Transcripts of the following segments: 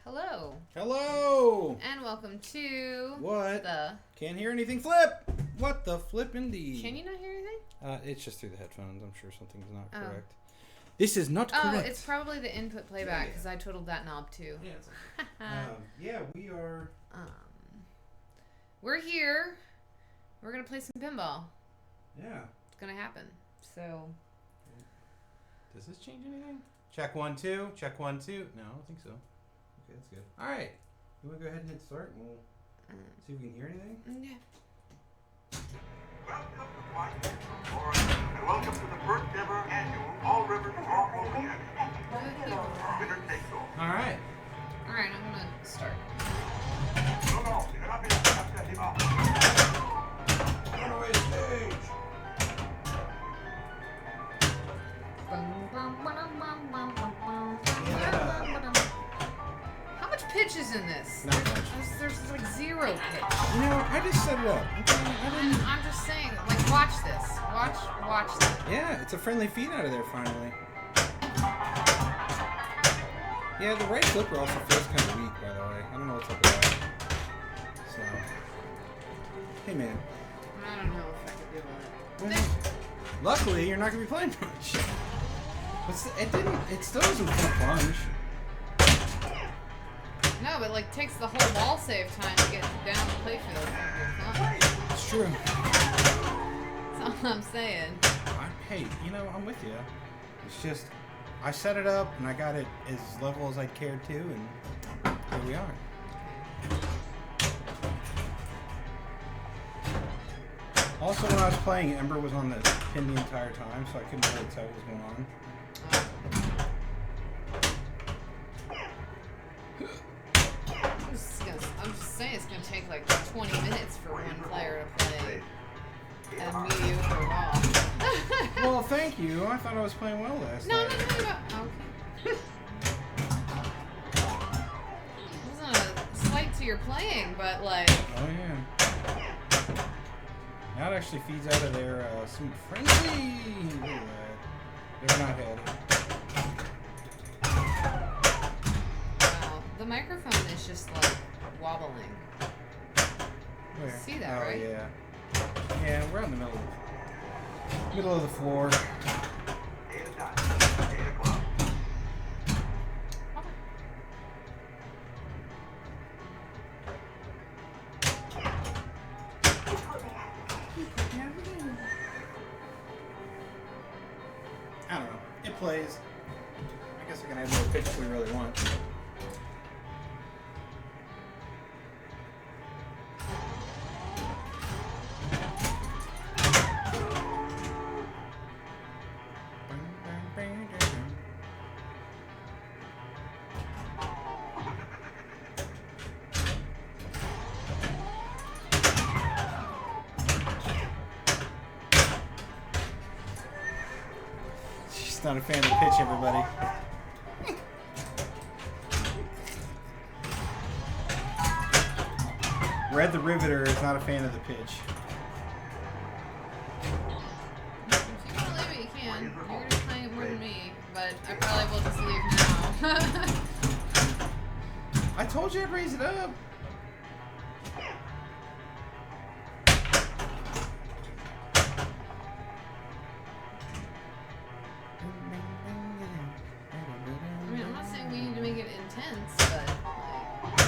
Hello. Hello. And welcome to... What? The... Can't hear anything flip. What the flip indeed. Can you not hear anything? It's just through the headphones. I'm sure something's not correct. This is not correct. Oh, it's probably the input playback because I twiddled that knob too. Yeah, it's okay. Yeah, we are... We're here. We're going to play some pinball. Yeah. It's going to happen. So... Does this change anything? Check 1, 2. Check 1, 2. No, I don't think so. Okay, that's good. All right. You want to go ahead and hit start and we'll see if we can hear anything? Yeah. Welcome to the first ever annual All Rivers All Bowling Alley. Winner takes all. All right. All right, I'm going to start. No, you're not going to set him up. Runaway stage. How much pitch is in this? Not much. There's like zero pitch. You know, I just set it up. Okay? I'm just saying, like, watch this. Watch this. Yeah, it's a friendly feed out of there finally. Yeah, the right flipper also feels kind of weak, by the way. I don't know what's up with that. So, hey man. I don't know if I could deal with it. Luckily, you're not gonna be playing much. It still doesn't full plunge. No, but like takes the whole wall save time to get down the playfield. It's true. That's all I'm saying. Hey, you know, I'm with you. It's just, I set it up and I got it as level as I cared to, and here we are. Also, when I was playing, Ember was on the pin the entire time, so I couldn't really tell what was going on. I'm just saying it's going to take like 20 minutes for one player to play at a mediocre wall. Well, thank you. I thought I was playing well last night. No. Okay. It wasn't a slight to your playing, but like... Oh, yeah. Now it actually feeds out of there some friendly. Look at that. They're not headed. Wow. The microphone is just like wobbling. Where? See that, oh, right? Yeah. Yeah, we're out in the middle of the floor. 8 o'clock. I don't know. It plays. I guess we can add more pitch if we really want. Not a fan of the pitch, everybody. Red the Riveter is not a fan of the pitch. If you want to leave it, you can. You're going to be playing it more than me, but I probably will just leave now. I told you I'd raise it up. I mean, I'm not saying we need to make it intense, but like...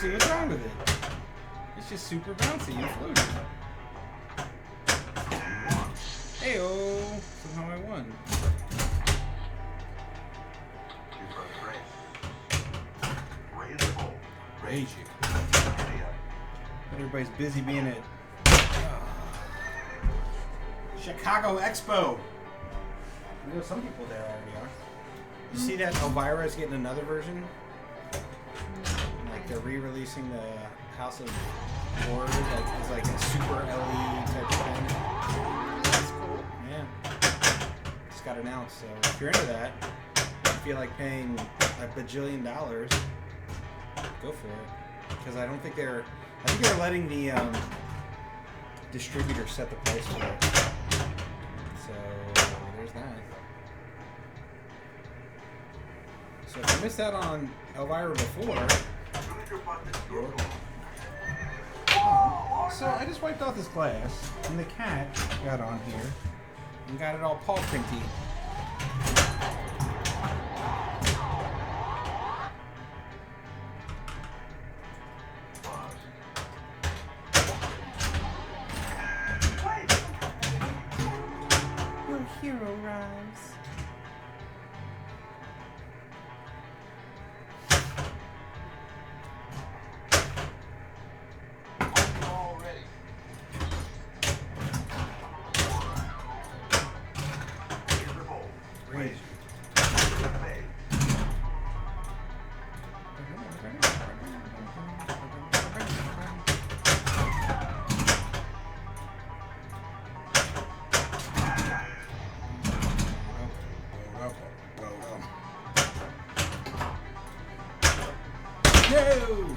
bouncy. What's wrong with it? It's just super bouncy and floaty. Heyo! Somehow I won. Rage you. But everybody's busy being at Chicago Expo. You know, some people there already are. You see that Elvira's getting another version? Like they're re-releasing the House of Horrors. Like it's like a super LED type of thing. That's cool. Yeah. Just got announced. So if you're into that, if you feel like paying a bajillion dollars, go for it. Because I think they're letting the distributor set the price for it. So there's that. So if you missed out on Elvira before, so I just wiped off this glass, and the cat got on here and got it all paw printy. Your hero arrives.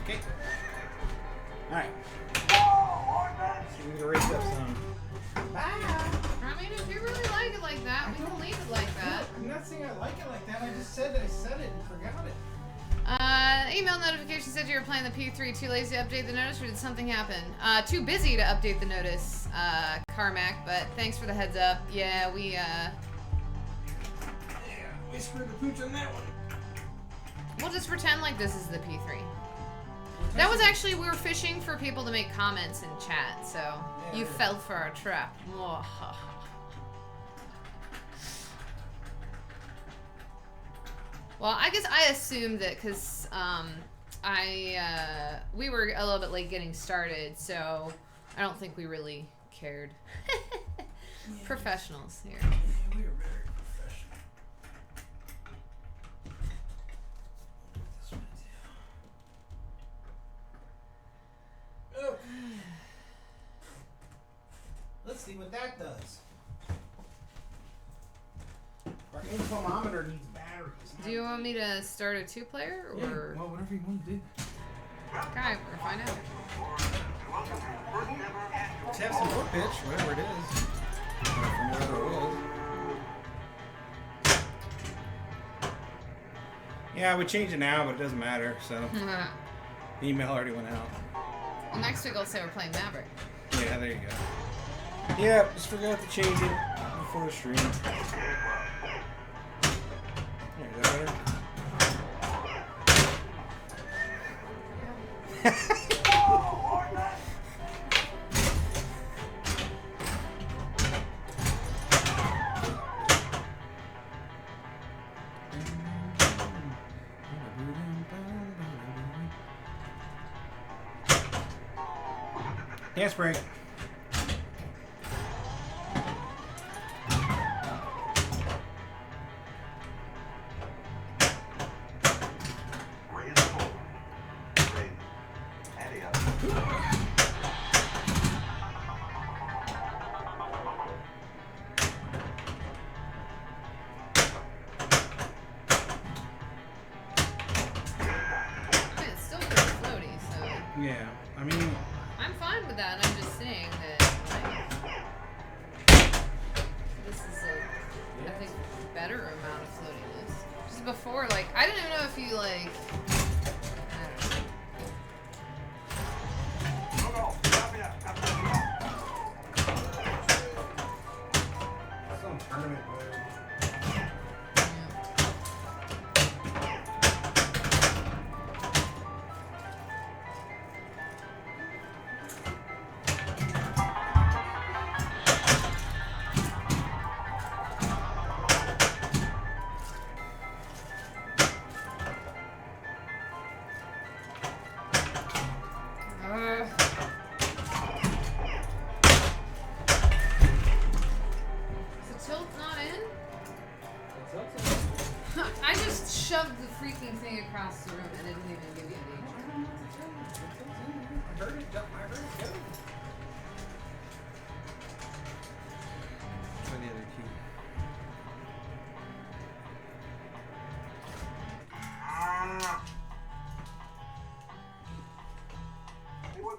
Okay. Alright. So we need to raise up some. I mean, if you really like it like that, we can leave it like that. I'm not saying I like it like that. I just said I said it and forgot it. Email notification said you were playing the P3. Too lazy to update the notice, or did something happen? Too busy to update the notice, Carmack, but thanks for the heads up. Yeah, we screwed the pooch on that one. we'll just pretend like this is the P3. That was actually, we were fishing for people to make comments in chat, so Yeah. you fell for our trap. Well, I guess I assumed that because we were a little bit late getting started, so I don't think we really cared. Professionals here. Yeah, we are very professional. This one too. Oh. Let's see what that does. Our infomometer needs batteries. Do you want me to start a 2-player, or? Yeah, well, whatever you want to do. Okay, we'll find out. Let's have some more pitch, whatever it is. From wherever it was. Yeah, I would change it now, but it doesn't matter, so. The email already went out. Well, next week I'll say we're playing Maverick. Yeah, there you go. Yeah, just forgot to change it before the stream. There, is that better? Handspring. It's still pretty floaty, so. Yeah, I mean, I'm fine with that. I'm just saying that, like, this is a, I think, better amount of floatiness. Just before, like, I didn't even know if you, like, I don't know. some tournament mode. Yeah.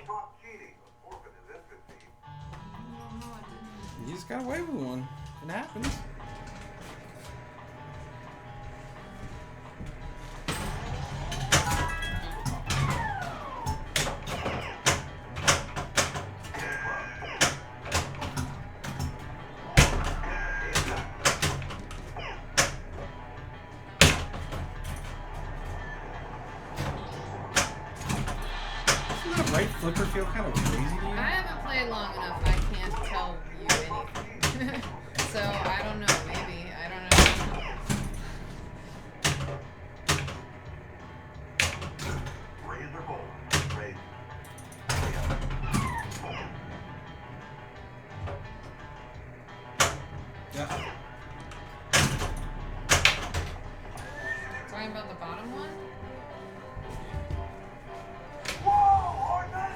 caught cheating was forfeited this 15. No, it didn't. You just got away with one. It happens. Doesn't that right flipper feel kind of crazy to you? I haven't played long enough. I can't tell you anything. So I don't know. Maybe I don't know. Razor bolt. Razor. Yeah. Talking about the bottom one. Whoa, Orton!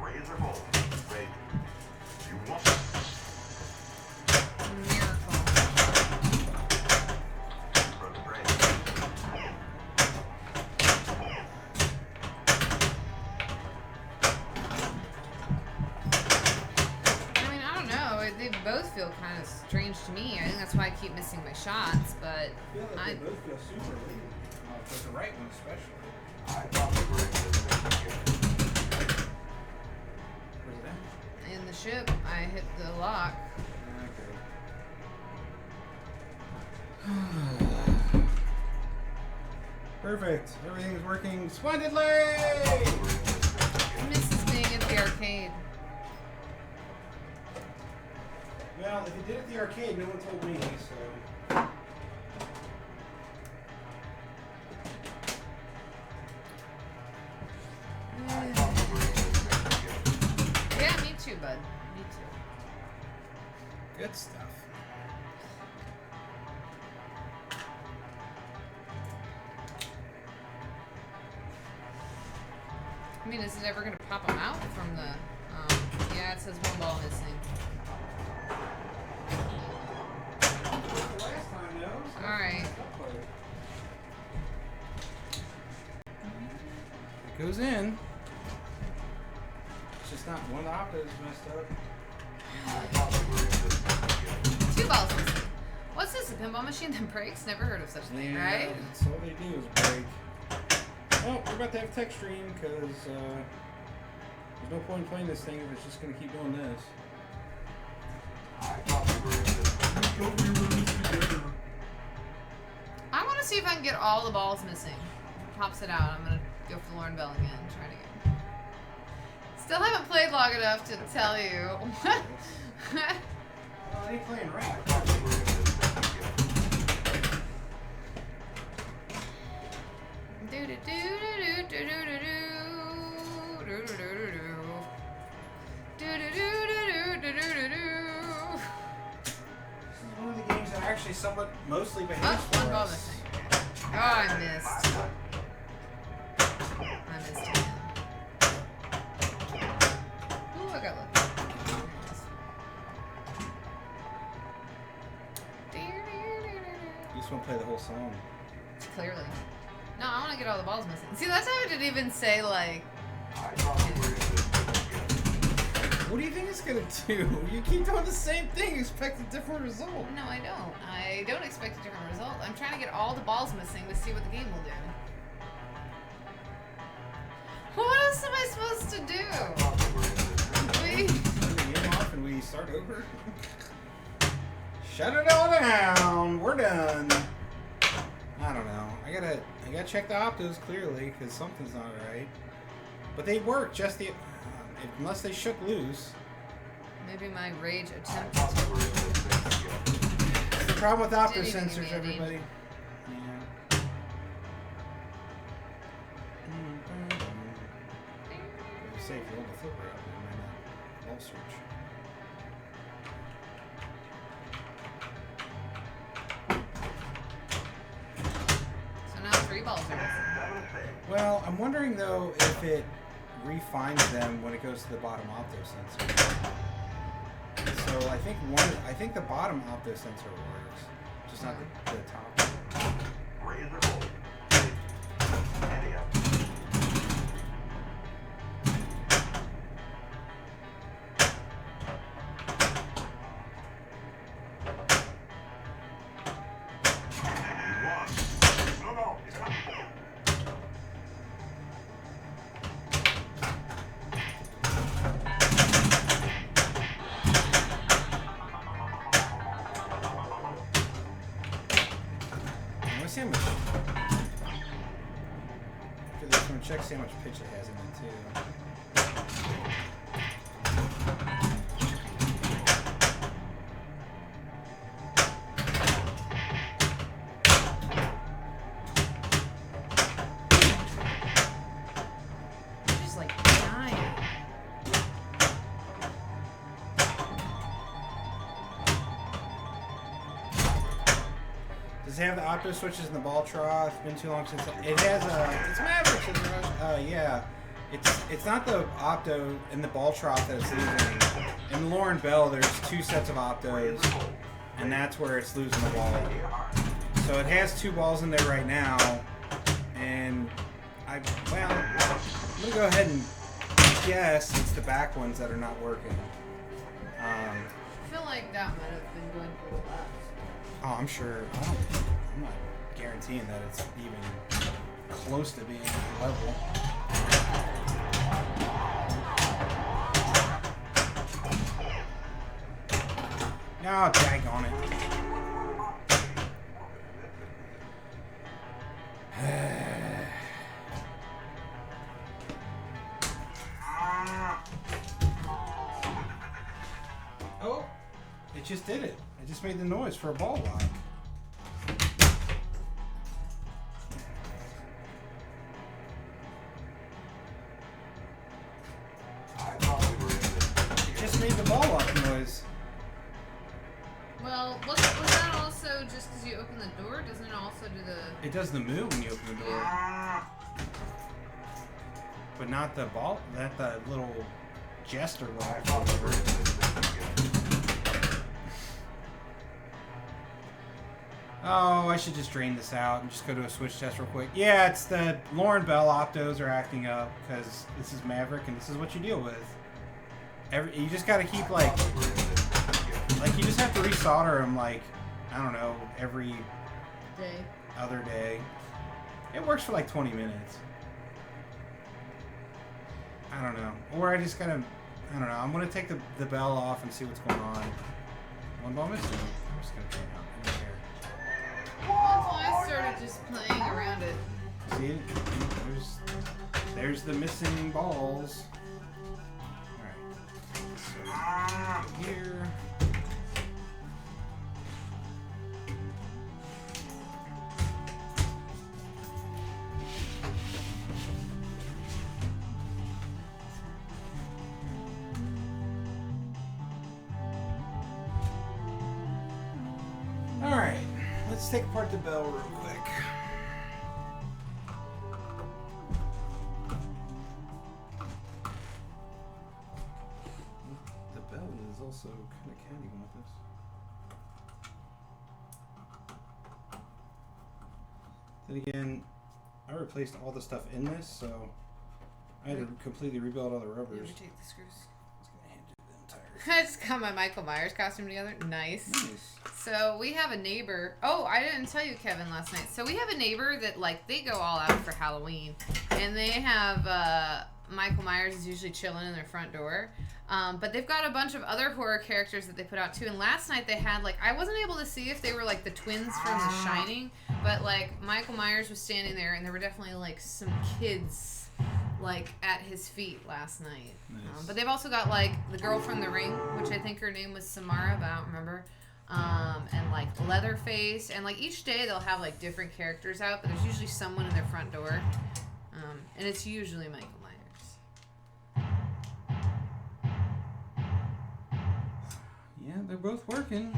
Razor bolt. Razor. You want Miracle. for the brain. I mean, I don't know. They both feel kind of strange to me. I think that's why I keep missing my shots. But I feel like I, they both feel super legal. But the right one especially. I thought we were in this thing together. Where's it at? in the ship, I hit the lock. Okay. Perfect. Everything's working splendidly! I miss this being at the arcade. Well, if you did it at the arcade, no one told me, so... Yeah, me too, bud. Me too. Good stuff. I mean, is it ever gonna pop them out from the? Yeah, it says one ball missing. Last time, though. So All right. It goes in. It's just not one of the optos messed up. Two balls missing. What's this? A pinball machine that breaks? Never heard of such a thing, right? That's all they do is break. Well, we're about to have tech stream because there's no point in playing this thing if it's just going to keep doing this. I want to see if I can get all the balls missing. Pops it out. I'm gonna go for Lauren Bell again. Try it again. Still haven't played long enough to tell you. Well, I ain't playing right. One of the games that actually somewhat mostly behaves Oh, for one ball us. missing. Oh, I missed. I missed again. Ooh, I got lucky. You just want to play the whole song. Clearly. No, I want to get all the balls missing. See, that's how I didn't even say, like... What do you think it's gonna do? You keep doing the same thing, expect a different result. No, I don't. I don't expect a different result. I'm trying to get all the balls missing to see what the game will do. What else am I supposed to do? Turn the game off and we start over. Shut it all down. We're done. I don't know. I gotta check the optos clearly because something's not right. But they work. Just the unless they shook loose. Maybe my rage attempt. That's the problem with opto Didn't even give sensors, me a danger. everybody. Yeah. Say if you hold the flipper up, it might not ball search. Well, I'm wondering though if it refines them when it goes to the bottom opto sensor. So I think the bottom opto sensor works, just not the top. Raise the roll. Ante up. No, no, it's not. Let's see how much. After this one, check see how much pitch it has in it too. Just like dying. Does it have the opto switches in the ball trough? It's been too long since it has a. It's Maverick. Yeah. It's not the opto in the ball trough that it's losing. In Lauren Bell, there's two sets of optos, and that's where it's losing the ball. So it has two balls in there right now, and I'm gonna go ahead and guess it's the back ones that are not working. I feel like that might have been going for the left. Oh, I'm sure. I'm not guaranteeing that it's even close to being level. No, daggone it. Oh, it just did it. It just made the noise for a ball lock. I thought we were in this. It just made the ball lock noise. Well, was that also just because you open the door? Doesn't it also do the... It does the move when you open the door, but not the ball. Not the little jester I lock. thought we were in this together. Oh, I should just drain this out and just go to a switch test real quick. Yeah, it's the Lauren Bell optos are acting up because this is Maverick and this is what you deal with. You just gotta keep like you just have to resolder them like, I don't know, every day? other day. It works for like 20 minutes. I don't know. Or I just gotta, I don't know. I'm gonna take the bell off and see what's going on. One ball missing. I'm just gonna turn it out. I don't care. That's why I started just playing around it. See, there's the missing balls. Alright. So here. Alright. Let's take apart the bell real quick. The bell is also kind of candy with this. Then again, I replaced all the stuff in this, so I had to completely rebuild all the You rubbers. ever take the screws? I was gonna hand you the entire. I just got my Michael Myers costume together. Nice. Nice. So we have a neighbor. Oh, I didn't tell you, Kevin, last night. So we have a neighbor that like they go all out for Halloween, and they have Michael Myers is usually chilling in their front door. But they've got a bunch of other horror characters that they put out too. And last night they had like I wasn't able to see if they were like the twins from The Shining, but like Michael Myers was standing there, and there were definitely like some kids like at his feet last night. Nice. But they've also got like the girl from The Ring, which I think her name was Samara, but I don't remember. And like Leatherface, and like each day they'll have like different characters out, but there's usually someone in their front door, and it's usually Michael Myers. Yeah, they're both working.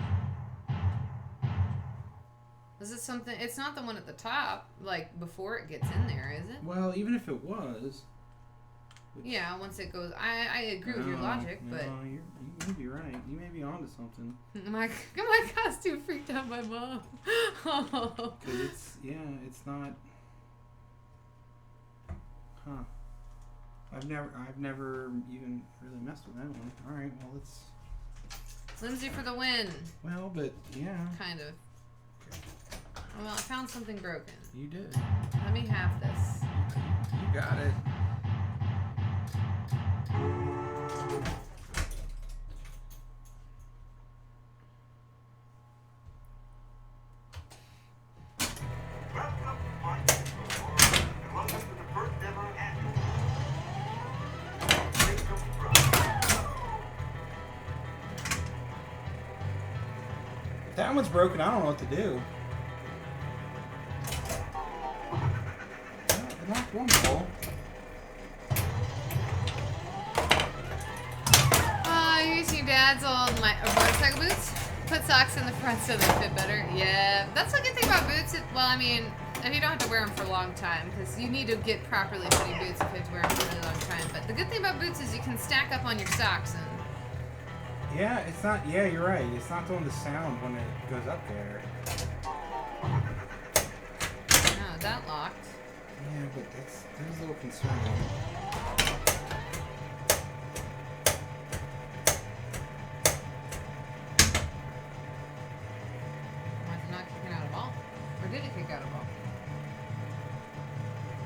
Is it something? It's not the one at the top, like before it gets in there, is it? Well, even if it was. Yeah, once it goes. I agree with your logic, but. No, you may be right. You may be onto something. My costume freaked out my mom. Oh. Because it's not. Huh. I've never even really messed with that one. All right, well let's. Lindsay for the win. Well, but yeah. Kind of. Well, I found something broken. You did. Let me have this. You got it. Welcome to my store, and welcome to the first ever annual Freedom Run. If that one's broken, I don't know what to do. It knocked one ball. You're using Dad's old motorcycle boots? Put socks in the front so they fit better. Yeah, that's the good thing about boots. Well, I mean, if you don't have to wear them for a long time, because you need to get properly fitting boots if you have to wear them for a really long time. But the good thing about boots is you can stack up on your socks and. Yeah, it's not. Yeah, you're right. It's not doing the sound when it goes up there. Oh, that locked. Yeah, but that's a little concerning. Why is it not kicking out a ball? Or did it kick out a ball?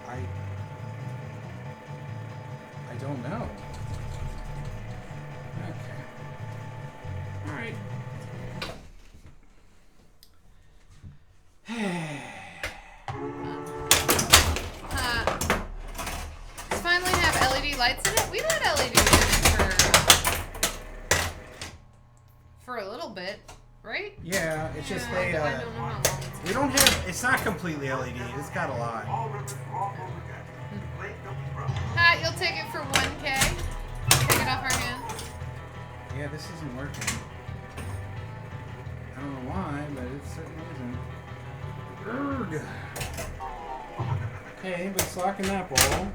I don't know. Okay. All right. Does finally have LED lights in it? We've had LED in it for a little bit, right? Yeah, it's just I they. don't know how long it's We don't have. It's not completely LED. It's got a lot. All ribbons off over again. Freedom Run. Pat, you'll take it for 1K. Take it off our hands. Yeah, this isn't working. I don't know why, but it certainly isn't. Urgh. Okay, anybody's locking that ball.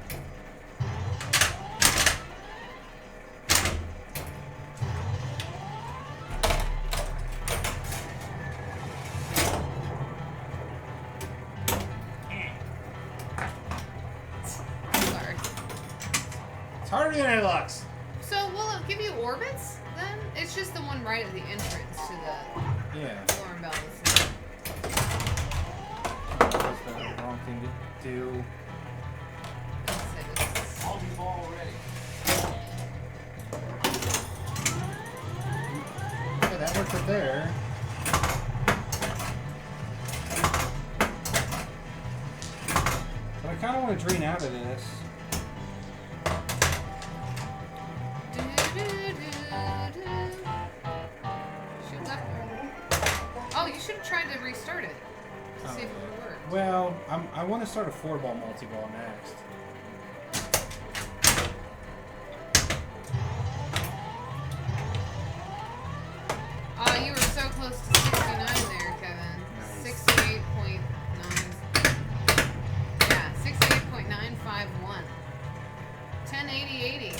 Sorry. It's harder than it looks. So will it give you orbits then? It's just the one right at the entrance to the Yeah. alarm bells. That's the wrong thing to do. Volleyball ready. Okay, that worked right there. But I kind of want to drain out of this. Shoot left. Oh, you should have tried to restart it to see if it would work. Well, I want to start a 4-ball multi-ball next. Oh, you were so close to 69 there, Kevin. Nice. 68.9. Yeah, 68.951. 1080-80.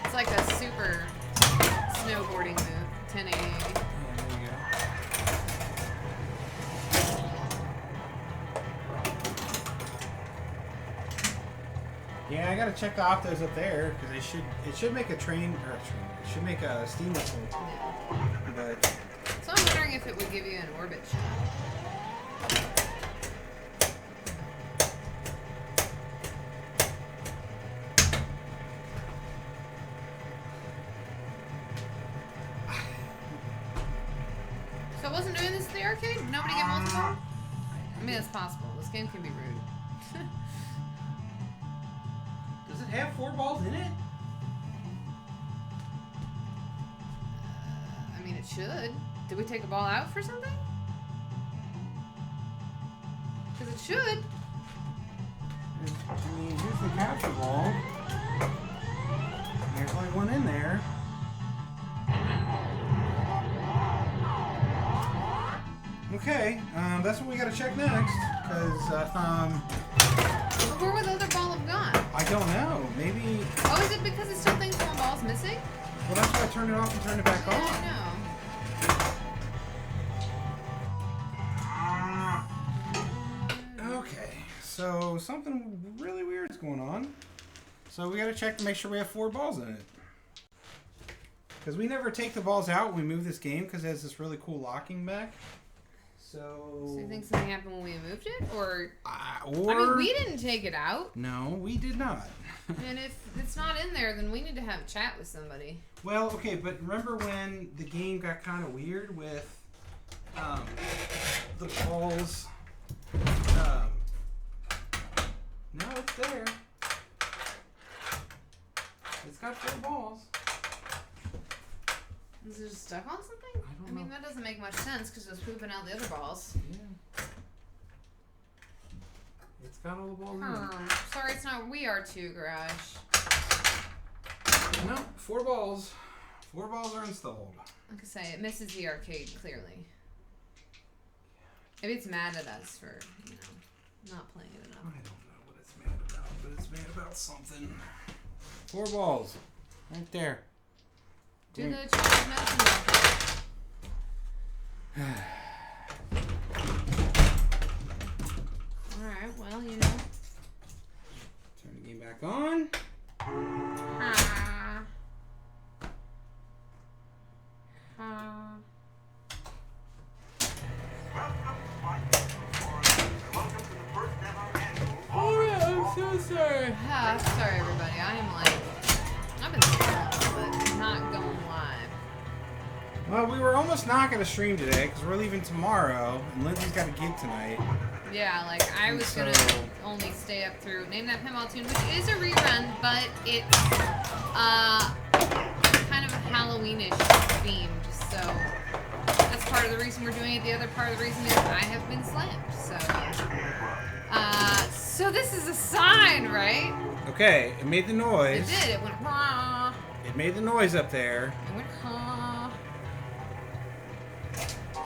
It's like a super snowboarding move. 1080-80. Yeah, there you go. Yeah, I gotta check the optos up there because it should make a it should make a steam whistle. But So I'm wondering if it would give you an orbit shot. So it wasn't doing this at the arcade? Nobody get multiple? I mean, it's possible. This game can be rude. does it have 4 balls in it? I mean, it should. Did we take a ball out for something? Because it should. I mean, here's the capture ball. There's only one in there. Okay, that's what we gotta check next. Because, Where would the other ball have gone? I don't know. Maybe. Oh, is it because it still thinks one ball's missing? Well, that's why I turned it off and turned it back Yeah, on. I know. Okay, so something really weird is going on. So we gotta check to make sure we have 4 balls in it. Because we never take the balls out when we move this game because it has this really cool locking back. So you think something happened when we moved it? Or I mean, we didn't take it out. No, we did not. And if it's not in there, then we need to have a chat with somebody. Well, okay, but remember when the game got kind of weird with the balls? No, it's there. It's got 4 balls. Is it just stuck on something? I don't mean, know. that doesn't make much sense because it was pooping out the other balls. Yeah. It's got all the balls in it. Sorry, it's not We Are Too, Garage. No, 4 balls. 4 balls are installed. Like I say, it misses the arcade, clearly. Maybe it's mad at us for, not playing it enough. I don't know what it's mad about, but it's mad about something. 4 balls. Right there. Do the chocolate medicine doctor. Alright, well, Turn the game back on. Oh yeah, I'm so sorry. Sorry everybody, I've been sick, but not going live. Well, we were almost not going to stream today because we're leaving tomorrow, and Lindsay's got a gig tonight. Yeah, I was gonna only stay up through Name That Pinball Tune, which is a rerun, but it's kind of a Halloweenish themed, so that's part of the reason we're doing it. The other part of the reason is I have been slammed, so this is a sign, right? Okay, it made the noise. It did. It went rah. It made the noise up there. It went rah.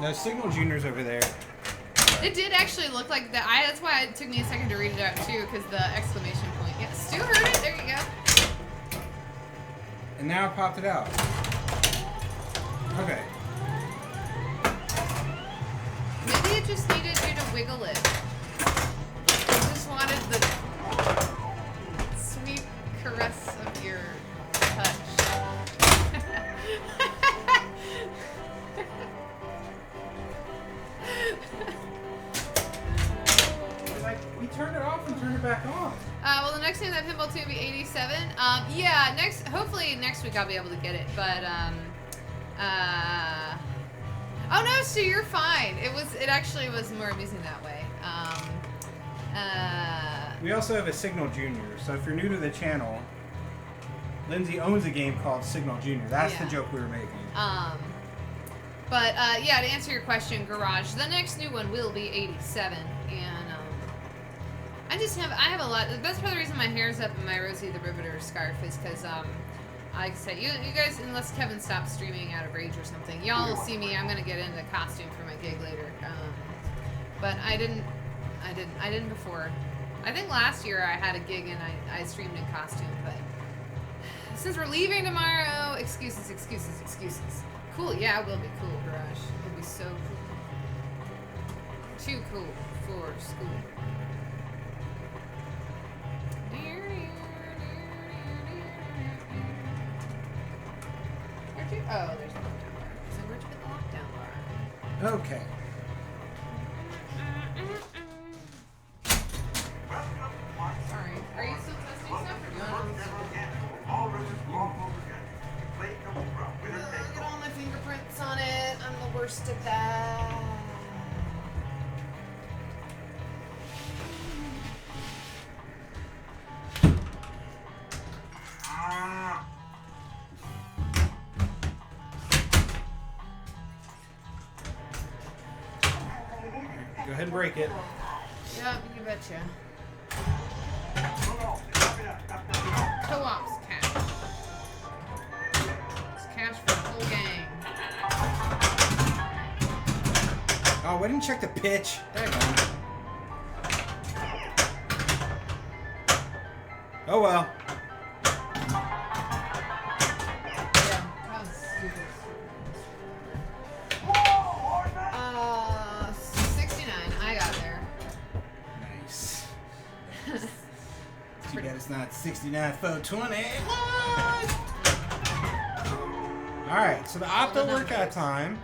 No, Signal Junior's over there. It did actually look like that. That's why it took me a second to read it out too, because the exclamation point. Yeah, Stu heard it. There you go. And now it popped it out. Okay. Maybe it just needed you to wiggle it. I just wanted the sweet caress of your touch. We turned it off and turned it back on. Well, the next Name That Pinball Tune will be 87. Yeah, hopefully next week I'll be able to get it, but, oh no, Stu, you're fine. It actually was more amusing that way. We also have a Signal Junior, so if you're new to the channel, Lindsay owns a game called Signal Junior. That's the joke we were making. But yeah, to answer your question, Garage, the next new one will be 87, and I have a lot. That's part of the reason my hair's up and my Rosie the Riveter scarf is because, like I said, you guys, unless Kevin stops streaming out of rage or something, y'all will see me. I'm gonna get into costume for my gig later, but I didn't before. I think last year I had a gig and I streamed in costume, but since we're leaving tomorrow, excuses. Cool, yeah, it will be cool, Garage. It'll be so cool. Too cool for school. Oh, there's a lockdown bar. So where'd you get the lockdown bar? Okay. Sorry. Are you still testing stuff or do you want to get all my fingerprints on it? I'm the worst at that. Go ahead and break it. Yep, you betcha. Co-op's cash. It's cash for the whole gang. Oh, we didn't check the pitch. There you go. Oh well. Yeah, that was stupid. 69. I got there. Nice. Too bad it's not 69 420. Alright, so the opto workout time.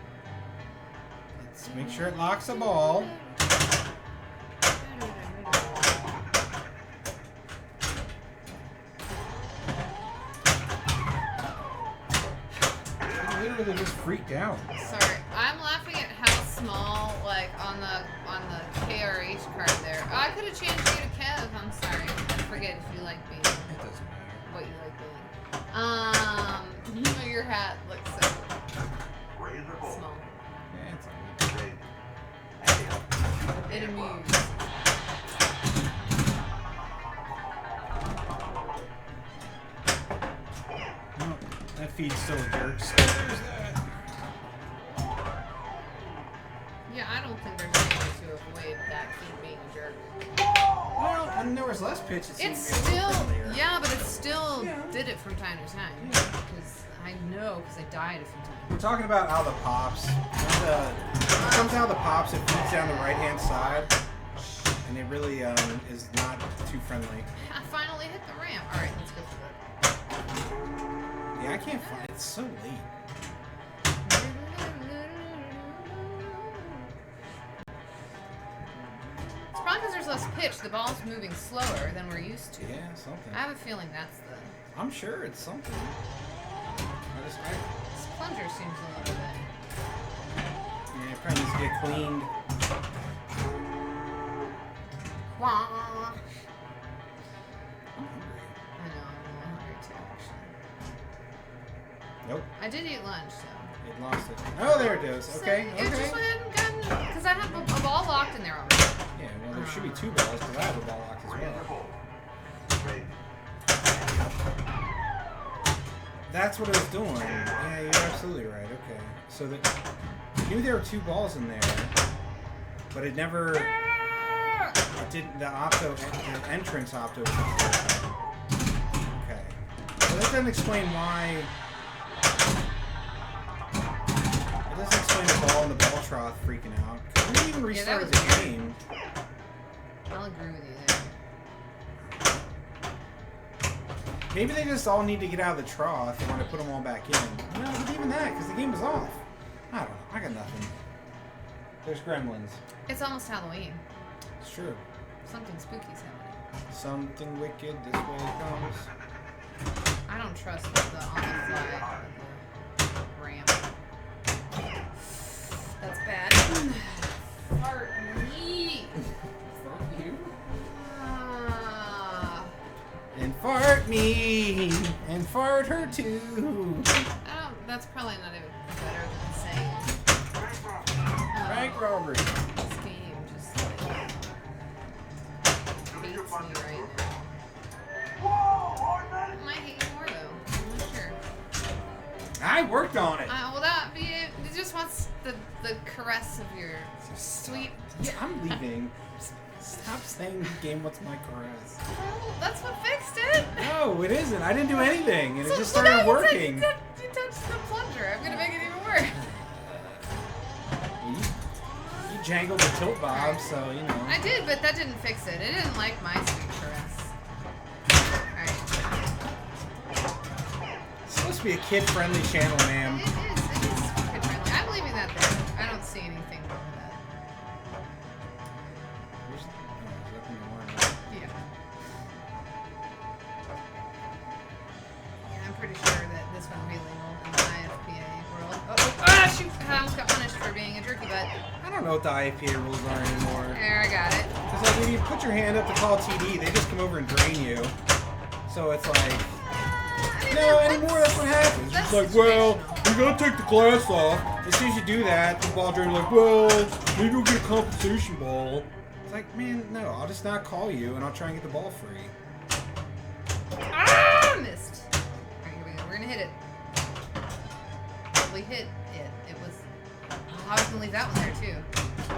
Let's make sure it locks the ball. I literally just freaked out. Sorry, I'm laughing at how small, like on the KRH card there. Oh, I could have changed you to Kev. I'm sorry. I forget if you like being It doesn't matter. what you like being. You know your hat looks so Razor small. Yeah, it's alright. It amused. No, that feed's still jerks. There's that. Yeah, I don't think there's any way to avoid that kid being a jerk. Well, when there was less pitch, it seemed It's to be a little still, friendlier. yeah, but it still Yeah. did it from time to time. Yeah. Because I know, because I died a few times. We're talking about how the pops. When it comes out of the pops, it feeds down the right-hand side, and it really is not too friendly. I finally hit the ramp. All right, let's go for that. Yeah, I can't find. It's so late. It's probably because there's less pitch. The ball's moving slower than we're used to. Yeah, something. I have a feeling that's the. I'm sure it's something. This plunger seems a little bit. Yeah, it probably needs to get cleaned. Wah. I'm hungry. I know, I'm a little hungry too, actually. Nope, I did eat lunch, so. it lost it. Oh, there it goes. Okay, So, it just okay. went ahead and gotten. Because I have a ball locked in there already. Yeah, well, there should be two balls, because I have a ball locked as well. That's what it was doing. Yeah, you're absolutely right. Okay. So that I knew there were two balls in there, but it never. It didn't. The opto, the entrance opto. Okay. Well, that doesn't explain why. It doesn't explain the ball and the ball trough freaking out. We didn't even restarted was the weird. game. I'll agree with you there. Maybe they just all need to get out of the trough and want to put them all back in. No, but even that, because the game was off. I don't know. I got nothing. There's gremlins. It's almost Halloween. It's true. Something spooky's happening. Something wicked this way comes. I don't trust the on the fly ramp. That's bad. Fart me. Fuck you. Ah. And fart me. And fart her too. I don't. That's probably not even better than saying. Bank robbery. This game just like hates me right now. It might hate you more though. I'm not sure. I worked on it. Will that be it? It just wants the caress of your sweet. Yeah, I'm leaving. Stop saying the game wants my caress. Oh, that's what fixed it. No, it isn't. I didn't do anything, and it just So now started working. You touched the plunger. I'm gonna make it even worse. You jangled the tilt bob, so you know. I did, but that didn't fix it. It didn't like my sweet caress. Alright. It's supposed to be a kid-friendly channel, ma'am. It is kid friendly. I'm leaving that there. I don't see anything wrong with that. Yeah. Yeah, I'm pretty sure that this one will be legal in the IFPA world. Shoot! I almost got punished for being a jerky butt. I don't know what the IPA rules are anymore. There, I got it. It's like when you put your hand up to call TD, they just come over and drain you. So it's like, I mean, no, anymore that's what happens. that's It's like, well, situational. you gotta take the glass off. As soon as you do that, the ball drainer like, well, maybe we'll get a compensation ball. It's like, man, no, I'll just not call you and I'll try and get the ball free. Ah! Missed. Alright, here we go. We're gonna hit it. We hit it. It was. Oh, I was gonna leave that one there too.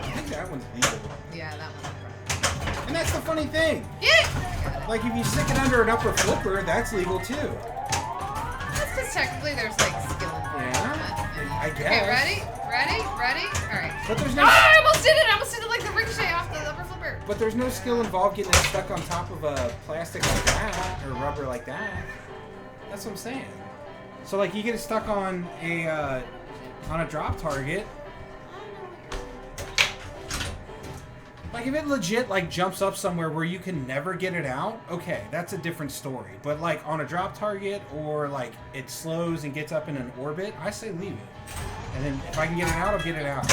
I think that one's legal. Yeah, that one. And that's the funny thing. Yeah! Like, if you stick it under an upper flipper, that's legal too. That's because technically there's like skill involved. Yeah, I guess. Okay, ready? Ready? Ready? Alright. But there's no. I almost did it! I almost did it like the ricochet off the upper flipper. But there's no skill involved getting it stuck on top of a plastic like that or rubber like that. That's what I'm saying. So like you get it stuck on a drop target. Like if it legit like jumps up somewhere where you can never get it out, okay, that's a different story. But like on a drop target or like it slows and gets up in an orbit, I say leave it. And then if I can get it out, I'll get it out.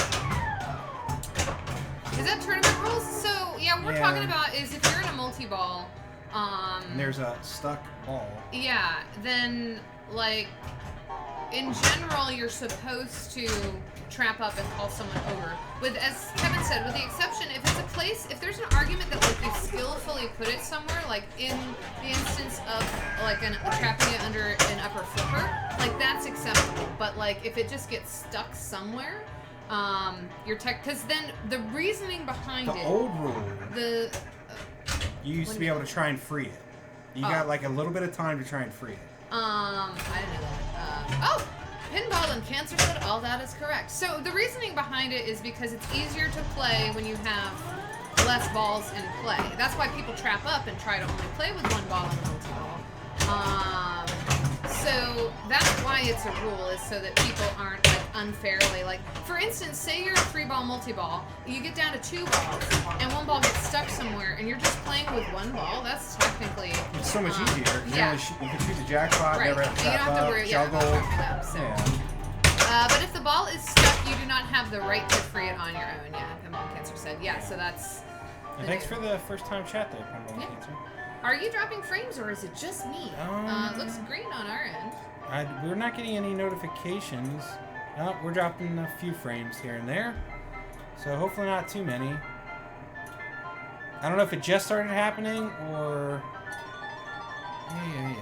Is that tournament rules? So yeah, what we're Yeah. talking about is if you're in a multi-ball, And there's a stuck ball. yeah, then like in general you're supposed to trap up and call someone over. With, as Kevin said, with the exception if it's a place, if there's an argument that like you skillfully put it somewhere, like in the instance of like trapping it under an upper flipper, like that's acceptable. But like if it just gets stuck somewhere, you're because then the reasoning behind The it, old rule, the you used to be able to try and free it. You got like a little bit of time to try and free it. I didn't know that. Pinball and Cancer said all that is correct. So the reasoning behind it is because it's easier to play when you have less balls in play. That's why people trap up and try to only play with one ball and multi-ball. So that's why it's a rule, is so that people aren't like unfairly like. For instance, say you're a 3-ball multi-ball, you get down to 2 balls, and one ball gets stuck somewhere, and you're just playing with one ball. That's technically It's so much easier. Yeah. You can shoot the jackpot, Right. never have to You don't trap have to up, worry. juggle. Yeah, about trapping up, so. Yeah. But if the ball is stuck, you do not have the right to free it on your own. Yeah, Pinball Cancer said. Yeah, so that's. And thanks for the first time chat there, Pinball Yeah. Cancer. Are you dropping frames or is it just me? Looks green on our end. We're not getting any notifications. We're dropping a few frames here and there. So hopefully not too many. I don't know if it just started happening or... Yeah.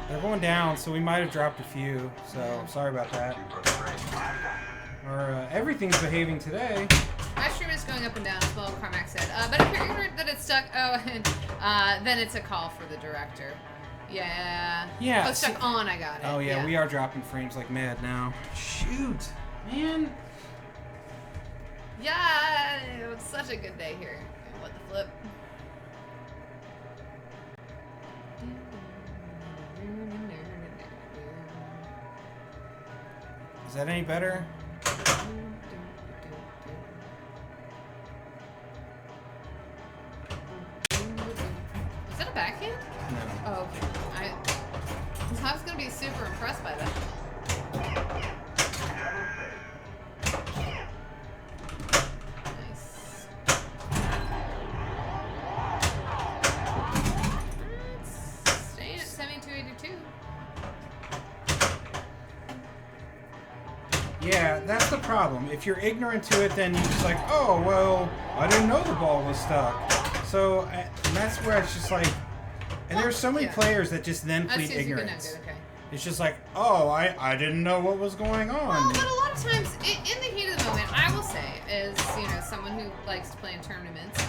They're going down, so we might have dropped a few. So sorry about that. Or everything's behaving today. My stream is going up and down as well, Carmack said. But if you're ignorant that it's stuck, then it's a call for the director. Yeah. Yeah. Oh, stuck on, I got it. Oh yeah, we are dropping frames like mad now. Shoot, man. Yeah, it's such a good day here. What the flip? Is that any better? Is that a backhand? No. Oh, okay. I was gonna be super impressed by that. Nice. It's staying at 7282. Yeah, that's the problem. If you're ignorant to it, then you're just like, oh, well, I didn't know the ball was stuck. So, and that's where it's just like, and there's so many players that just then plead ignorance. Okay. It's just like, oh, I didn't know what was going on. Well, but a lot of times, in the heat of the moment, I will say, as someone who likes to play in tournaments,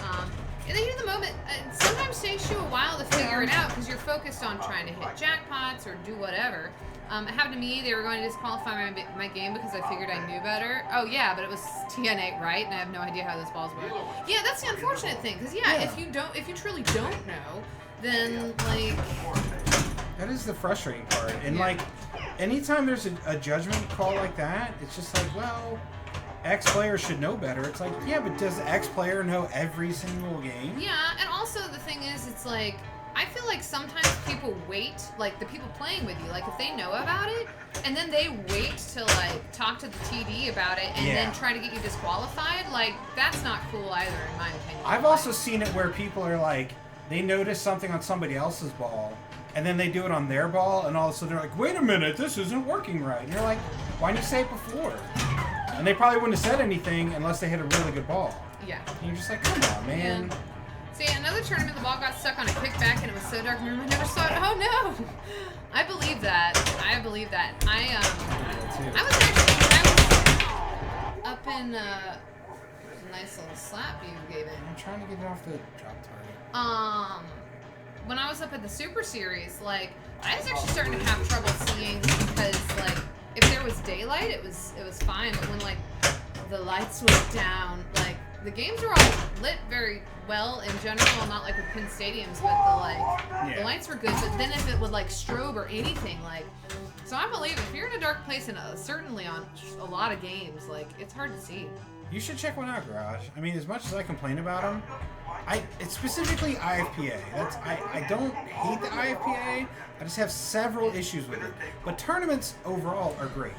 in the heat of the moment, sometimes takes you a while to figure it out because you're focused on trying to hit jackpots or do whatever. It happened to me. They were going to disqualify my game because I figured I knew better. Oh yeah, but it was TN8 right, and I have no idea how those balls work. Yeah, that's the unfortunate thing, because if you truly don't know, then like. That is the frustrating part. And like, anytime there's a judgment call like that, it's just like, well, X player should know better. It's like, yeah, but does X player know every single game? Yeah, and also the thing is, it's like, I feel like sometimes people wait, like the people playing with you, like if they know about it, and then they wait to like talk to the TD about it and then try to get you disqualified, like that's not cool either, in my opinion. I've also seen it where people are like, they notice something on somebody else's ball, and then they do it on their ball, and all of a sudden they're like, wait a minute, this isn't working right. And you're like, why didn't you say it before? And they probably wouldn't have said anything unless they hit a really good ball. Yeah. And you're just like, come on, man. Yeah. See, another tournament, the ball got stuck on a kickback, and it was so dark, and I never saw it. Oh no! I believe that. I was actually, in nice little slap you gave it. I'm trying to get it off the drop target. When I was up at the Super Series, like I was actually starting to have trouble seeing because like if there was daylight, it was fine, but when like the lights went down, like the games were all lit very well in general, not like with Pin Stadiums, but the lights were good. But then if it would like strobe or anything, like, so I believe if you're in a dark place, and certainly on a lot of games, like it's hard to see. You should check one out, Garage. I mean, as much as I complain about them, it's specifically IFPA. I don't hate the IFPA. I just have several issues with it. But tournaments overall are great.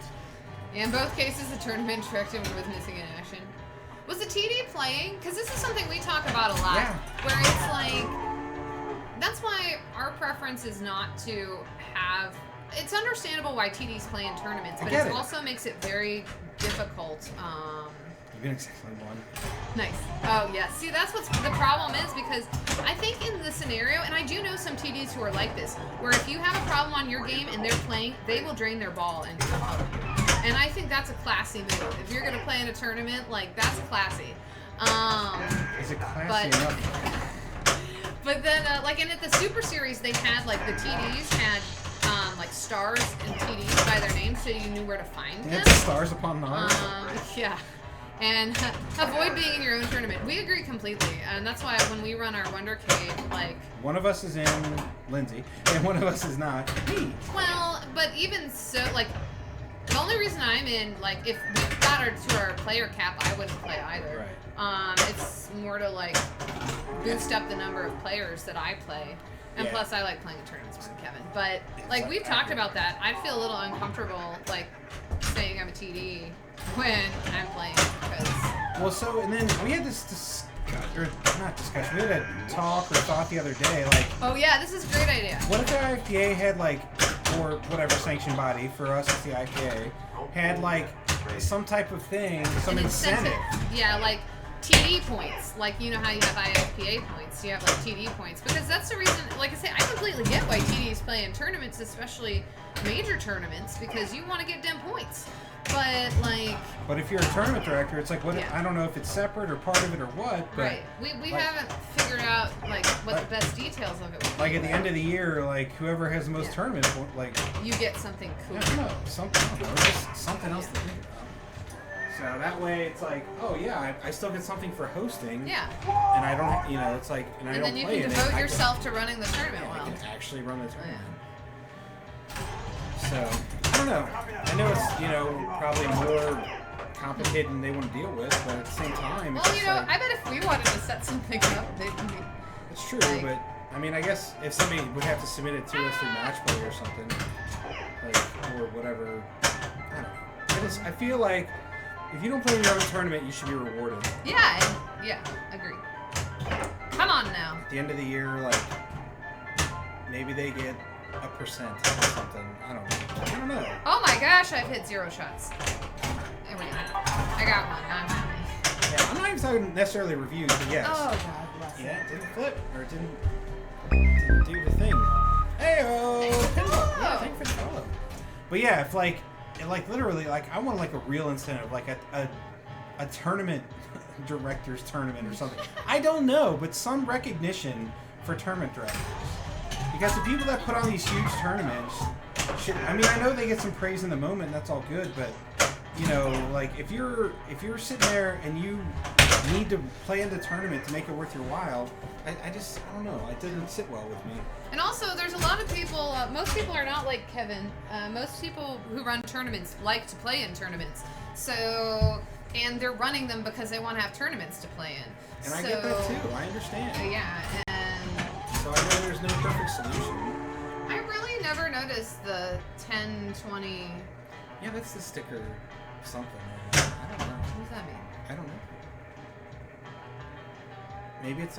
In both cases, the tournament directive was missing in action. Was the TD playing? Because this is something we talk about a lot. Yeah. Where it's like, that's why our preference is not to have. It's understandable why TDs play in tournaments, but it also makes it very difficult. You've been exactly one. Nice. Oh, yes. See, that's what's the problem is, because I think in the scenario, and I do know some TDs who are like this, where if you have a problem on your game and they're playing, they will drain their ball into the other. And I think that's a classy move. If you're going to play in a tournament, like, that's classy. Is it classy enough? But then, like, and at the Super Series, they had, like, the TDs had, like, stars and TDs by their name, so you knew where to find them. Stars upon knives? Yeah. And avoid being in your own tournament. We agree completely, and that's why when we run our Wondercade, like... One of us is in Lindsay, and one of us is not me. Well, but even so, like, the only reason I'm in, like, if we got our player cap, I wouldn't play either. Right. It's more to, like, boost up the number of players that I play. And plus, I like playing in tournaments with Kevin. But, like, we've talked about that. I feel a little uncomfortable, like, saying I'm a TD when I'm playing, because... Well, so, and then we had this not discussion, we had a talk or thought the other day, like... Oh, yeah, this is a great idea. What if the IFPA had, like, or whatever sanctioned body, for us it's the IFPA, had, like, some type of thing, some incentive. Yeah, like... TD points, like you know how you have IFPA points, you have like TD points, because that's the reason, like I say, I completely get why TDs play in tournaments, especially major tournaments, because you want to get them points. But like, but if you're a tournament director, it's like, what? I don't know if it's separate or part of it or what. But right, we like, haven't figured out like what the best details of it would be. Like at the end of the year, like whoever has the most tournaments, like you get something cool. I don't know, something else to think about. So that way, it's like, oh yeah, I still get something for hosting. Yeah. And I don't, you know, it's like, and I don't play it. And then you can devote yourself to running the tournament well. I can actually run the tournament. So, I don't know. I know it's, you know, probably more complicated than they want to deal with, but at the same time, well, you know, like, I bet if we wanted to set something up, they'd be... It's true, like, but, I mean, I guess if somebody would have to submit it to us through match play or something, like, or whatever, I don't know. I feel like if you don't play in your own tournament, you should be rewarded. Yeah, agree. Come on now. At the end of the year, like, maybe they get a percent or something. I don't know. Oh my gosh, I've hit 0 shots. There we go. I got one. I'm happy. Yeah, I'm not even talking necessarily reviews, but yes. Oh God bless. Yeah, it didn't flip, or it didn't do the thing. Hey-o! Yeah, thank you for the follow. But yeah, if like literally, like I want like a real incentive, like a tournament director's tournament or something. I don't know, but some recognition for tournament directors. Because the people that put on these huge tournaments should, I mean, I know they get some praise in the moment, that's all good, but you know, like if you're sitting there and you need to play in the tournament to make it worth your while, I don't know, it didn't sit well with me. And also, there's a lot of people, most people are not like Kevin. Most people who run tournaments like to play in tournaments. So, and they're running them because they want to have tournaments to play in. And I get that too, I understand. Yeah, and... So I know there's no perfect solution. I really never noticed the 10, 20... Yeah, that's the sticker something. I don't know. What does that mean? I don't know. Maybe it's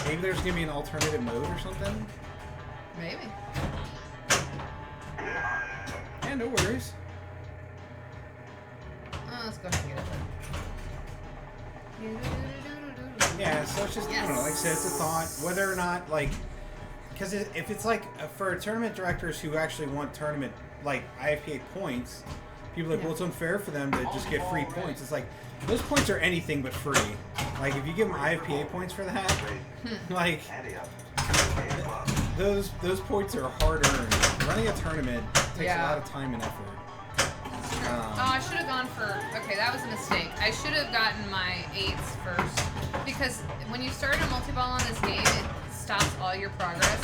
maybe there's going to be an alternative mode or something? Maybe. Yeah, no worries. Let's go ahead and get it. Yeah, so it's just, I don't know, like I said, it's a thought. Whether or not, like, because if it's like, for tournament directors who actually want tournament, like, IFPA points, people are like, well, it's unfair for them to just get free points. It's like, those points are anything but free. Like, if you give them IFPA points for that, like, those points are hard earned. Running a tournament takes a lot of time and effort. I should have gone for... Okay, that was a mistake. I should have gotten my 8s first. Because when you start a multi-ball on this game, it stops all your progress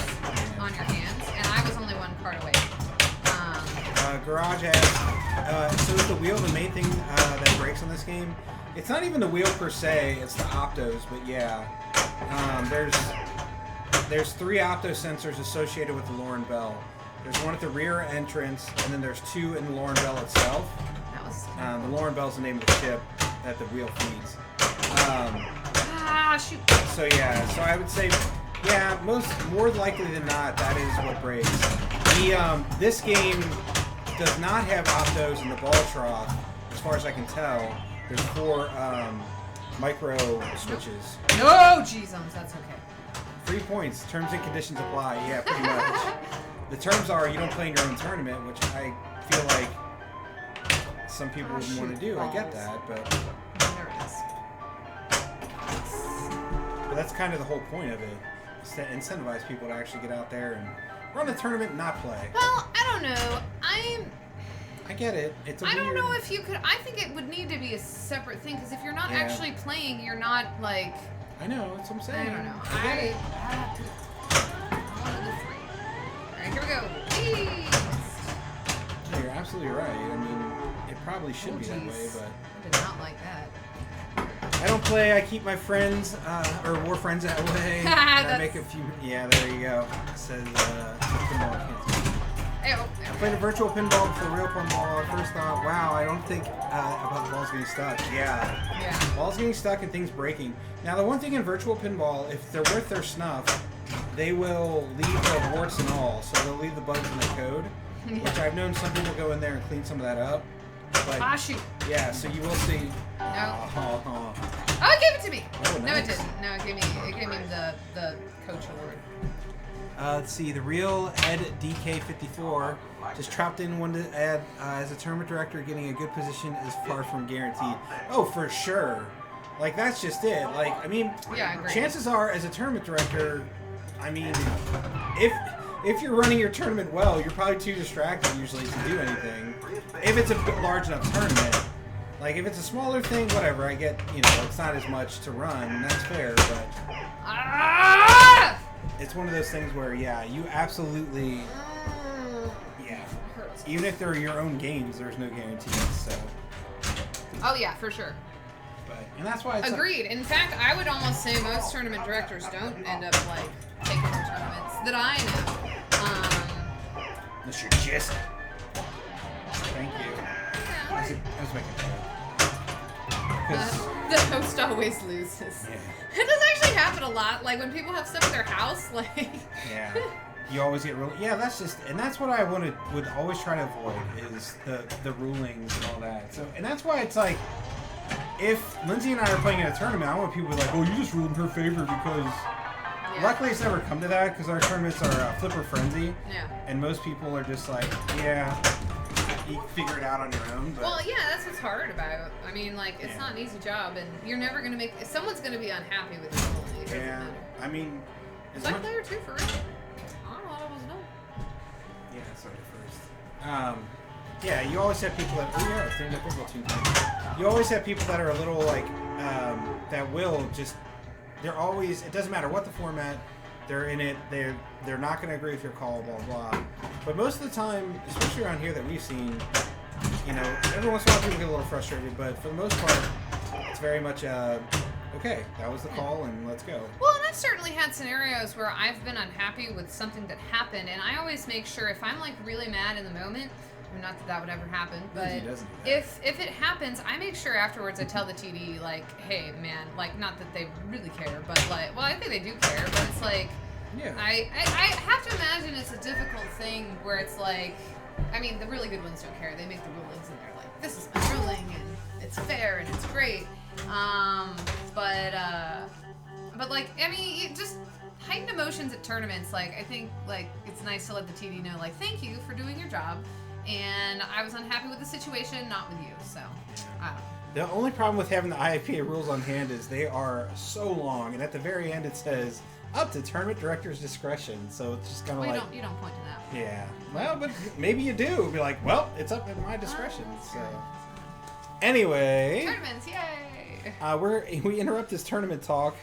on your hands. And I was only 1 card away. Garage has... so is the wheel the main thing that breaks on this game? It's not even the wheel per se, it's the optos, but yeah. There's 3 opto sensors associated with the Lauren Bell. There's one at the rear entrance, and then there's 2 in the Lauren Bell itself. That was... the Lauren Bell's the name of the ship that the wheel feeds. Shoot. So yeah, so I would say, yeah, more likely than not, that is what breaks. This game does not have optos in the ball trough, as far as I can tell. There's 4 micro switches. No, G-zones, that's okay. 3 points. Terms and conditions apply. Yeah, pretty much. The terms are you don't play in your own tournament, which I feel like some people wouldn't want to do. I get that, but There it is. but that's kind of the whole point of it. Is to incentivize people to actually get out there and run a tournament and not play. Well, I don't know. I get it. It's a I don't weird... know if you could... I think it would need to be a separate thing, because if you're not Yeah. actually playing, you're not, like... I know, that's what I'm saying. I don't know. I get it. One of the 3. Alright, here we go. East. No, you're absolutely right. I mean, it probably should be that way, but... I did not like that. I don't play. I keep my friends, or more friends that way. I make a few... Yeah, there you go. It says, pinball can't. I played a virtual pinball for real pinball. I first thought, wow, I don't think about the balls getting stuck. Yeah. Balls getting stuck and things breaking. Now, the one thing in virtual pinball, if they're worth their snuff, they will leave the warts and all. So they'll leave the bugs in the code, which I've known some people go in there and clean some of that up. But, shoot. yeah, so you will see. No. Oh, Oh, it gave it to me. Oh, No, nice. it didn't. No, it gave me the coach award. let's see, the real Ed DK54 just dropped in one to add, as a tournament director, getting a good position is far from guaranteed. Oh, for sure. Like, that's just it. Like, I mean, Yeah, I agree. chances are, as a tournament director, I mean, if you're running your tournament well, you're probably too distracted usually to do anything. If it's a large enough tournament. Like, if it's a smaller thing, whatever, I get, you know, it's not as much to run, and that's fair, but it's one of those things where, yeah, you absolutely, yeah. Hurts. Even if they're your own games, there's no guarantees, so. Oh, yeah, for sure. And that's why it's Agreed. In fact, I would almost say most tournament directors don't end up, like, taking their tournaments that I know. Mr. Jesse. Thank you. I was making fun. The host always loses. Yeah. It does actually happen a lot. Like, when people have stuff at their house, like... Yeah. You always get really... Yeah, that's just... And that's what I would always try to avoid, is the rulings and all that. So, and that's why it's like... If Lindsay and I are playing in a tournament, I want people to be like, oh, you just ruled in her favor because... Yeah. Luckily, it's never come to that, because our tournaments are flipper frenzy. Yeah. And most people are just like, yeah, you figure it out on your own. But Well, yeah, that's what's hard about it. I mean, like, it's not an easy job, and you're never going to make... Someone's going to be unhappy with your ruling. It doesn't matter. I mean... Was I player 2 for real? I don't know what I was doing. Yeah, sorry, first. Yeah, you always have people that... Oh, yeah, it's doing the Pinball Tune thing. You always have people that are a little, like, that will just... They're always... It doesn't matter what the format, they're in it, they're not going to agree with your call, blah, blah. But most of the time, especially around here that we've seen, you know, every once in a while people get a little frustrated, but for the most part, it's very much, okay, that was the call, and let's go. Well, and I've certainly had scenarios where I've been unhappy with something that happened, and I always make sure if I'm, like, really mad in the moment... Not that that would ever happen, but if it happens, I make sure afterwards I tell the TD, like, hey, man, like, not that they really care, but, like, well, I think they do care, but it's like, yeah. I have to imagine it's a difficult thing where it's like, I mean, the really good ones don't care. They make the rulings, and they're like, this is my ruling, and it's fair, and it's great. But like, I mean, just heightened emotions at tournaments, like, I think, like, it's nice to let the TD know, like, thank you for doing your job. and I was unhappy with the situation, not with you. So, I don't know. The only problem with having the IFPA rules on hand is they are so long, and at the very end it says up to tournament director's discretion. So it's just kind of like you don't point to that. Yeah. Well, but maybe you do. Be like, well, it's up at my discretion. So anyway, Tournaments, yay! we interrupt this tournament talk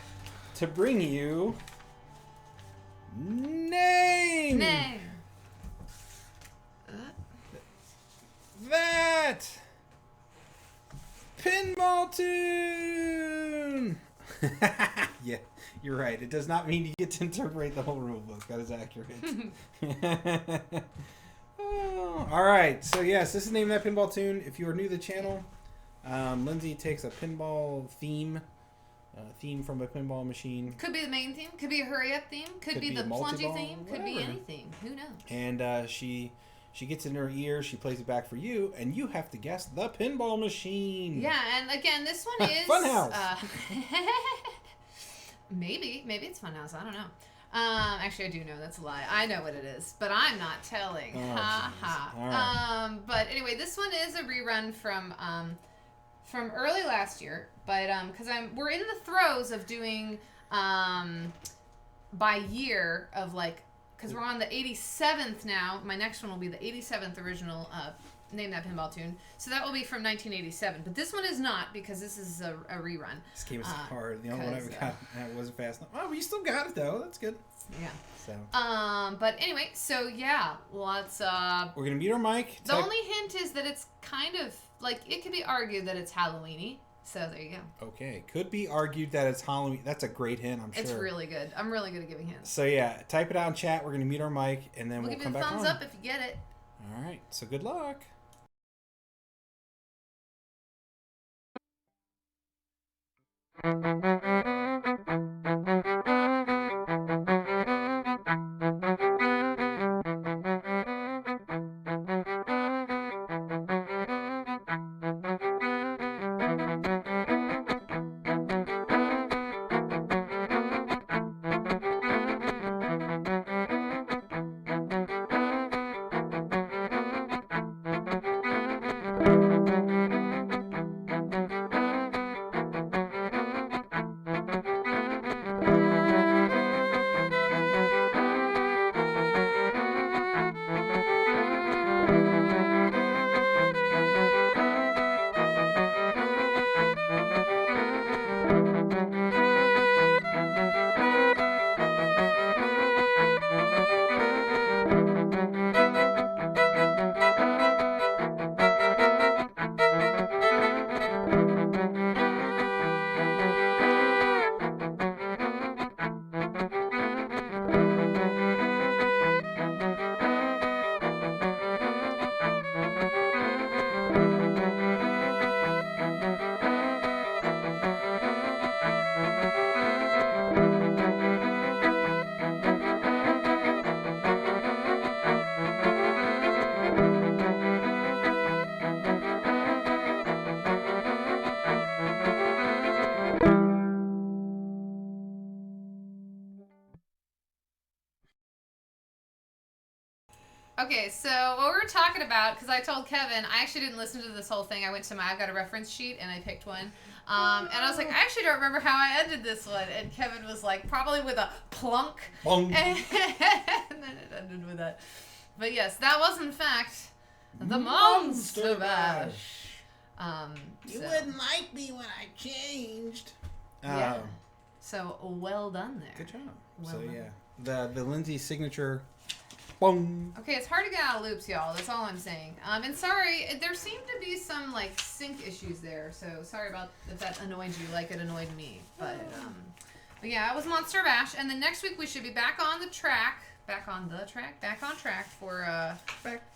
to bring you name. That Pinball Tune. Yeah, you're right. It does not mean you get to interpret the whole rule book. That is accurate. Oh, all right. So yes, this is Name That Pinball Tune. If you are new to the channel, Lindsay takes a pinball theme from a pinball machine. Could be the main theme. Could be a hurry up theme. Could be the plungy theme. Could be anything. Who knows? And she gets it in her ear. She plays it back for you, and you have to guess the pinball machine. Yeah, and again, this one is Funhouse. Maybe it's Funhouse. I don't know. Actually, I do know. That's a lie. I know what it is, but I'm not telling. Ha ha. Right. But anyway, this one is a rerun from early last year. But because we're in the throes of doing by year of like, because we're on the 87th now. My next one will be the 87th original Name That Pinball Tune. So that will be from 1987. But this one is not, because this is a rerun. This game is hard. The only one I ever got that wasn't fast enough. Oh, you still got it though. That's good. Yeah. So. But anyway, so yeah, let's. We're gonna mute our mic. The only hint is that it's kind of like, it could be argued that it's Halloweeny. So there you go. Okay, could be argued that it's Halloween. That's a great hint, I'm sure. It's really good. I'm really good at giving hints. So yeah, type it out in chat. We're gonna mute our mic, and then we'll give come you a back thumbs on. up if you get it. All right. So good luck. Okay, so what we were talking about, because I told Kevin, I actually didn't listen to this whole thing. I went to I've got a reference sheet, and I picked one. And I was like, I actually don't remember how I ended this one. And Kevin was like, probably with a plunk. Bong. And then it ended with that. But yes, that was in fact the Monster Bash. You wouldn't like me when I changed. Yeah. So well done there. Good job. Well so done. yeah, the Lindsay signature. Boom. Okay, it's hard to get out of loops, y'all. That's all I'm saying. And sorry, there seemed to be some like sync issues there. So sorry about if that annoyed you, like it annoyed me. But yeah, it was Monster Bash, and then next week we should be back on track for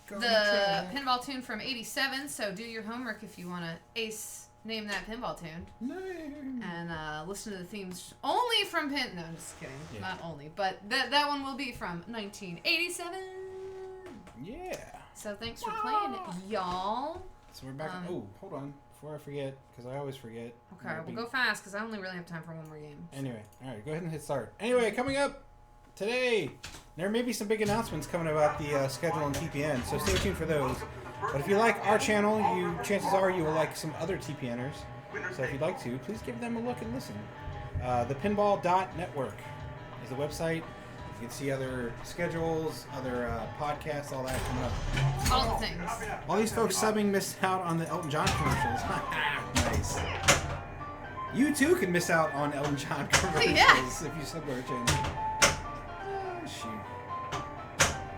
the Pinball Tune from '87. So do your homework if you want to ace Name That Pinball Tune. No. And listen to the themes only from No, I'm just kidding. Yeah. Not only, but that one will be from 1987. Yeah. So thanks for playing it, y'all. So we're back. Oh, hold on. Before I forget, because I always forget. Okay, we'll go fast because I only really have time for one more game. Anyway, all right, go ahead and hit start. Anyway, coming up today, There may be some big announcements coming about the schedule on TPN, so stay tuned for those. But if you like our channel, chances are you will like some other TPNers. So if you'd like to, please give them a look and listen. The Pinball.network is the website. You can see other schedules, other podcasts, all that coming up. All the things. All these folks subbing missed out on the Elton John commercials. Nice. You too can miss out on Elton John commercials if you sub to our channel. Oh, shoot.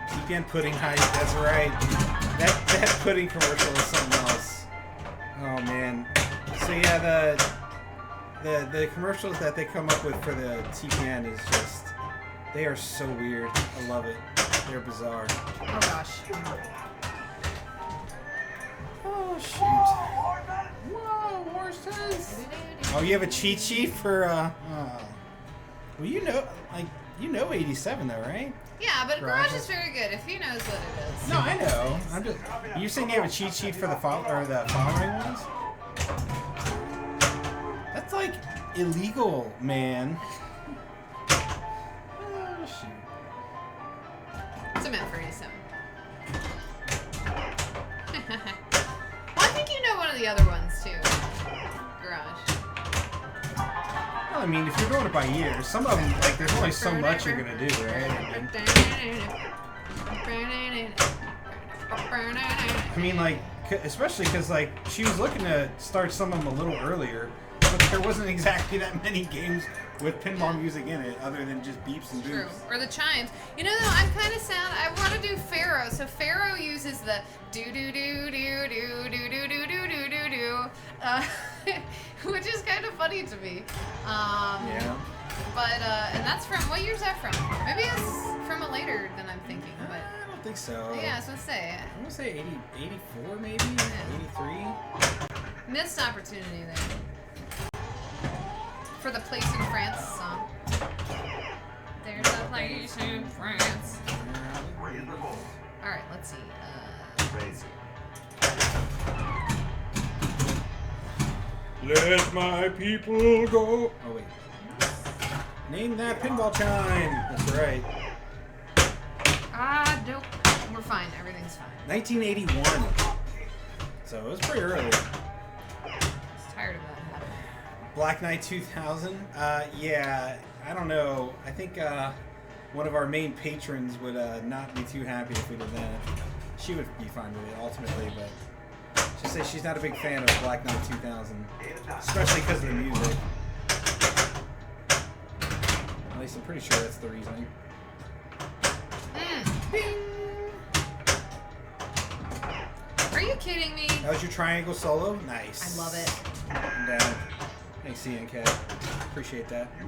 TPN pudding hype, that's right. That pudding commercial is something else. Oh man. So yeah, the commercials that they come up with for the TPN is just, they are so weird. I love it. They're bizarre. Oh gosh. Oh shoot. Whoa, horses. Oh, you have a cheat sheet for well, you know 87 though, right? Yeah, but Garage Garage is very good if he knows what it is. No, I know. I'm just. You saying you have a cheat sheet for the following ones? That's like illegal, man. Oh shoot. It's a meant for 87. Well, I think you know one of the other ones too. Garage. Well, I mean, if you're going it by years, some of them, like, there's only so much you're gonna do, right? I mean, like, especially because, like, she was looking to start some of them a little earlier, but there wasn't exactly that many games with pinball music in it, other than just beeps and True. boops. Or the chimes. You know, though, I'm kind of sad. I want to do Pharaoh. So Pharaoh uses the do do do do do do do do do do do do, which is kind of funny to me. Yeah. But and that's from, what year's that from? Maybe it's from a later than I'm thinking. But I don't think so. yeah, I was gonna say. I'm gonna say 84 maybe? 83? Missed opportunity there. For the Place in France song. There's a place in France. Alright, let's see. Let my people go. Oh, wait. Name that pinball chime. That's right. Nope. We're fine. Everything's fine. 1981. So it was pretty early. Tired of that happening. Black Knight 2000. Yeah, I don't know. I think one of our main patrons would not be too happy if we did that. She would be fine with it ultimately, but she says she's not a big fan of Black Knight 2000, especially because of the music. At least I'm pretty sure that's the reasoning. Bing. Are you kidding me? That was your triangle solo? Nice. I love it. I'm down. Thanks, Ian K. Appreciate that. You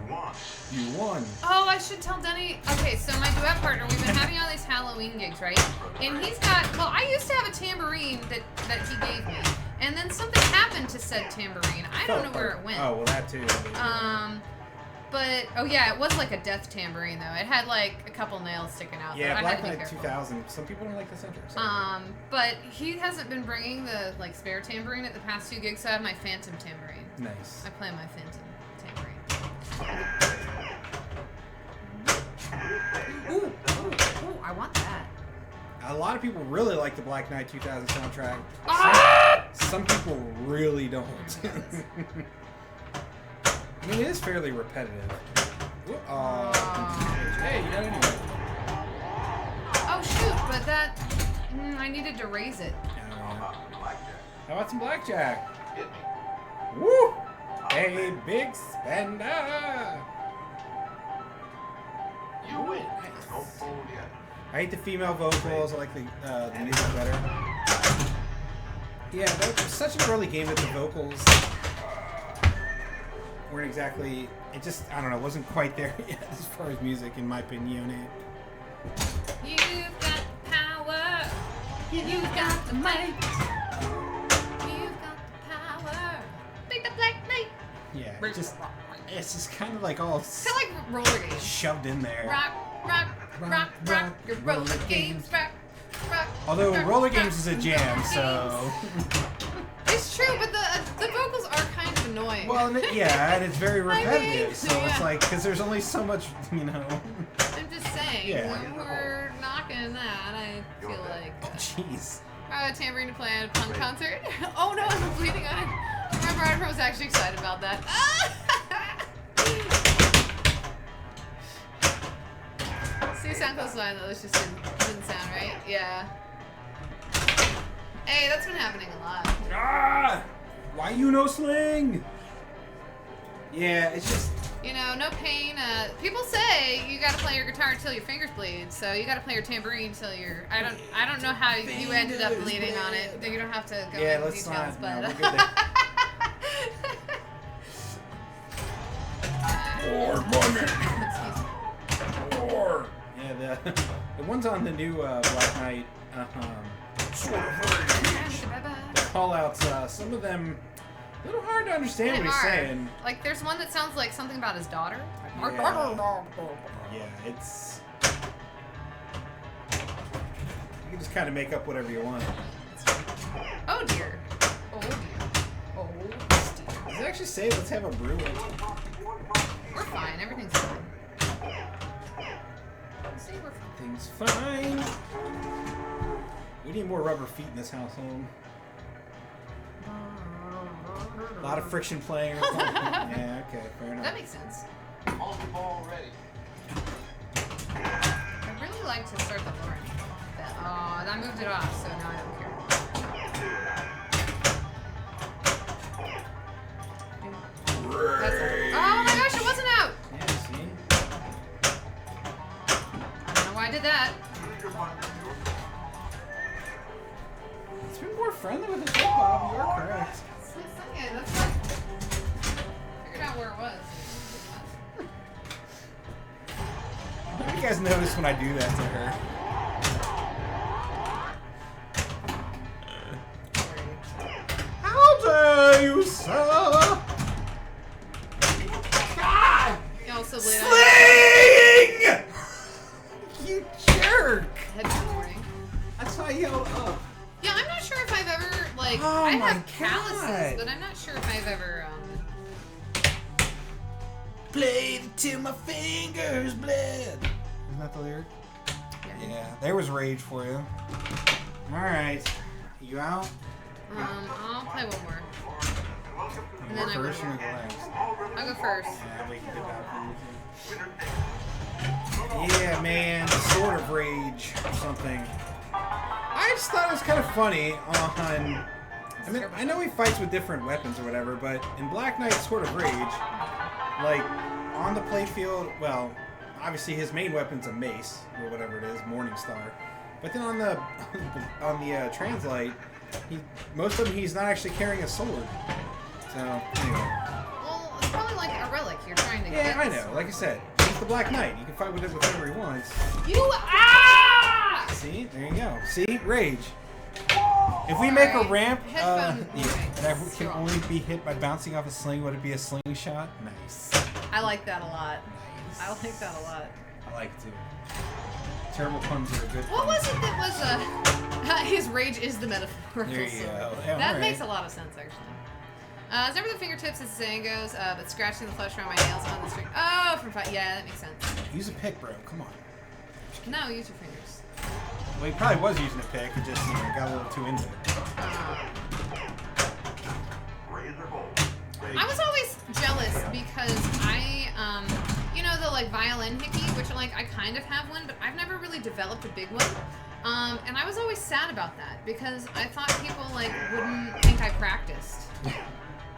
won. Oh, I should tell Denny. Okay, so my duet partner, we've been having all these Halloween gigs, right? And he's got, well, I used to have a tambourine that he gave me. And then something happened to said tambourine. I don't know where it went. Oh, well, that too. But, oh yeah, it was like a death tambourine, though. It had like a couple nails sticking out. Yeah, I Black had to be Knight careful. 2000. Some people don't like the center. So. But he hasn't been bringing the like spare tambourine at the past few gigs, so I have my phantom tambourine. Nice. I play my phantom tambourine. Ooh, I want that. A lot of people really like the Black Knight 2000 soundtrack. Ah! Some people really don't. I mean, it is fairly repetitive. Hey, you got it anyway. Oh shoot, but that I needed to raise it. How about some blackjack? Woo! A big spender! You win. Nice. I hate the female vocals. I like the music better. Yeah, that was such an early game that the vocals weren't exactly. It just, I don't know, wasn't quite there yet as far as music, in my opinion. You've got the power. You've got the might. You've got the power. Take the Black Knight. Yeah, it's just kind of like all Kind of like roller games. shoved in there. Rock, your roller games. Rock. Although rock, roller rock, games is a jam, so. It's true, but the vocals are kind of annoying. Well, yeah, and it's very I mean, repetitive, so it's yeah. like, because there's only so much, you know. I'm just saying. Yeah. We're knocking that, I feel like. Oh, jeez. Tambourine to play at a punk concert. Oh no, I'm bleeding on it. My brother was actually excited about that. See, sound close line though, this just didn't sound right. Yeah. Hey, that's been happening a lot. Ah! Why you no sling? Yeah, it's just... You know, no pain. People say you gotta play your guitar until your fingers bleed, so you gotta play your tambourine until your... I don't know how you ended up bleeding on it. You don't have to go into details, but... No, we're good there. More money! More! Yeah, the ones on the new Black Knight sort of call-outs, some of them... A little hard to understand what he's saying. Like, there's one that sounds like something about his daughter. Yeah, it's... You can just kind of make up whatever you want. Oh dear. Oh dear. Oh dear. Does it actually say let's have a brew? We're fine. Everything's fine. See, we're fine. Everything's fine. We need more rubber feet in this household. A lot of friction playing. Yeah, okay, fair enough. That makes sense. On the ball ready. I'd really like to start the lowering. Oh, and I moved it off, so now I don't care. That's oh my gosh, it wasn't out! Yeah, see? I don't know why I did that. It's been more friendly with the hip hop, you are correct. Yeah, that's right. Figured out where it was. How do you guys notice when I do that to her? How dare you, sir? God! You also bleed out. Sling! You jerk! Headphone warning. That's why I yelled up. Yeah, I'm not sure if I've ever, like, Oh I my have calluses, God. but I'm not sure if I've ever, Play till my fingers bled. Isn't that the lyric? Yeah, there was rage for you. Alright. You out? I'll play one more. And then I First will. or last? I'll go first. Yeah, we can do that for you. Yeah, man. Sort of rage or something. I just thought it was kind of funny on... I mean, I know he fights with different weapons or whatever, but in Black Knight Sword of Rage, like, on the playfield, well, obviously his main weapon's a mace, or whatever it is, Morningstar. But then on the translite, most of them he's not actually carrying a sword. So, anyway. Well, it's probably like a relic you're trying to get. Yeah, I know. Like I said, he's the Black Knight. You can fight with it whatever he wants. See? There you go. See? Rage. If we make a ramp that can only be hit by bouncing off a sling, would it be a slingshot? Nice. I like that a lot. Nice. I like that a lot. I like it too. Terrible puns are a good What pun. was it that was his rage is the metaphorical There you sword. go. Yeah, That alright. makes a lot of sense, actually. It's never the fingertips, as the saying goes, but scratching the flesh around my nails on the string. Oh, from fight. Yeah, that makes sense. Use a pick, bro. Come on. No, use your fingers. Well, he probably was using a pick. It just got a little too into it. I was always jealous because you know, the like violin hickey, which like I kind of have one, but I've never really developed a big one. And I was always sad about that because I thought people like wouldn't think I practiced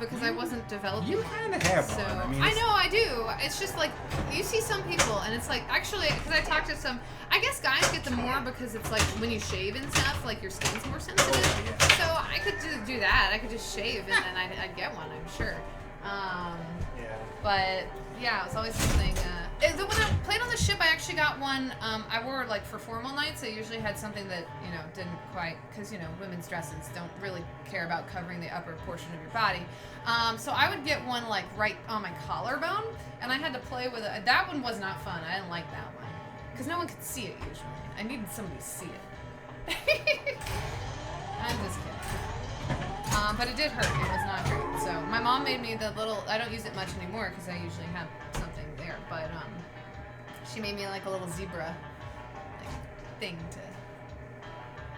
because I wasn't developing. You kind of have So one. I mean, I know I do. It's just like you see some people, and it's like actually because I talked to some. I guess guys get them more because it's like when you shave and stuff, like your skin's more sensitive. Yeah. So I could do that. I could just shave and then I'd get one. I'm sure. yeah. But yeah, it was always something. When I played on the ship, I actually got one. I wore like for formal nights. I usually had something that didn't quite, because women's dresses don't really care about covering the upper portion of your body. So I would get one like right on my collarbone, and I had to play with it. That one was not fun. I didn't like that one because no one could see it usually. I needed somebody to see it. I'm just kidding. But it did hurt. It was not great. So my mom made me the little. I don't use it much anymore because I usually have something there. But she made me like a little zebra thing to...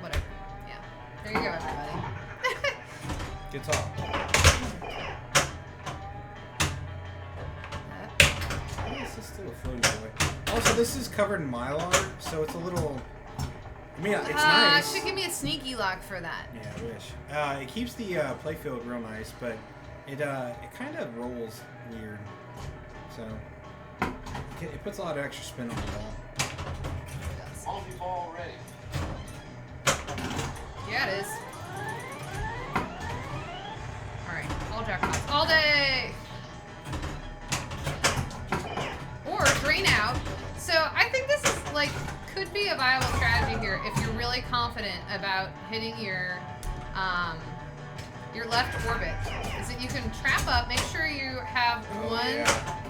Whatever. Yeah. There you go, everybody. Guitar. This is still a floating away. Also, this is covered in Mylar, so it's a little... I mean, it's nice. Should give me a sneaky lock for that. Yeah, I wish. It keeps the playfield real nice, but it kind of rolls weird. So it puts a lot of extra spin on the ball. Multi-ball ready. Yeah, it is. All right, all jackpots all day. Or drain out. So I think this is like could be a viable strategy here if you're really confident about hitting your left orbit. Is that you can trap up, make sure you have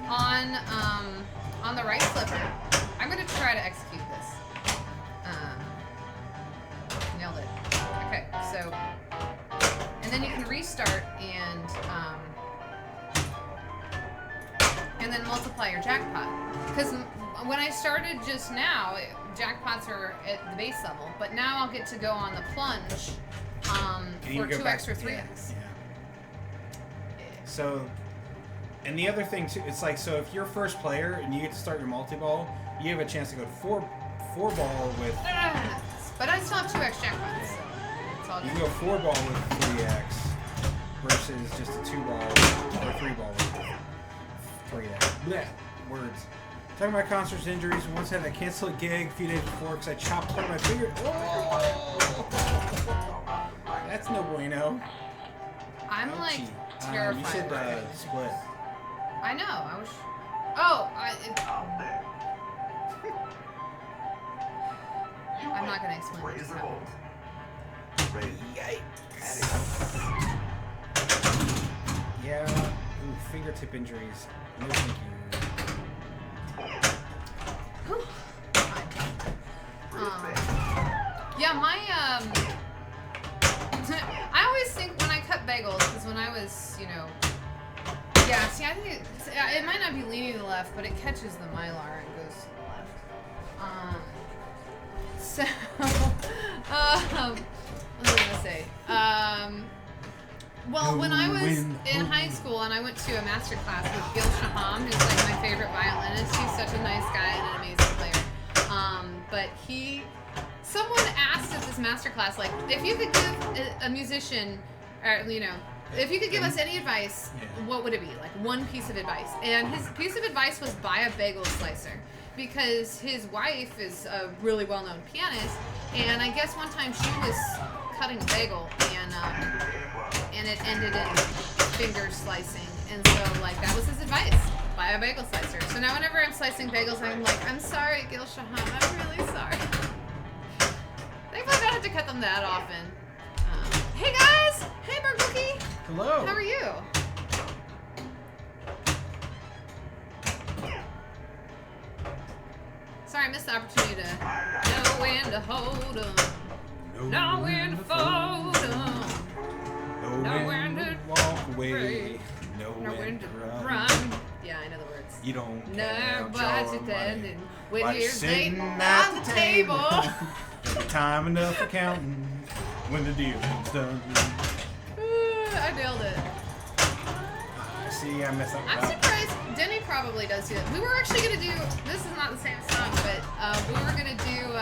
one on the right flipper. I'm gonna try to execute this. Nailed it. Okay, so and then you can restart and then multiply your jackpot. Because when I started just now, jackpots are at the base level, but now I'll get to go on the plunge for 2x or 3x. Yeah. So, and the other thing too, it's like, so if you're first player and you get to start your multi-ball, you have a chance to go to four ball with... But I still have 2x jackpots, so it's all You good. can go 4 ball with 3x versus just a 2 ball or 3 ball with 3x. Blech. Words. Talking about concerts injuries, once had to cancel a gig a few days before because I chopped part of my finger. Oh. That's no bueno. I'm like Ouchie. terrified. You should split. I know. I was. Oh, I'm not gonna explain what just happened. Yikes. Yeah. Ooh, fingertip injuries. No thank you. Whew. Fine. Yeah, my I always think when I cut bagels, because when I was, yeah. See, I think it might not be leaning to the left, but it catches the mylar and goes to the left. So, what was I gonna say? Well, when I was in high school and I went to a master class with Gil Shaham, who's like my favorite violinist. He's such a nice guy and an amazing player. But someone asked at this master class, like, if you could give a musician, or if you could give us any advice, what would it be? Like one piece of advice. And his piece of advice was buy a bagel slicer. Because his wife is a really well-known pianist, and I guess one time she was cutting a bagel, and it ended in finger slicing, and so that was his advice: buy a bagel slicer. So now whenever I'm slicing bagels, I'm like, I'm sorry, Gil Shaham, I'm really sorry. Thankfully, I don't have to cut them that often. Hey guys, hey Burgookie. Hello. How are you? Sorry, I missed the opportunity to know when to hold 'em, know when to fold 'em, know when to walk away, know know when to run. run. Yeah, I know the words. You don't No count budget your money and when while you're sitting sitting at the table. Every time enough for counting when the deal's done. I nailed it. See, I messed up. I'm surprised Denny probably does do that. We were actually going to do, this is not the same song, but we were going to do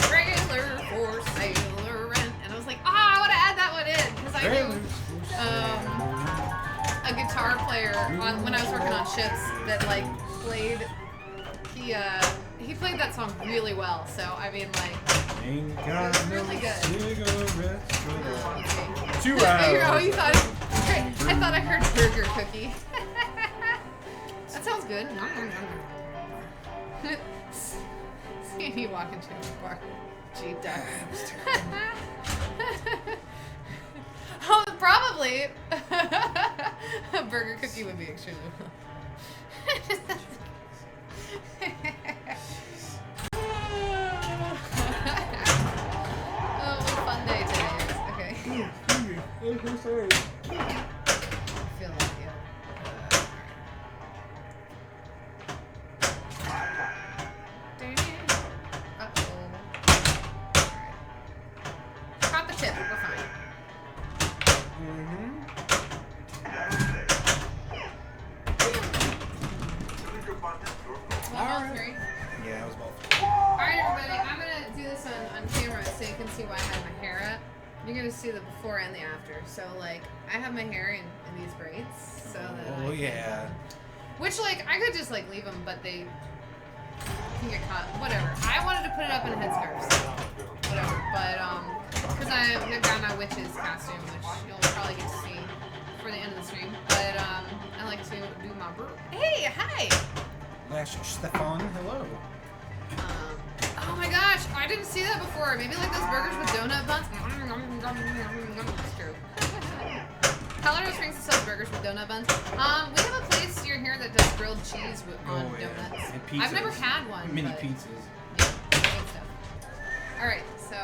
Trailer for Sailor and I was like, I want to add that one in because I knew a guitar player when I was working on ships that played, he played that song really well, so I mean Ain't it got was no really good. cigarettes for Let's see. 2 hours. Oh, you thought I thought I heard burger cookie. That sounds good. See me walking to the bar. Jeep dog. Oh, probably. A burger cookie would be extremely well. Oh, what a fun day today is. Okay. I'm sorry. I feel like you. Uh-oh. You're gonna see the before and the after. So like, I have my hair in these braids, so that I can, yeah. which like I could just like leave them, but they can get caught. Whatever. I wanted to put it up in a headscarf, so whatever. But because I've got my witch's costume, which you'll probably get to see for the end of the stream. But I like to do my Hey, hi. Lash Stefan, hello. Oh my gosh, I didn't see that before. Maybe like those burgers with donut buns. That's true. Colorado Springs sells burgers with donut buns. We have a place near here that does grilled cheese on donuts. And pizzas. I've never had one. Mini but pizzas. Yeah, good stuff. Alright, so...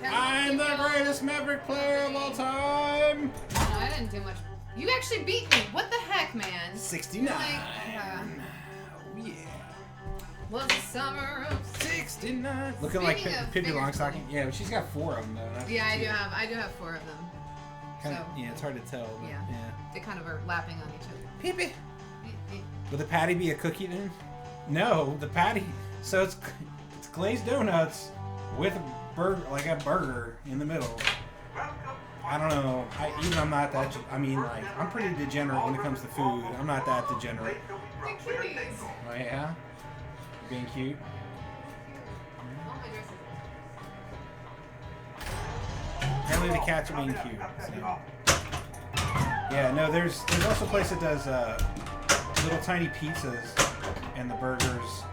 I'm the greatest Maverick player of all time! No, I didn't do much. You actually beat me. What the heck, man? 69. Like, Oh, yeah. was the summer of 69. Looking like Speaking of Pippi finger Longstocking. pointing. Yeah, but she's got 4 of them though. Yeah, I do have 4 of them. Kinda, So, yeah, it's hard to tell. But yeah. They kind of are lapping on each other. Pippi. Would the patty be a cookie then? No, the patty. So it's glazed donuts with a burger, like a burger in the middle. I don't know. I'm not that. I mean, like, I'm pretty degenerate when it comes to food. I'm not that degenerate. They're cuties. Oh yeah, being cute. Oh, my dress is... Apparently the cats are being cute. So. Yeah, no, there's also a place that does little tiny pizzas and the burgers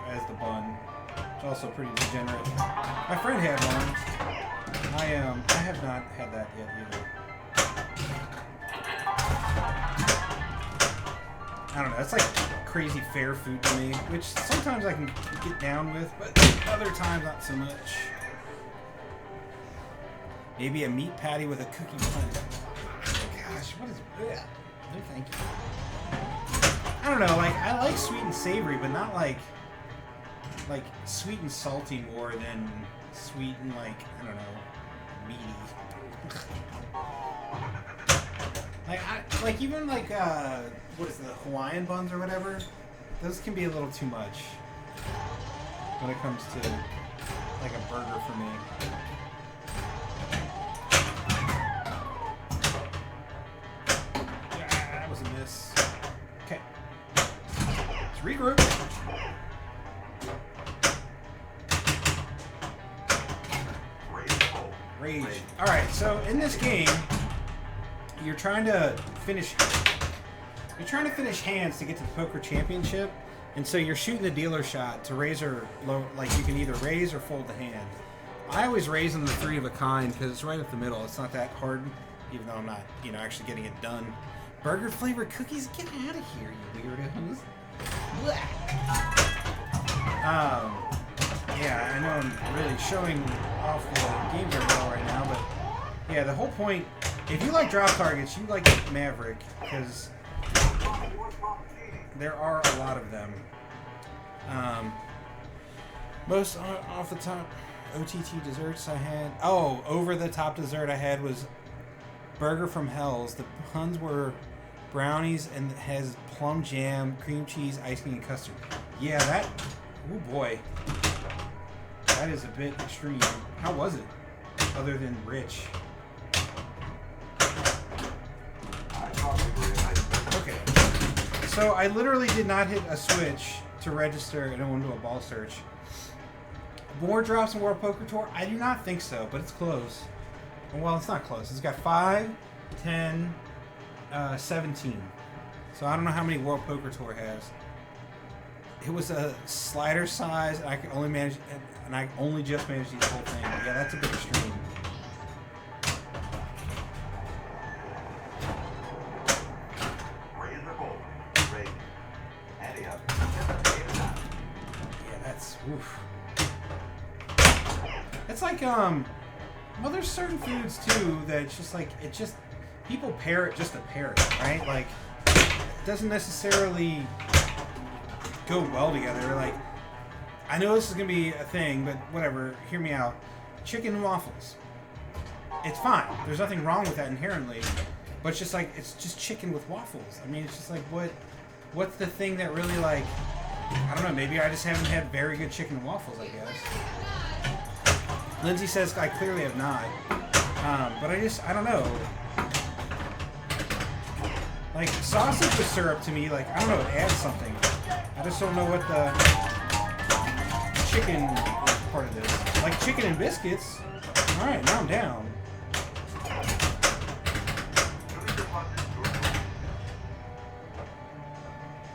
as the bun. It's also pretty degenerate. My friend had one. I have not had that yet either. I don't know. It's like crazy fair food to me, which sometimes I can get down with, but other times not so much. Maybe a meat patty with a cookie bun. Gosh, what is... Ugh. No, thank you. I don't know, like, I like sweet and savory, but not like sweet and salty more than sweet and, like, I don't know, meaty. like even like, what is it, the Hawaiian buns or whatever? Those can be a little too much when it comes to, like, a burger for me. That was a miss. Okay. Let's regroup. Rage. Alright, so in this game, you're trying to finish hands to get to the poker championship, and so you're shooting the dealer shot to raise or low, like you can either raise or fold the hand. I always raise on the 3 of a kind because it's right up the middle. It's not that hard, even though I'm not, actually getting it done. Burger flavored cookies, get out of here, you weirdos. Yeah, I know I'm really showing off the game very well right now, but yeah, the whole point, if you like drop targets, you like Maverick, because there are a lot of them. Most off the top OTT desserts I had, over the top dessert I had was Burger from Hell's. The puns were brownies and has plum jam, cream cheese, ice cream, and custard. Yeah, that, oh boy. That is a bit extreme. How was it? Other than rich. Okay. So I literally did not hit a switch to register and I went to a ball search. More drops in World Poker Tour? I do not think so, but it's close. Well, it's not close. It's got 5, 10, 17. So I don't know how many World Poker Tour has. It was a slider size, and I could only manage, and I only just managed the whole thing. Yeah, that's a bit extreme. Yeah, that's oof. It's like well, there's certain foods too that it's just like people pair it just to pair it, right? Like it doesn't necessarily go well together. Like, I know this is gonna be a thing, but whatever, hear me out. Chicken and waffles. It's fine. There's nothing wrong with that inherently, but it's just like, it's just chicken with waffles. I mean, it's just like, what's the thing that really, like, I don't know, maybe I just haven't had very good chicken and waffles, I guess. Lindsay says I clearly have not. But I don't know. Like, sausage with syrup to me, like, I don't know, it adds something. I just don't know what the chicken is part of this. Like chicken and biscuits. Alright, now I'm down.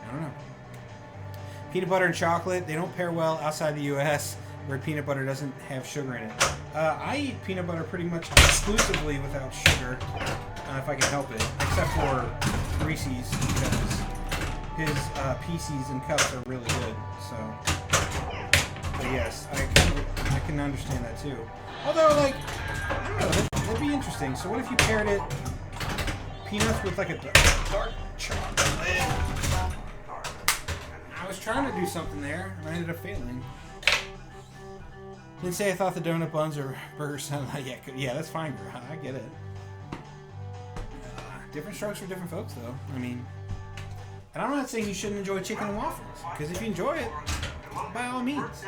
I don't know. Peanut butter and chocolate, they don't pair well outside the U.S. where peanut butter doesn't have sugar in it. I eat peanut butter pretty much exclusively without sugar, if I can help it, except for Reese's, because his PCs and cups are really good. So, but yes, I can understand that too. Although, like, I don't know, that'd be interesting. So what if you paired it peanuts with like a dark chocolate? I was trying to do something there, and I ended up failing. Didn't say I thought the donut buns or burgers sounded like, yeah, that's fine, girl. I get it. Different strokes for different folks, though. I mean, and I'm not saying you shouldn't enjoy chicken and waffles, because if you enjoy it, by all means.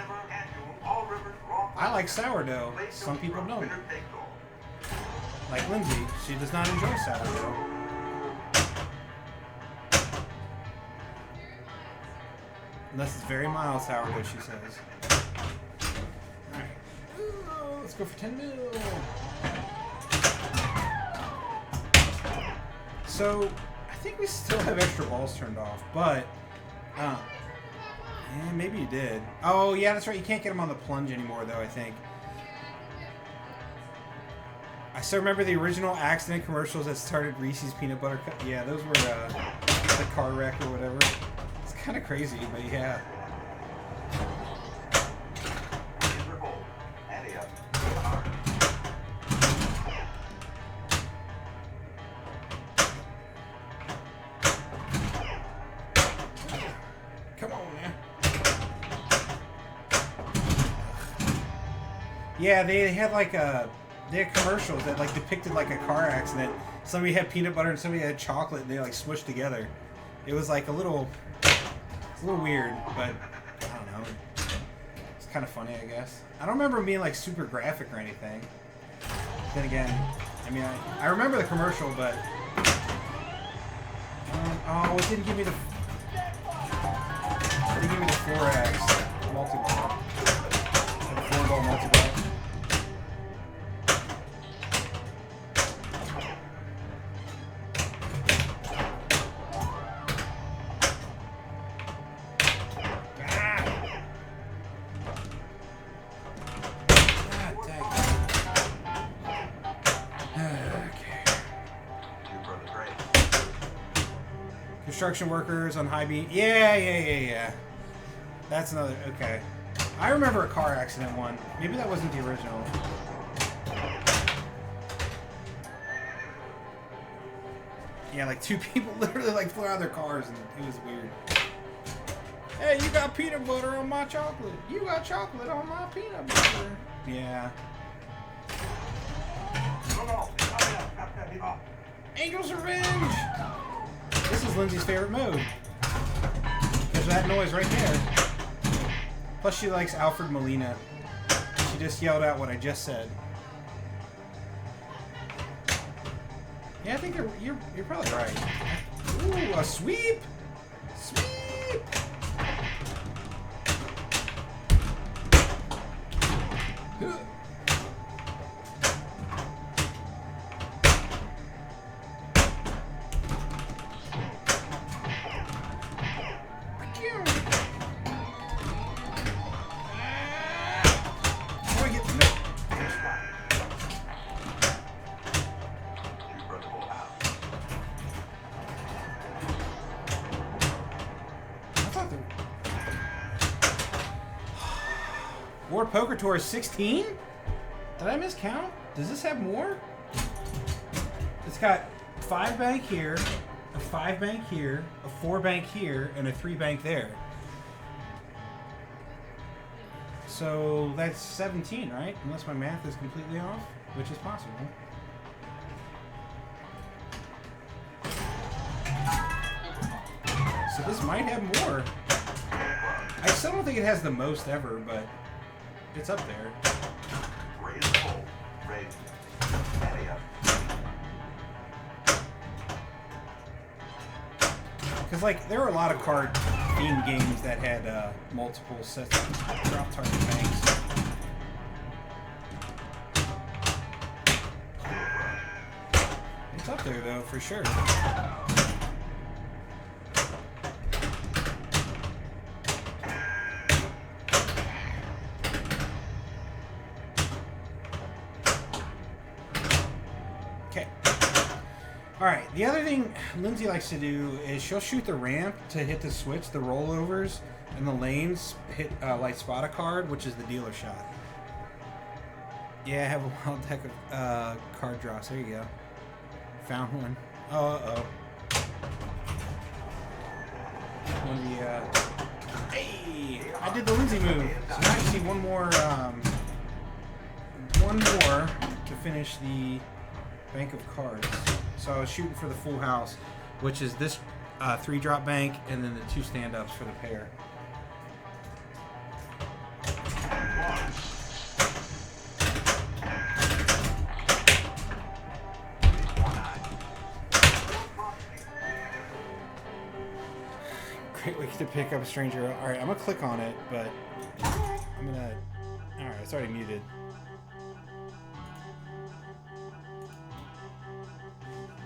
I like sourdough. Some people don't. Like Lindsay, she does not enjoy sourdough. Unless it's very mild sourdough, she says. Alright. Let's go for 10 mil. So, I think we still have extra balls turned off, but... yeah, maybe you did. Oh, yeah, that's right. You can't get them on the plunge anymore, though, I think. I still remember the original accident commercials that started Reese's Peanut Butter Cup. Yeah, those were the car wreck or whatever. It's kind of crazy, but yeah. Come on, man. Yeah, they had like they had commercials that like depicted like a car accident. Somebody had peanut butter and somebody had chocolate, and they like smushed together. It was like a little weird, but I don't know. It's kind of funny, I guess. I don't remember them being like super graphic or anything. Then again, I mean, I remember the commercial, but oh, it didn't give me the 4X multi-ball. The 4-ball multi-ball. Construction workers on high beam. Yeah. That's another. Okay. I remember a car accident one. Maybe that wasn't the original. Yeah, like two people literally like flew out of their cars and it was weird. Hey, you got peanut butter on my chocolate. You got chocolate on my peanut butter. Yeah. Angel's Revenge! This is Lindsay's favorite mode. There's that noise right there. Plus she likes Alfred Molina. She just yelled out what I just said. Yeah, I think you're probably right. Ooh, a sweep! Sweep! World Poker Tour is 16? Did I miscount? Does this have more? It's got 5 bank here, a 5 bank here, a 4 bank here, and a 3 bank there. So that's 17, right? Unless my math is completely off, which is possible. So this might have more. I still don't think it has the most ever, but it's up there. Raise full. Raise. Because, like, there were a lot of card-themed games that had multiple sets of drop target banks. It's up there, though, for sure. Alright, the other thing Lindsay likes to do is she'll shoot the ramp to hit the switch, the rollovers, and the lanes hit like spot a card, which is the dealer shot. Yeah, I have a wild deck of card drops. There you go. Found one. Oh, uh-oh. Hey! I did the Lindsay move. So now I just need one more to finish the bank of cards. So I was shooting for the full house, which is this 3-drop bank and then the 2 stand-ups for the pair. Great way to pick up a stranger. Alright, I'm going to click on it, but I'm going to... Alright, it's already muted.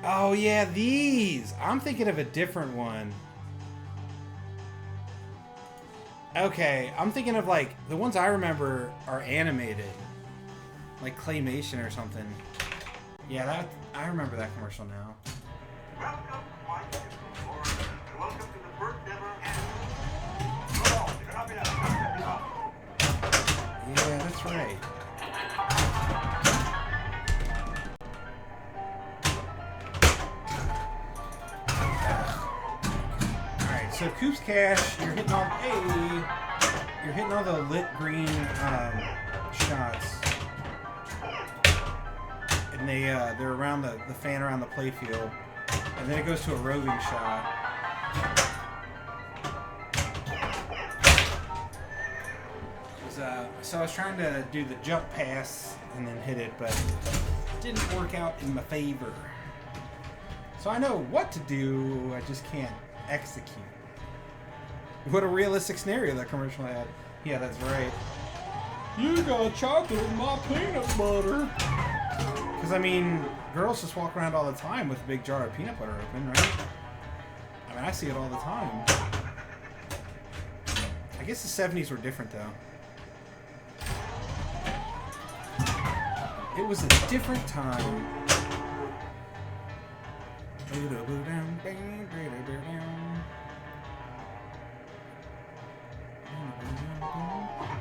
Oh, yeah, these! I'm thinking of a different one. Okay, I'm thinking of, like, the ones I remember are animated. Like claymation or something. Yeah, that I remember that commercial now. Welcome to the first ever. Yeah, that's right. So Coop's Cash, you're hitting all the lit green shots, and they're around the fan around the playfield, and then it goes to a roving shot. So I was trying to do the jump pass and then hit it, but it didn't work out in my favor. So I know what to do, I just can't execute. What a realistic scenario that commercial had. Yeah, that's right. You got chocolate in my peanut butter. Because, I mean, girls just walk around all the time with a big jar of peanut butter open, right? I mean, I see it all the time. I guess the 70s were different, though. It was a different time.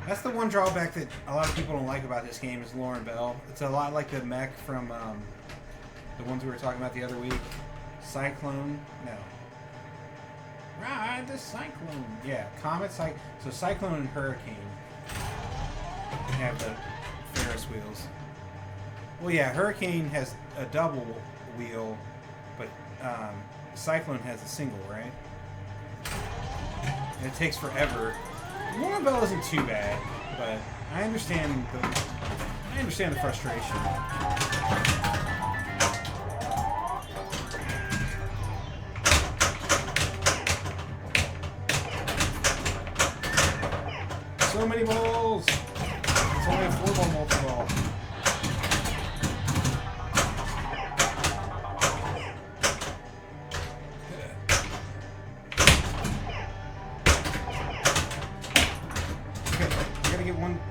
That's the one drawback that a lot of people don't like about this game is Lauren Bell. It's a lot like the mech from the ones we were talking about the other week. Cyclone? No. Ride the Cyclone. Yeah, Comet, so Cyclone and Hurricane have the Ferris wheels. Well, yeah, Hurricane has a double wheel, but Cyclone has a single, right? And it takes forever. Lauren Bell isn't too bad, but I understand the frustration. So many balls. It's only a 4-ball multi-ball.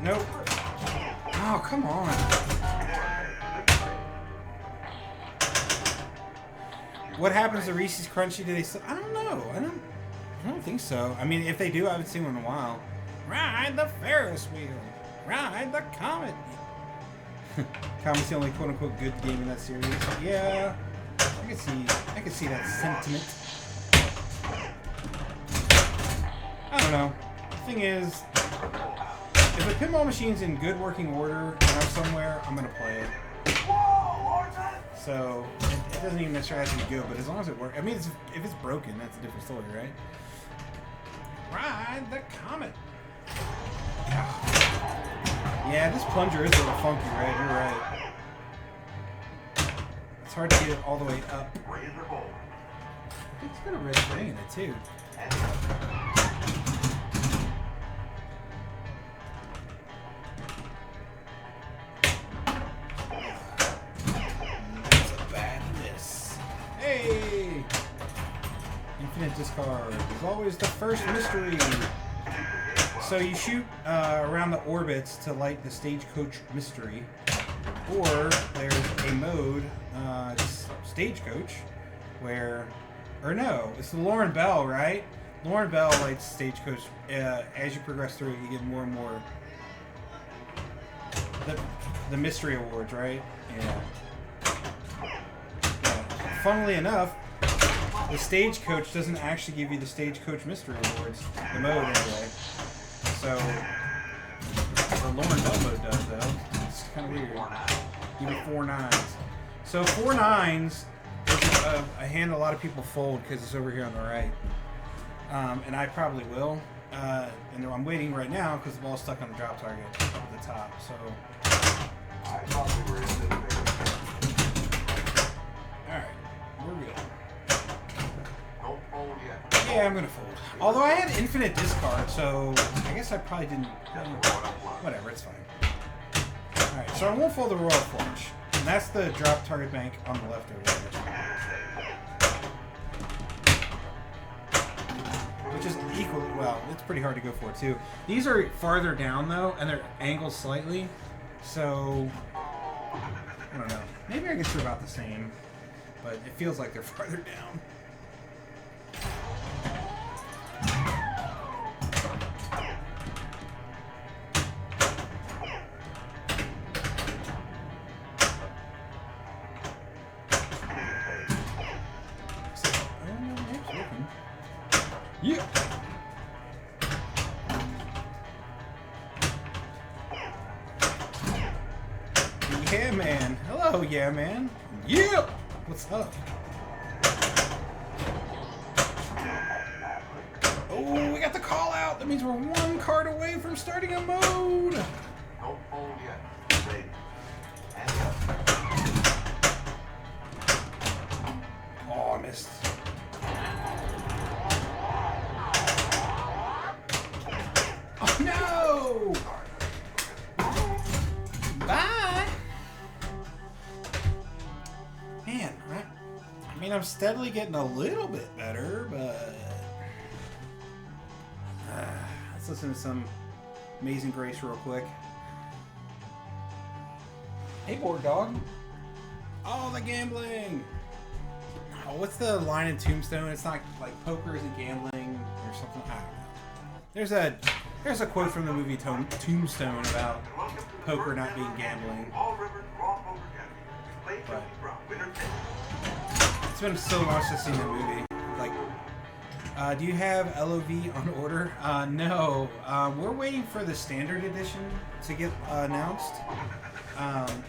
Nope. Oh, come on. What happens to Reese's Crunchy? Do they still? I don't know. I don't think so. I mean, if they do, I haven't seen one in a while. Ride the Ferris wheel. Ride the Comet. Comet's the only quote-unquote good game in that series. Yeah, I can see that sentiment. I don't know. The thing is, if a pinball machine's in good working order and I'm somewhere, I'm gonna play it. So it doesn't even necessarily have to be good, but as long as it works. I mean, if it's broken, that's a different story, right? Ride the Comet. Yeah, this plunger is a little funky, right? You're right. It's hard to get it all the way up. It's got a red thing in it too. That's a bad miss. Hey! Infinite discard is always the first mystery. So you shoot around the orbits to light the stagecoach mystery, or there's a mode, stagecoach, where, or no, it's the Lauren Bell, right? Lauren Bell lights stagecoach. As you progress through it, you get more and more the mystery awards, right? Yeah. Funnily enough, the stagecoach doesn't actually give you the stagecoach mystery awards, the mode anyway. So the Lauren Bell mode does though. It's kind of weird. Even 4 9s. So 4 9s is a hand a lot of people fold because it's over here on the right. And I probably will. And I'm waiting right now because the ball's stuck on the drop target up at the top. So. Alright, we're good. Yeah, I'm gonna fold. Although I had infinite discard, so I guess I probably didn't. Whatever, it's fine. Alright, so I won't fold the Royal Flush. And that's the drop target bank on the left over there. Which is equally, well, it's pretty hard to go for too. These are farther down though, and they're angled slightly. So, I don't know. Maybe I guess they're about the same. But it feels like they're farther down. Yeah. Yeah, man. Hello, yeah, man. Yeah. What's up? Oh, we got the call out. That means we're 1 card away from starting a mode. Don't fold yet. Ready. And Oh, I missed. Oh, no! Bye! Man, I mean, I'm steadily getting a little bit better, but... let's listen to some Amazing Grace real quick. Hey, board dog. Oh, the gambling! Oh, what's the line in Tombstone? It's not like poker isn't gambling or something. I don't know. There's a quote from the movie Tombstone about poker not being gambling. But it's been so long since I've seen that movie. Like, do you have LOV on order? No. We're waiting for the standard edition to get announced.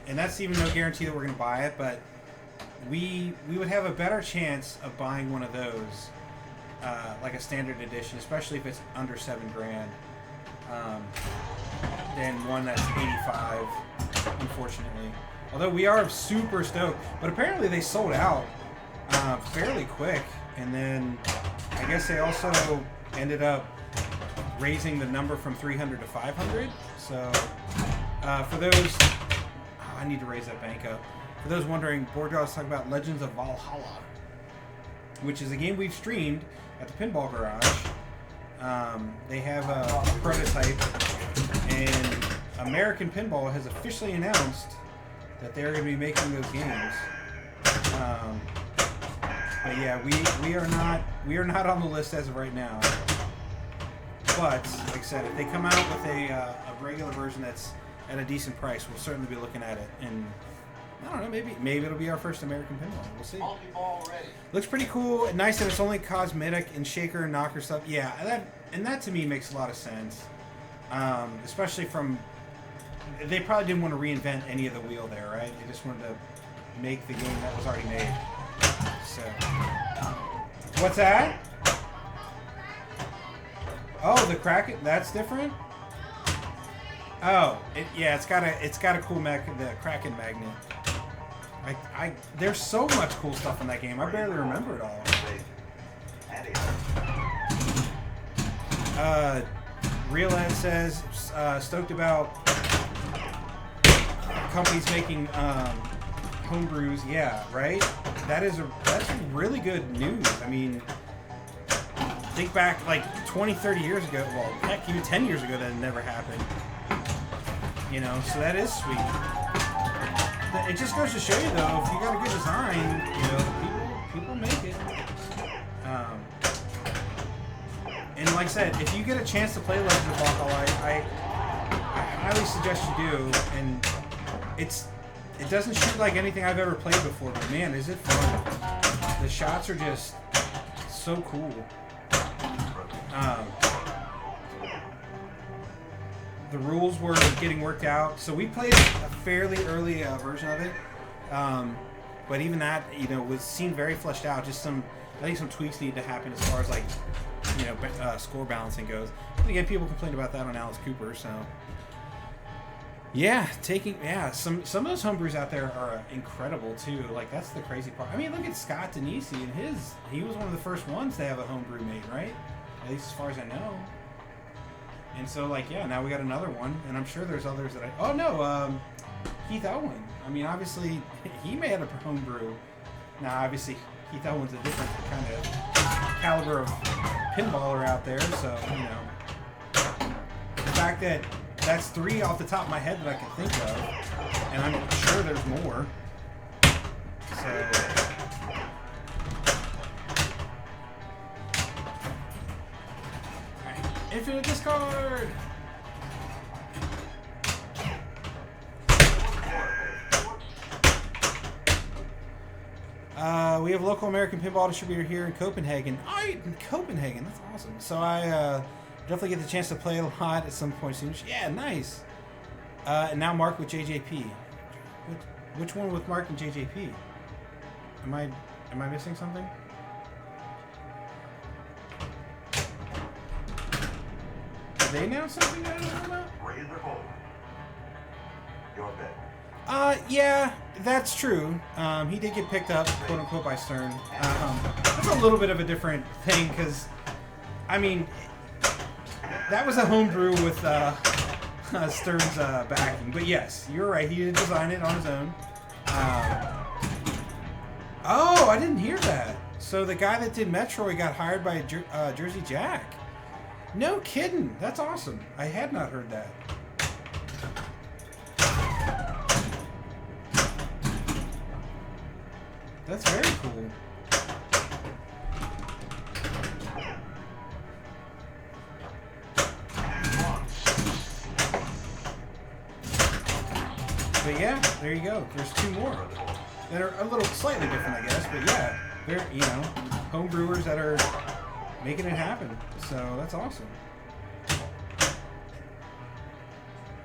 And that's even no guarantee that we're going to buy it, but we would have a better chance of buying one of those, like a standard edition, especially if it's under $7 grand, than one that's 85, unfortunately. Although we are super stoked, but apparently they sold out fairly quick, and then I guess they also ended up raising the number from 300 to 500. So for those, I need to raise that bank up. For those wondering, Board Dog's talking about Legends of Valhalla, which is a game we've streamed at the Pinball Garage. They have a prototype, and American Pinball has officially announced that they're going to be making those games. But yeah, we are not on the list as of right now. But like I said, if they come out with a regular version that's at a decent price, we'll certainly be looking at it. And I don't know, maybe it'll be our first American Pinball. We'll see. Looks pretty cool and nice that it's only cosmetic and shaker and knocker stuff. Yeah, that to me makes a lot of sense. Especially from, they probably didn't want to reinvent any of the wheel there, right? They just wanted to make the game that was already made. So, what's that? Oh, the Kraken. That's different. Oh, it's got a cool the Kraken magnet. There's so much cool stuff in that game. I barely remember it all. Real Ed says stoked about companies making homebrews. Yeah, right. That's really good news. I mean, think back like 20, 30 years ago. Well, heck, even 10 years ago, that never happened. You know, so that is sweet. It just goes to show you, though, if you got a good design, you know, people make it. And like I said, if you get a chance to play Legend of Valhalla, I highly suggest you do. And it doesn't shoot like anything I've ever played before, but man, is it fun! The shots are just so cool. The rules were getting worked out, so we played a fairly early version of it. But even that, you know, was seemed very fleshed out. Just I think some tweaks need to happen as far as like, you know, score balancing goes. And again, people complained about that on Alice Cooper, so yeah, some of those homebrews out there are incredible too. Like, that's the crazy part. I mean, look at Scott Denisi and he was one of the first ones to have a homebrew made, right? At least as far as I know. And so, like, yeah, now we got another one, and I'm sure there's others that Keith Owen. I mean, obviously, he made a homebrew. Now, obviously, Keith Owen's a different kind of caliber of pinballer out there, so, you know. The fact that that's 3 off the top of my head that I can think of, and I'm sure there's more. So... Infinite discard! We have a local American pinball distributor here in Copenhagen. Copenhagen, that's awesome. So I definitely get the chance to play a lot at some point soon. Yeah, nice. And now Mark with JJP. Which one with Mark and JJP? Am I missing something? They announced something that I don't know about? Raise or fold. Your bet. Yeah, that's true. He did get picked up, quote unquote, by Stern. That's a little bit of a different thing, because, I mean, that was a homebrew with Stern's backing. But yes, you're right. He did design it on his own. Oh, I didn't hear that. So the guy that did Metroid got hired by Jersey Jack. No kidding. That's awesome. I had not heard that. That's very cool. But yeah, there you go. There's 2 more that are a little slightly different, I guess. But yeah, they're, you know, home brewers that are making it happen. So that's awesome.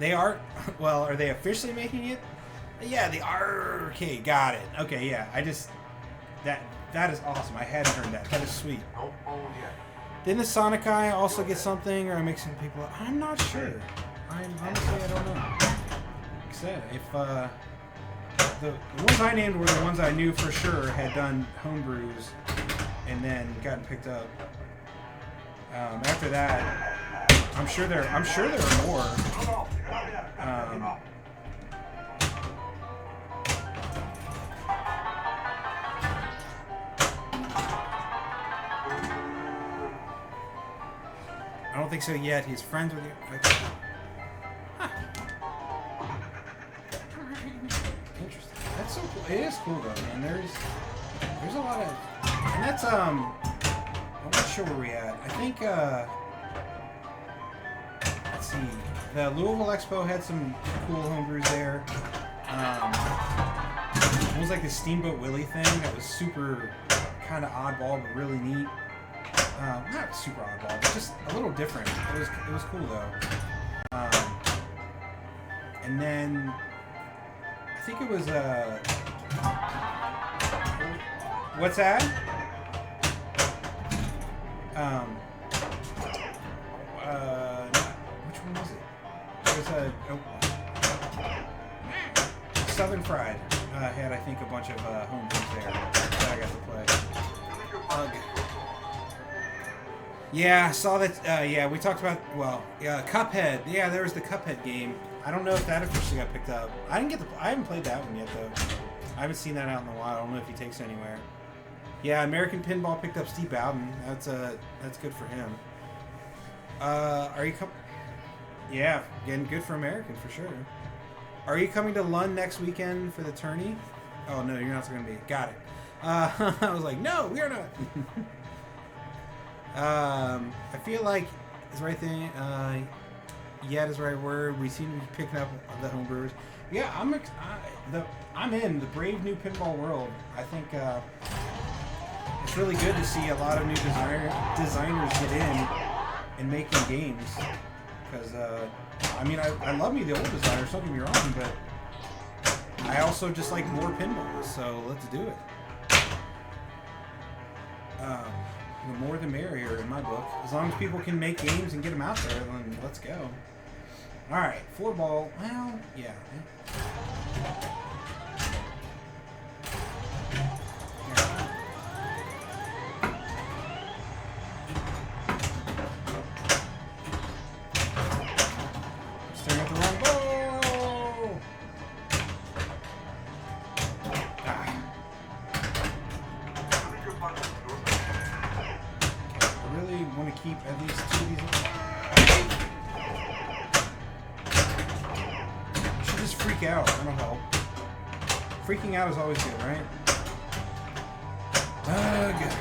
They are, well, are they officially making it? Yeah, the arcade. Got it. Okay, yeah. That is awesome. I hadn't heard that. That is sweet. Don't fold yet. Didn't the Sonic guy also get something, or mixing people up? I'm not sure. Honestly, I don't know. Like I said, if the ones I named were the ones I knew for sure had done homebrews and then gotten picked up. After that, I'm sure there are more. I don't think so yet. He's friends with you. Huh. Interesting. That's so cool. It is cool though, man. There's a lot of, and that's I'm not sure where we at. I think let's see. The Louisville Expo had some cool homebrews there. It was like the Steamboat Willie thing that was super kind of oddball but really neat. Not super oddball, but just a little different. It was cool though. And then I think it was what's that? Which one was it? It was Southern Fried had, I think, a bunch of home brews there that I got to play. Yeah, I saw that. Yeah, we talked about. Well, yeah, Cuphead. Yeah, there was the Cuphead game. I don't know if that officially got picked up. I didn't get the. I haven't played that one yet though. I haven't seen that out in a while. I don't know if he takes it anywhere. Yeah, American Pinball picked up Steve Bowden. That's good for him. Are you Yeah, again, good for American for sure. Are you coming to Lund next weekend for the tourney? Oh no, you're not going to be. Got it. I was like, no, we are not. I feel like it's the right thing. Yeah, is the right word. We seem to be picking up the homebrewers. Yeah, I'm in the brave new pinball world. I think it's really good to see a lot of new designers get in and making games. Because I mean, I love me the old designers. Don't get me wrong, but I also just like more pinballs. So let's do it. The more the merrier in my book. As long as people can make games and get them out there, then let's go. All right, 4-ball. Well, yeah. Staring at the wrong ball. I really want to keep at least 2 of these. Freak out. That'll help. Freaking out is always good, right? Good.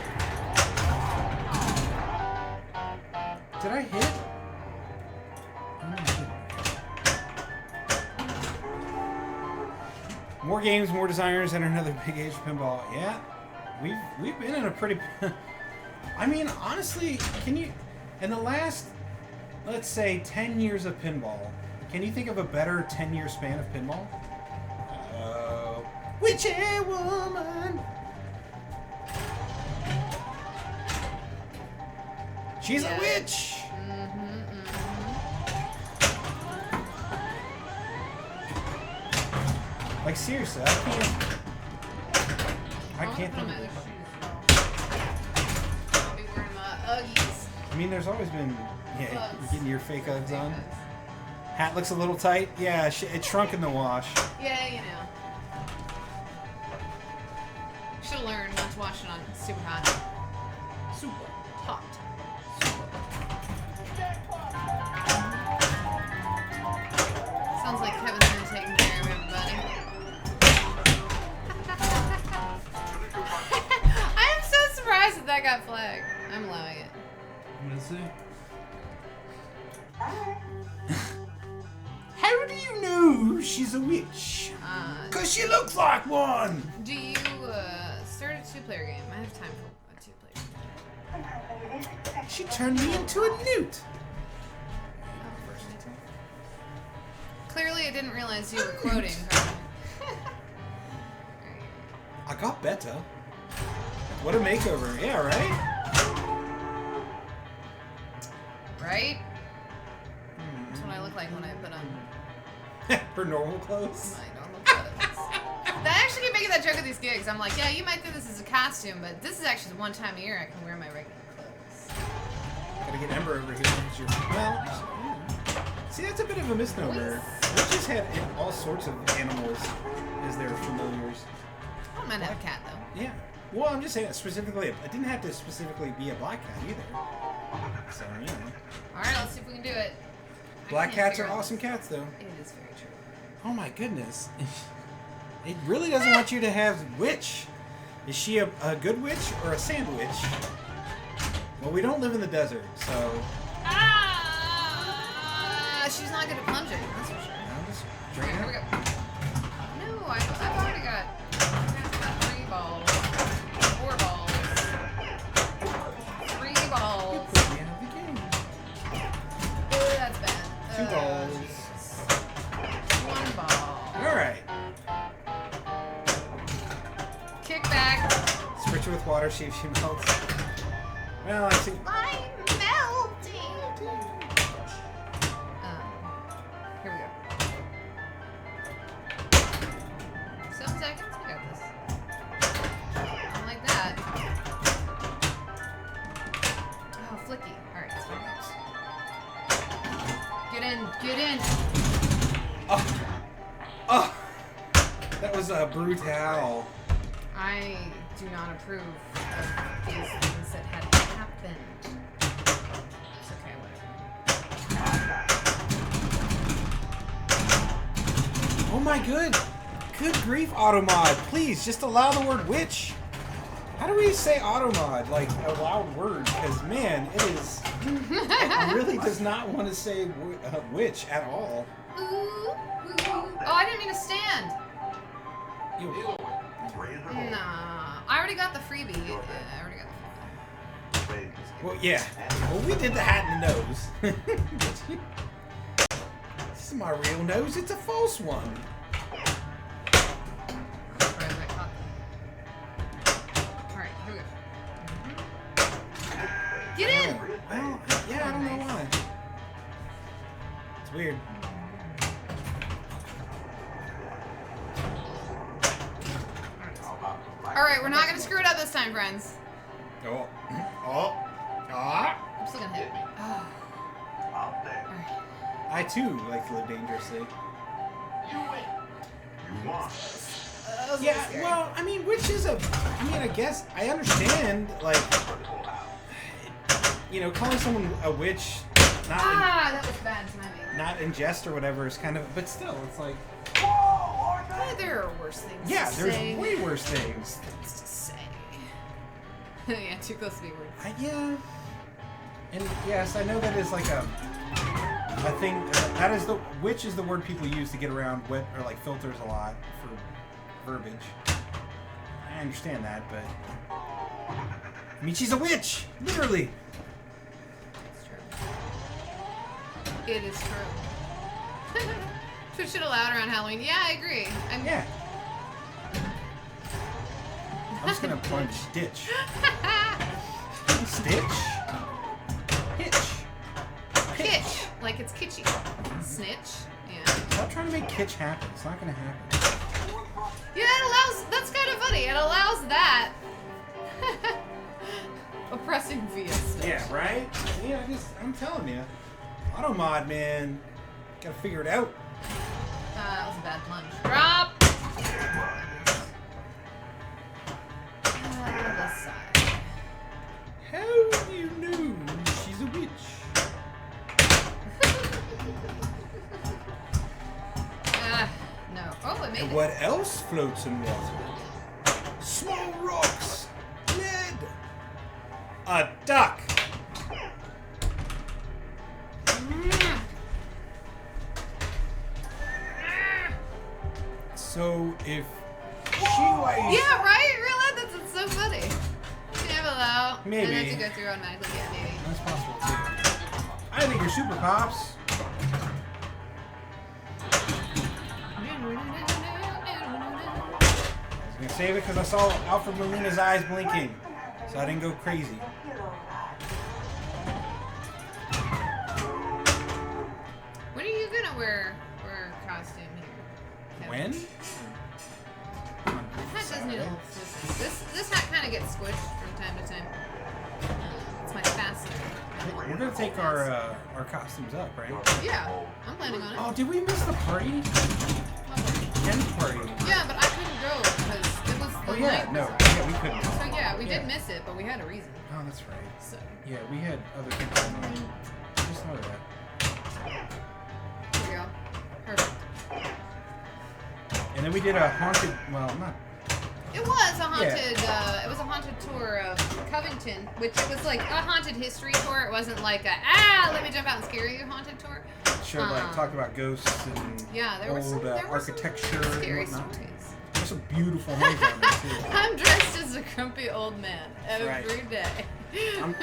Did I hit? More games, more designers, and another big age of pinball. Yeah, we've been in a pretty. I mean, honestly, can you? In the last, let's say, 10 years of pinball. Can you think of a better 10-year span of pinball? Witchy woman. She's a witch. Like seriously, I can't think of it. I'll be wearing my Uggies. I mean, there's always been you're getting your fake Uggs on. Hat looks a little tight. Yeah, it shrunk in the wash. Yeah, you know. Should have learned not to wash it on super hot. Super hot. Sounds like Kevin's been taking care of everybody. I am so surprised that got flagged. I'm allowing it. I'm gonna see. How do you know she's a witch? Because she looks like one! Do you start a 2-player game? I have time for a 2-player game. She turned me into a newt! Clearly I didn't realize you were quoting her. I got better. What a makeover. Yeah, right? Right? That's what I look like when I put on her normal clothes? my normal clothes. I actually keep making that joke at these gigs. I'm like, yeah, you might think this is a costume, but this is actually the one time a year I can wear my regular clothes. Gotta get Ember over here. Well, see, that's a bit of a misnomer. Witches had all sorts of animals as their familiars. I don't mind have a cat, though. Yeah. Well, I'm just saying, specifically, it didn't have to specifically be a black cat either. So, you know. Alright, let's see if we can do it. Black cats are awesome cats, though. It is very true. Oh my goodness. It really doesn't want you to have witch. Is she a good witch or a sandwich? Well, we don't live in the desert, so... She's not good at plunging, that's for sure. I'm just drinking. Here we go. No, I've already got 3 balls. 4 balls. 3 balls. You put me out of the game. That's bad. 2 balls. 1 ball. Alright. Kick back. Spritz her with water, see if she melts. Well, I think... I'm melting. Here we go. 7 seconds. We got this. Not like that. Oh, flicky. it in. Oh, that was brutal. I do not approve of these things that had happened. It's okay, whatever. Oh my good grief, Automod. Please, just allow the word witch. How do we say Automod, like a loud word? Because, man, it is... it really does not want to say witch at all. Ooh, ooh. Oh, I didn't mean to stand. Nah. I already got the freebie. Yeah, I already got the freebie. Well, yeah. Well, we did the hat in the nose. This is my real nose. It's a false one. Alright, here we go. Get in! Well, yeah, I don't know why. It's weird. Alright, we're not gonna screw it up this time, friends. Oh. I'm still gonna hit it. Oh. Alright. I too like to live dangerously. You won. Yeah, well, I mean, which is I guess I understand, like, you know, calling someone a witch, that was bad timing. not in jest or whatever is kind of, but still, it's like, There are worse things yeah, to there's say. way worse things. Things to say. Yeah, too close to be words. Yeah, and yes, I know that is like a thing. That is witch is the word people use to get around wit or like filters a lot for verbiage. I understand that, but I mean, she's a witch, literally. It's true. It is true. Switch it allowed around Halloween. Yeah, I agree. Yeah. I'm just gonna punch Stitch. Stitch? Hitch. Kitsch. Like it's kitschy. Snitch. Yeah. Stop trying to make kitsch happen. It's not gonna happen. Yeah, it allows. That's kind of funny. It allows that. Oppressing via Stitch. Yeah, right? Yeah, I'm telling you. Automod, man. Gotta figure it out. That was a bad plunge. Drop! This side. How do you know she's a witch? No. Oh, it made And it. what else floats in water? Small rocks. Lead. A duck. So if she weighs... Yeah, right? Realize that's so funny. You have allow. Maybe. And have to go through automatically. Yeah, maybe. That's possible too. I think you're super pops. I was gonna save it because I saw Alfred Molina's eyes blinking, so I didn't go crazy. When are you gonna wear a costume here? Kevin? When? That does need a little twisting. This hat kind of gets squished from time to time. It's my fastener. We're gonna take our costumes up, right? Yeah, I'm planning on it. Oh, did we miss the party? Ken's party. Yeah, but I couldn't go because it was the Oh yeah, night no, was up. yeah, we couldn't. So yeah, we Yeah. did miss it, but we had a reason. Oh, that's right. So Yeah, we had other things going on. I just know that. here we go. Perfect. And then we did a haunted. Well, not. It was a haunted. It was a haunted tour of Covington, which it was like a haunted history tour. It wasn't like a let me jump out and scare you haunted tour. Showed like talked about ghosts and Yeah, there were old some there were architecture some and scary whatnot. stories. There's some beautiful homes out there too. I'm dressed as a grumpy old man every right. day. I'm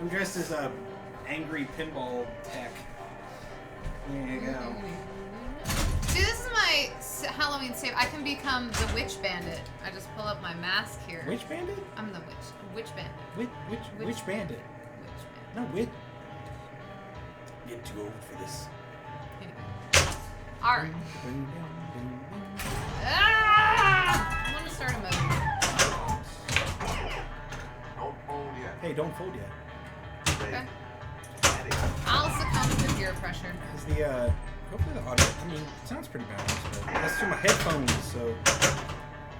dressed as a angry pinball tech. There you go. See, this is my Halloween save. I can become the witch bandit. I just pull up my mask here. Witch bandit? I'm the witch. Witch bandit. Witch bandit? Witch bandit. No, witch. Get too old for this. Anyway. Alright. Ah! I want to start a mode. Don't fold yet. Hey, don't fold yet. Okay. I'll succumb to peer pressure. Is the hopefully the audio? I mean, it sounds pretty balanced. But that's through my headphones. So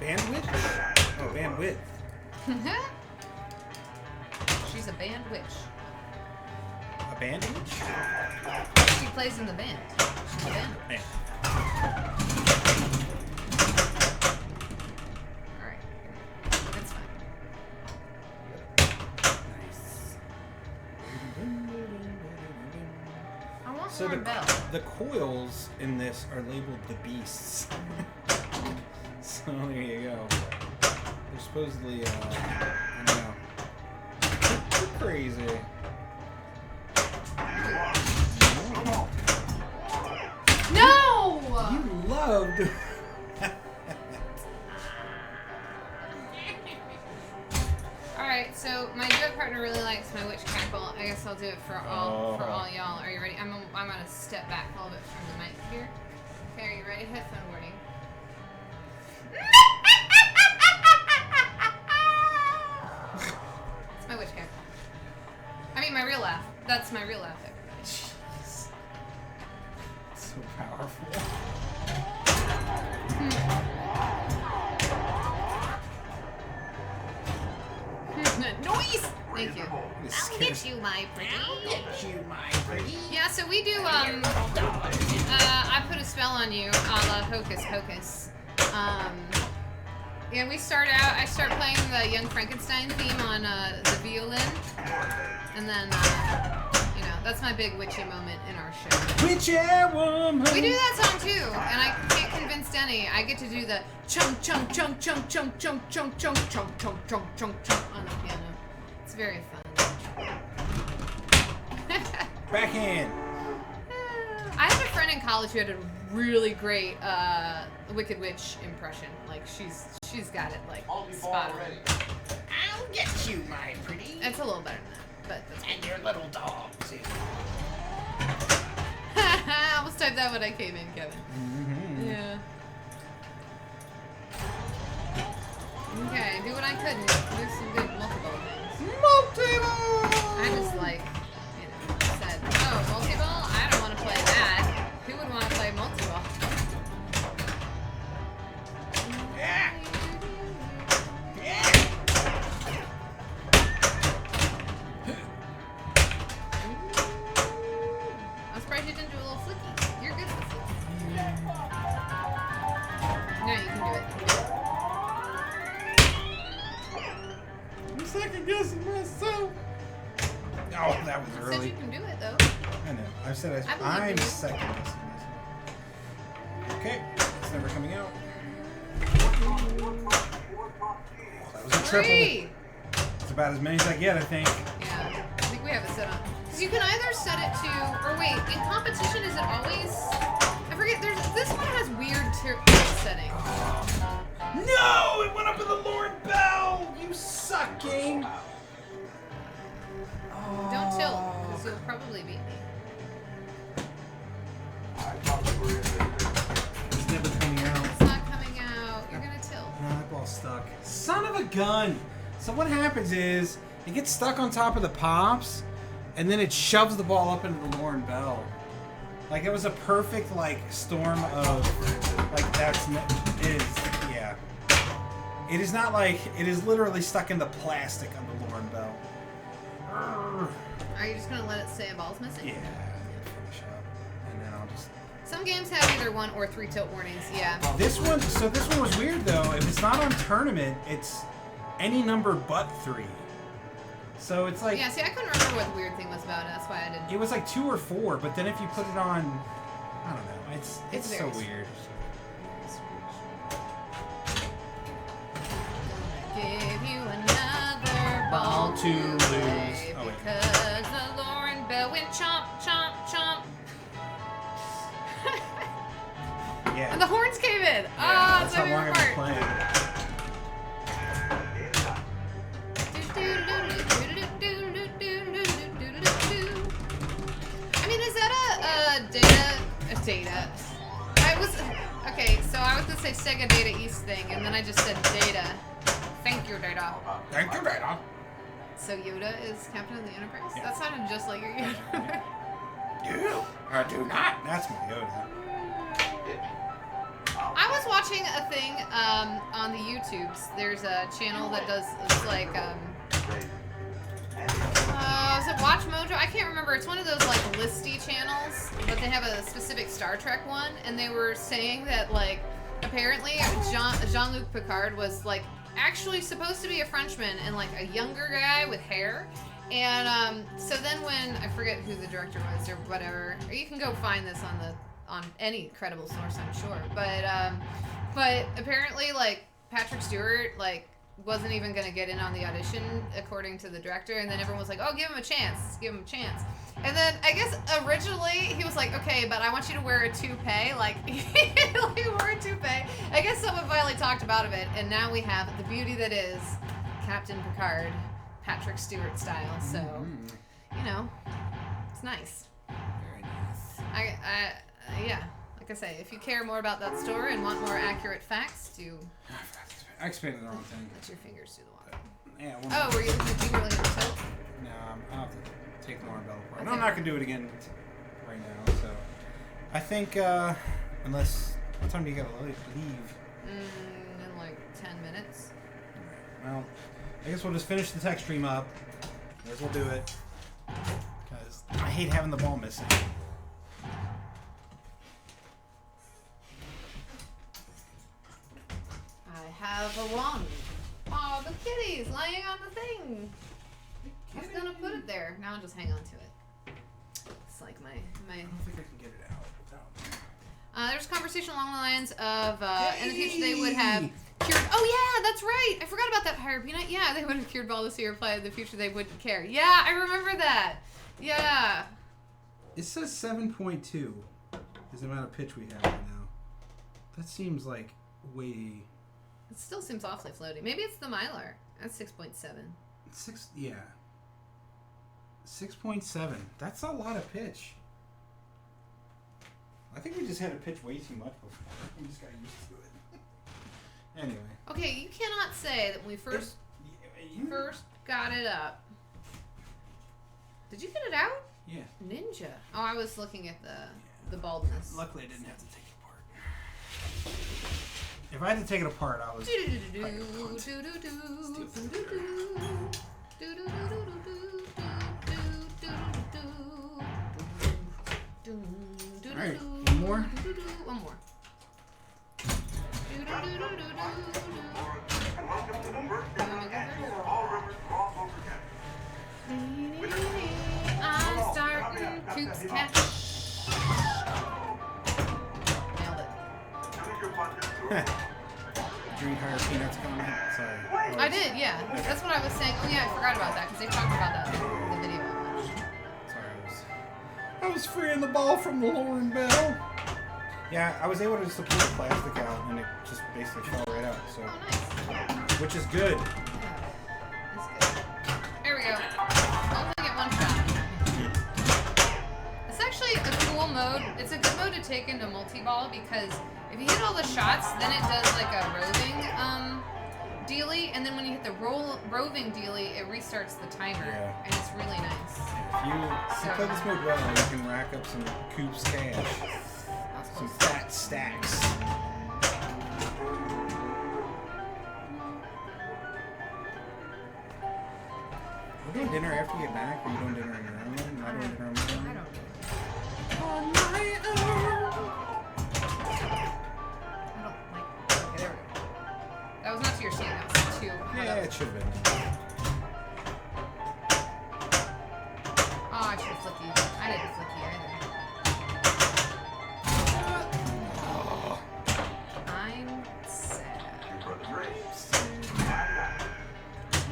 bandwidth? Oh, bandwidth. She's a band witch. A band witch? She plays in the band. She's a band witch. Alright. That's fine. Nice. I want So more bell. the coils in this are labeled the beasts. So there you go. They're supposedly, I don't know. Too crazy. No! You loved. Alright, so my duet partner really likes my witch cackle. I guess I'll do it for all y'all. Are you ready? I'm gonna step back a little bit from the mic here. Okay, are you ready? Headphone warning. It's my witch cackle. I mean my real laugh. That's my real laugh, everybody. Jeez. So powerful. Noise! Thank you. I'll get you, my pretty. Yeah, so we do, I put a spell on you, a la Hocus Pocus. And we start out, I start playing the Young Frankenstein theme on the violin. And then, you know, that's my big witchy moment in our show. Witchy woman. We do that song too, and I can't convince Denny. I get to do the chunk, chunk, chunk, chunk, chunk, chunk, chunk, chunk, chunk, chunk, chunk, chunk, chunk on the piano. It's very fun. Backhand. I had a friend in college who had a really great Wicked Witch impression. Like she's got it like spot on. I'll get you, my pretty. It's a little better than that, but that's And your little dog. See? I almost typed that when I came in, Kevin. Mm-hmm. Yeah. Okay, do what I couldn't. Do some good multi-ball things. Multi-ball! I just like, you know, said, oh, multi-ball? I don't want to play that. Who would want to play multi-ball? Yeah. Yeah. I'm surprised you didn't do a little flicky. You're good with flicky. No, you can do it. I'm second guessing myself. Oh, that was I said early. you can do it, though. I know. I said I believe I'm in you. second guessing myself. Okay, it's never coming out. That was a triple. 3! It's about as many as I get, I think. Yeah, I think we have it set up. Because you can either set it to, or wait, in competition, is it always, I forget, this one has weird settings. No! It went up in the Lord Bell! You suck, game! Don't tilt, because you'll probably beat me. It's never coming out. It's not coming out. You're going to tilt. No, that ball's stuck. Son of a gun! So what happens is, it gets stuck on top of the pops, and then it shoves the ball up into the Lauren Bell. Like, it was a perfect, like, storm of, like, yeah. It is not like, it is literally stuck in the plastic on the Lauren Bell. Are you just going to let it say a ball's missing? Yeah, finish up. And then I'll just... Some games have either 1 or 3 tilt warnings, yeah. This one was weird, though. If it's not on tournament, it's any number but 3. So it's like... Yeah, see, I couldn't remember what the weird thing was about it. That's why I didn't. It was like 2 or 4, but then if you put it on... I don't know. It's so very weird. Give you another ball to lose. play Oh, wait. because the Lauren Bell went chomp, chomp, chomp. Yeah. And the horns came in. Yeah, Oh, that's that's my how long favorite I've part. been I mean, is that a data? Okay, so I was gonna say Sega Data East thing, and then I just said data. Thank you, data. Thank you, Data. So Yoda is captain of the Enterprise? Yeah. That sounded just like your Yoda. Do or do not. That's my Yoda. I was watching a thing on the YouTubes. There's a channel that does, it's like, is it Watch Mojo? I can't remember. It's one of those, like, listy channels, but they have a specific Star Trek one, and they were saying that, like, apparently Jean-Luc Picard was, like, actually supposed to be a Frenchman and, like, a younger guy with hair. And so then when, I forget who the director was or whatever, or you can go find this on any credible source, I'm sure. But apparently, like, Patrick Stewart, like, wasn't even going to get in on the audition, according to the director, and then everyone was like, oh, give him a chance. And then, I guess, originally, he was like, okay, but I want you to wear a toupee, like, he wore a toupee. I guess someone finally talked about it, and now we have the beauty that is Captain Picard, Patrick Stewart style, so, you know, it's nice. Very nice. Yeah, like I say, if you care more about that story and want more accurate facts, I expanded the wrong thing. let your fingers do the walk. Yeah. Oh, were you looking at the tilt? No, I'll have to take Lauren Bell apart. Okay. No, I'm not gonna do it again right now. So, I think unless what time do you gotta leave? In like 10 minutes. Well, I guess we'll just finish the tech stream up. May as well do it because I hate having the ball missing. I have a wand. Oh, the kitty's laying on the thing. I was gonna put it there. Now I'll just hang on to it. It's like my. I don't think I can get it out. There's conversation along the lines of in the future they would have cured. Oh yeah, that's right. I forgot about that Pirate Peanut. Yeah, they would have cured Ball to see or play. In the future they wouldn't care. Yeah, I remember that. Yeah. It says 7.2 is the amount of pitch we have right now. That seems like way... It still seems awfully floaty. Maybe it's the Mylar. That's 6.7. 6.7. That's a lot of pitch. I think we just had to pitch way too much before. We just got used to it. Anyway. Okay, you cannot say that when we first got it up. Did you get it out? Yeah. Ninja. Oh, I was looking at the baldness. Luckily, I didn't have to take it apart. If I had to take it apart, I was. Alright, one more? One more. Welcome to the first annual All Rivers Crossover Campus. I'm starting Coop's Cat. Nailed it. Did you eat higher peanuts coming out? Sorry. I did, yeah. That's what I was saying. Oh yeah, I forgot about that because they talked about that in the video. Sorry, I was freeing the ball from the Lauren Bell. Yeah, I was able to just pull the plastic out and it just basically fell right out. So, Oh, nice. which is good. That's good. There we go. Only get one shot. It's actually a cool mode. It's a good mode to take into multi-ball because if you hit all the shots, then it does like a roving dealie, and then when you hit the roving dealie, it restarts the timer, Yeah. and it's really nice. If you play this mode well, you can rack up some Coop's cash. Some fat stacks. We're doing dinner after you get back, or are you doing dinner on your own? Am I doing dinner on my own? I don't On my own. okay, there we go. That was not to your stand, that was to Yeah, it should have been. Oh, I should have flipped you. I didn't flip you either. I'm sad.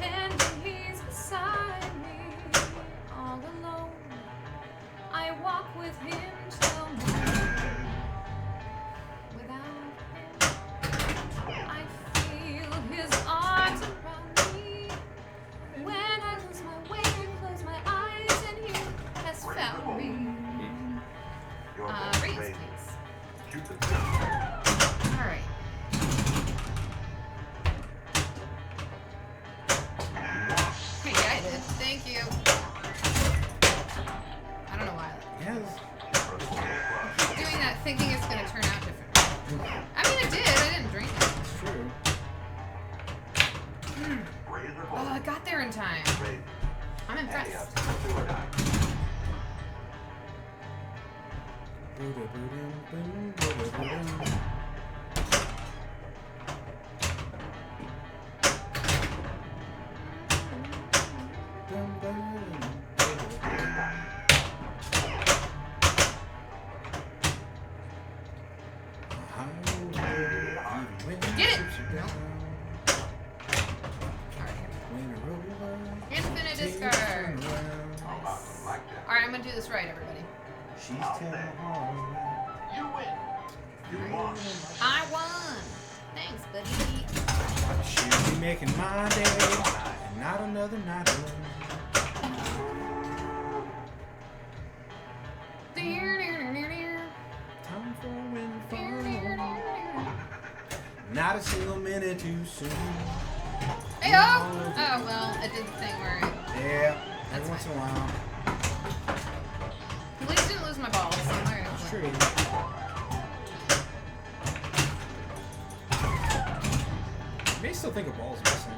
And he's beside me, all alone. I walk with him till morning. Without him, I feel his arms around me. When I lose my way and close my eyes, and he has found me. Thank you. I don't know why. Yes. I keep doing that thinking it's going to turn out different. I mean, it did. I didn't drink it. It's true. Oh, I got there in time. I'm impressed. Get it! No. Infinite discard. Alright, I'm gonna do this right, everybody. She's telling You win. You lost. I won! Thanks, buddy. she'll be making my day and not another night alone. Time for a windfall. Not a single minute too soon. Hey, oh! Oh, well, I did the thing where I... Yeah, That's every once in a fine. while. At least I didn't lose my balls, so I'm not gonna It's play. true. You may still think a ball's missing.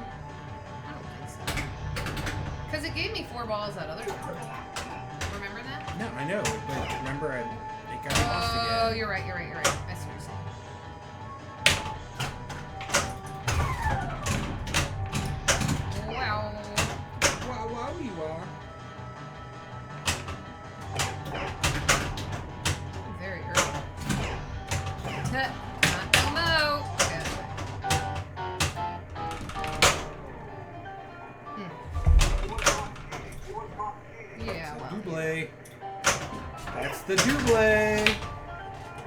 I don't think so. Because it gave me 4 balls that other time. Remember that? No, I know, but remember it got lost again. Oh, you're right. I see what you're saying. Wow. Wow, wow, you are. Very early. Not down low. Okay. Yeah, well, Double. That's the double.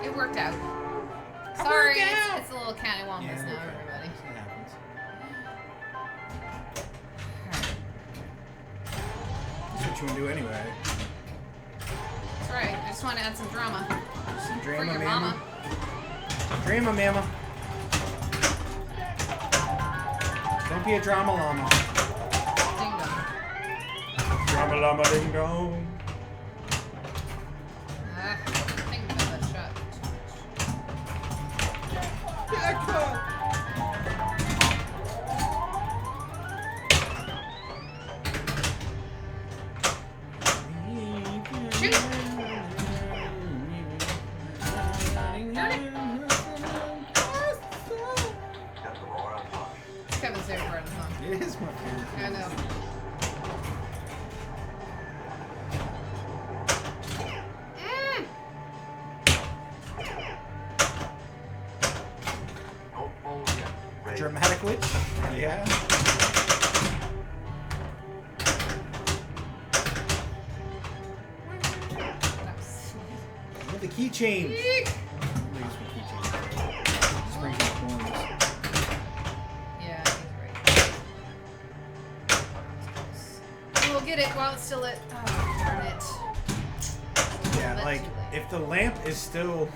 it worked out. It Sorry, worked out. it's a little cattywampus now, okay. everybody. It happens. That's what you want to do anyway. That's right. I just want to add some drama Some for drama, your mama. mama. Drama, mama. Don't be a drama llama. Ding dong. Drama llama ding dong. Think about that shot. Shoot. Get the royal flush. Kevin's favorite part of the song. It is my favorite. I know. Hopeful yet brave. Dramatic witch? Yeah. That was With the keychain. Eek. Just brings you coins. Yeah, I think you're right. We'll get it while it's still lit. Oh, darn it. Yeah, That's like too late. if the lamp is still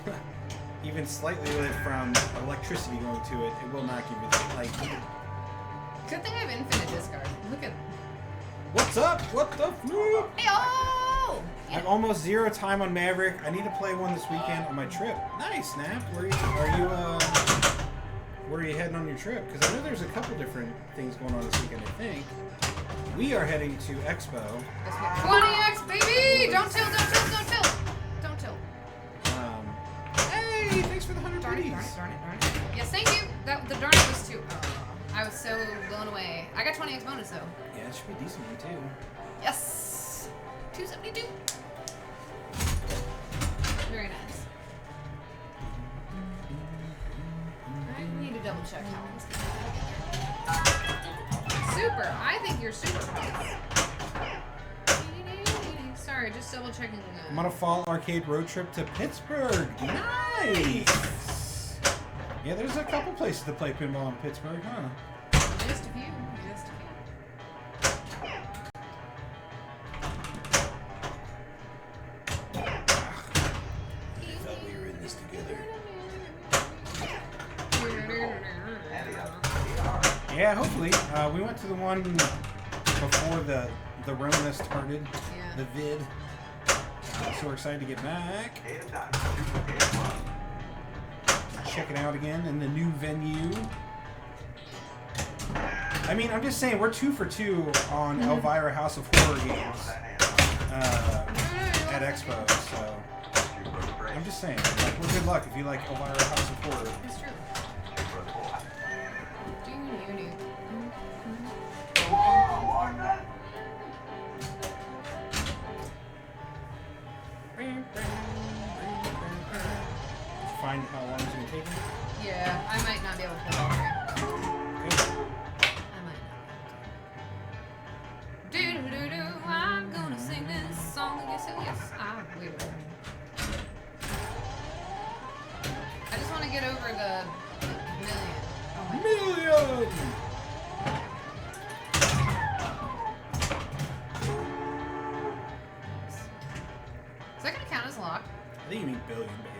even slightly lit from electricity going to it, it will not give you the, like. Good thing I have infinite discard. Look at. What's up? What the floop? Hey, oh! I have almost 0 time on Maverick. I need to play one this weekend on my trip. Nice, Snap. Where are you heading on your trip? Because I know there's a couple different things going on this weekend. I think we are heading to Expo. 20x, baby! Don't tilt, don't tilt, don't tilt! Don't tilt. Hey, thanks for the 100 Darn it, goodies. darn it, darn it, darn it. Yes, thank you. The darn it was too. Oh, I was so blown away. I got 20x bonus though. Yeah, it should be a decent one too. Yes! 272. Very nice. I need to double check how it's going. Super! I think you're super close. Sorry, just double checking. I'm on a fall arcade road trip to Pittsburgh. Nice! Yeah, there's a couple places to play pinball in Pittsburgh, huh? Just a few. Just a few. I thought we were in this together. Yeah, hopefully. We went to the one before the the run that started. Yeah. The vid. So we're excited to get back. Check it out again in the new venue. I mean, I'm just saying, we're 2 for 2 on Elvira House of Horror games at Expo, so I'm just saying, like, well, good luck if you like Elvira House of Horror. It's true. Find how long it's going to take you? Yeah, I might not be able to play all three. I might not. Do do do do. I'm gonna sing this song. Yes, oh yes, I will. I just want to get over the million. Oh my Million! Is that gonna count as lock? I think you mean billion, but yeah.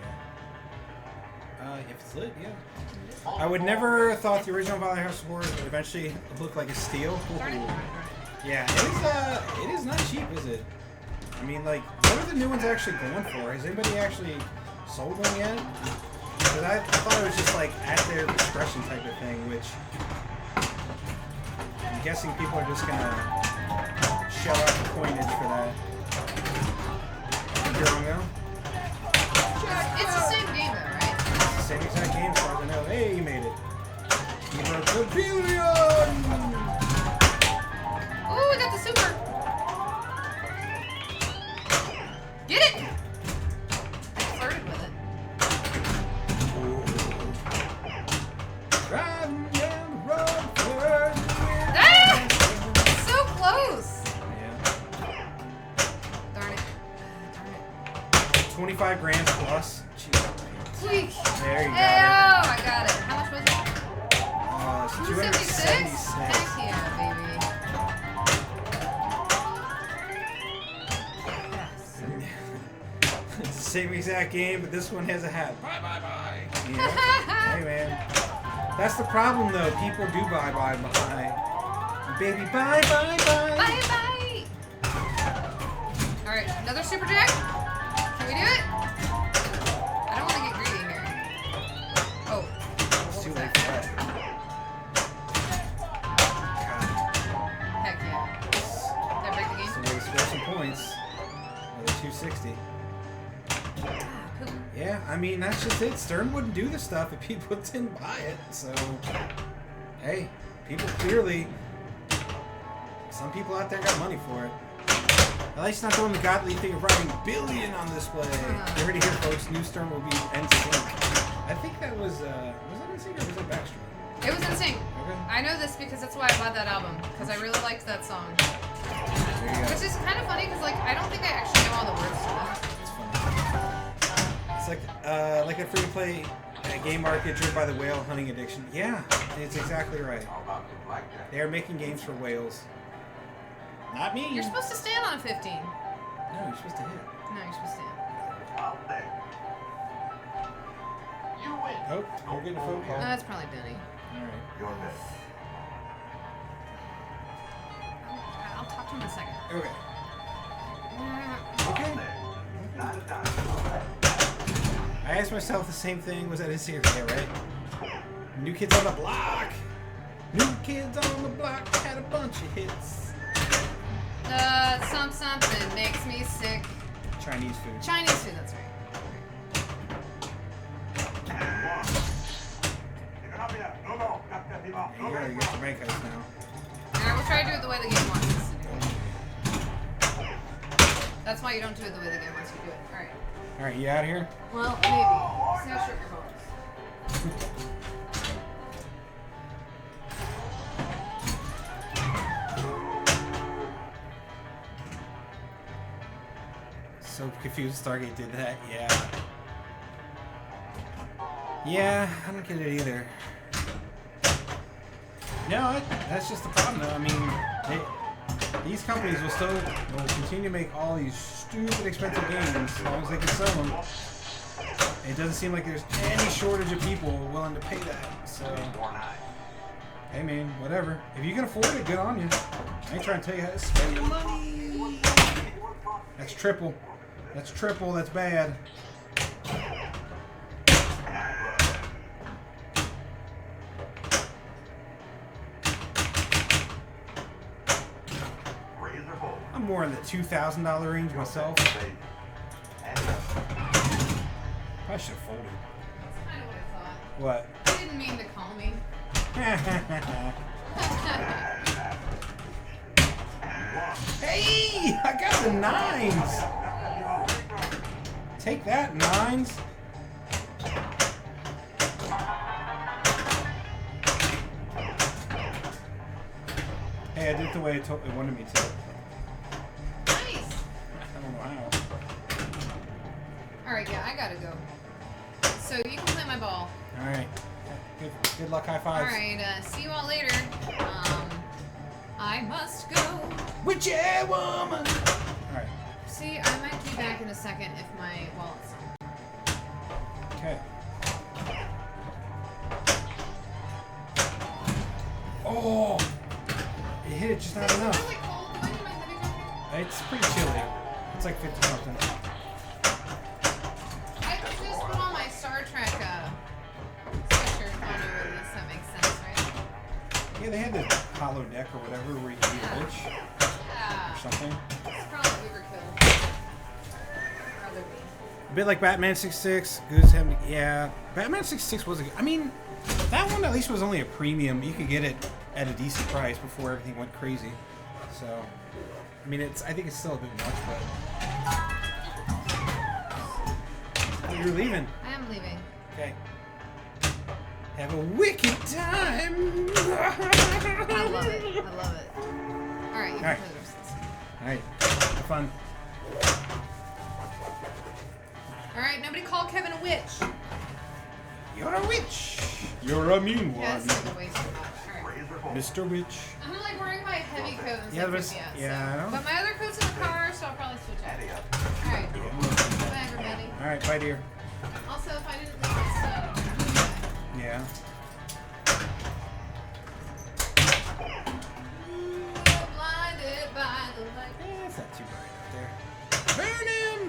If it's lit, yeah. I would never thought the original Valhalla House of Horrors would eventually look like a steal. Darn it. Yeah, it is not cheap, is it? I mean, like, what are the new ones actually going for? Has anybody actually sold one yet? Because I thought it was just like at their discretion type of thing, which I'm guessing people are just gonna shell out the coinage for that. You're wrong though? It's the same game though, right? Same exact game, as far as I know. Hey, you made it. You broke the billion! Ooh, we got the super. Get it! I flirted with it. Riding down the road, flirting with Ah! So close. Yeah. Darn it. 25 grand plus. Jeez. Tweak. There you go. Hey, oh, I got it. How much was it? It's 276? 276. Heck yeah, baby. Yes. It's the same exact game, but this one has a hat. Bye, bye, bye. Yeah. Hey, man. That's the problem, though. People do bye, bye, bye. Baby, bye, bye, bye. Bye, bye. All right, another super jack. Can we do it? I don't want to get greedy here. Oh. It's too What was late that? for that. Heck yeah. Did I break the So game? we score some points. Another 260. Ah, poop. Yeah, I mean, that's just it. Stern wouldn't do the stuff if people didn't buy it. So, hey, people clearly, some people out there got money for it. At least not doing the godly thing of writing billion on display. You heard it here, folks. New Stern will be NSYNC. I think that was that NSYNC or was that Backstreet? It was insane. Okay. I know this because that's why I bought that album, because I really liked that song. There you go. Which is kind of funny because, like, I don't think I actually know all the words to that. It's funny. It's like a free-to-play game market driven by the whale hunting addiction. Yeah, it's exactly right. They are making games for whales. Not me. You're supposed to stand on a 15. No, you're supposed to hit. No, you're supposed to stand. You win. Oh, we're getting a phone call. No, that's probably Denny. Alright. Your bet. I'll talk to him in a second. Okay. Okay. Not a dime. I asked myself the same thing. Was that in here? Yeah, right? New Kids on the Block. New Kids on the Block had a bunch of hits. Something makes me sick. Chinese food. Chinese food, that's right. You gotta get the bank house now. Alright, we'll try to do it the way the game wants us to do it. That's why you don't do it the way the game wants you to do it. Alright. Alright, you out of here? Well, maybe. See how short your bones. So confused Stargate did that. Yeah. Yeah, I don't get it either. No, that's just the problem though. I mean, these companies will continue to make all these stupid expensive games as long as they can sell them. It doesn't seem like there's any shortage of people willing to pay that. So Hey man, whatever. If you can afford it, good on you. I ain't trying to tell you how to spend your money. That's triple. That's triple. That's bad. I'm more in the $2,000 range myself. I should have folded. That's kind of what I thought. What? I didn't mean to call me. Hey! I got the nines! Take that, nines! Hey, I did it the way it wanted me to. Nice! I don't know how. Alright, yeah, I gotta go. So you can play my ball. Alright. Good luck, high fives. Alright, see you all later. I must go. Witchy woman! Alright. See, I might be back in a second if my wallet's on. Okay. Oh! It hit it just not Is it enough. really cold? Do I need my heavy jacket? It's pretty chilly. It's like 50 something. I just put on my Star Trek sweatshirt on over this. That makes sense, right? Yeah, they had the hollow deck or whatever where you could be a bitch or Yeah. something. It's probably overkill. Rather be. A bit like Batman 66. Goose Hem. Yeah, Batman 66 was a good. I mean, that one at least was only a premium. You could get it at a decent price before everything went crazy. So, I mean, I think it's still a bit much, but. Oh, you're leaving. I am leaving. Okay. Have a wicked time. I love it. I love it. Alright, you can Alright. play the rest of this. Alright, have fun. Alright, nobody call Kevin a witch. You're a witch. You're a mean one. Yeah, this is way too hot. Alright. Mr. Witch. I'm like wearing my heavy coat and Yeah, stuff. but- yeah, I know. But my other coat's in the car, so I'll probably switch out. Alright. Bye, everybody. Alright, bye, dear. Also, if I didn't leave my stuff. Yeah. Blinded by the light. It's not too bright up there. Burn him!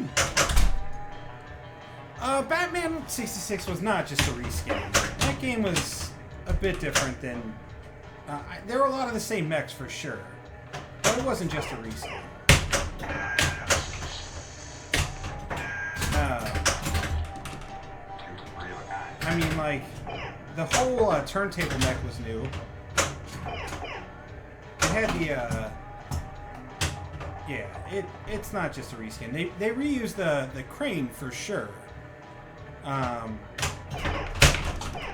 Batman 66 was not just a reskin. That game was a bit different than... there were a lot of the same mechs for sure. But it wasn't just a reskin. I mean, like, the whole turntable mech was new. It had the, yeah, it's not just a reskin. They reused the crane for sure.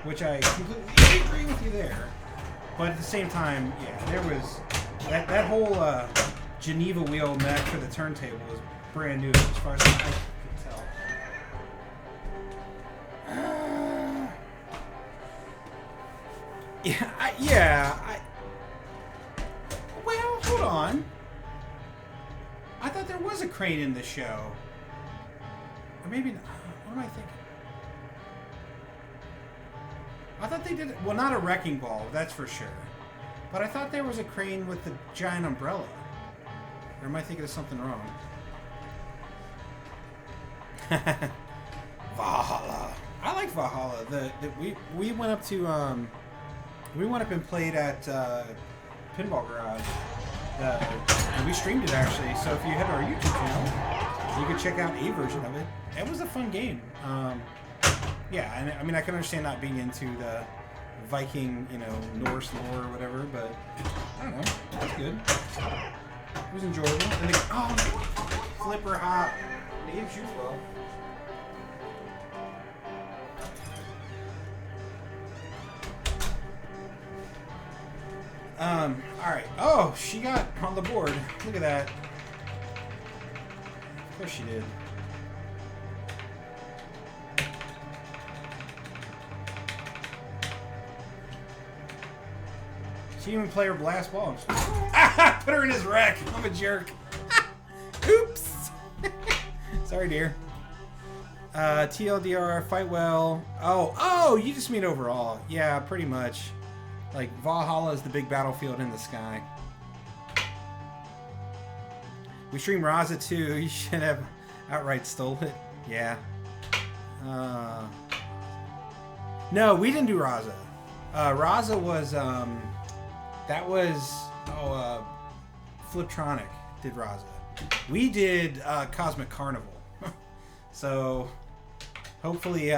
Which I completely agree with you there. But at the same time, yeah, there was that whole Geneva wheel mech for the turntable was brand new as far as I could tell. Well, hold on. I thought there was a crane in the show. Or maybe not. What am I thinking? I thought they did... Well, not a wrecking ball, that's for sure. But I thought there was a crane with the giant umbrella. Or am I thinking of something wrong? Valhalla. I like Valhalla. We went up to... we went up and played at Pinball Garage. And we streamed it, actually. So if you head to our YouTube channel, you can check out a version of it. It was a fun game. Yeah, and I mean, I can understand not being into the Viking, Norse lore or whatever, but I don't know. It was good. It was enjoyable. And flipper hop. The game shoots well. Alright. Oh, she got on the board. Look at that. Of course she did. She even play her blast ball. Put her in his wreck. I'm a jerk. Oops. Sorry, dear. TLDR, fight well. Oh, you just mean overall. Yeah, pretty much. Like, Valhalla is the big battlefield in the sky. We stream Raza too. You should have outright stole it. Yeah. No, we didn't do Raza. Raza was, that was, Fliptronic did Raza. We did Cosmic Carnival. So, hopefully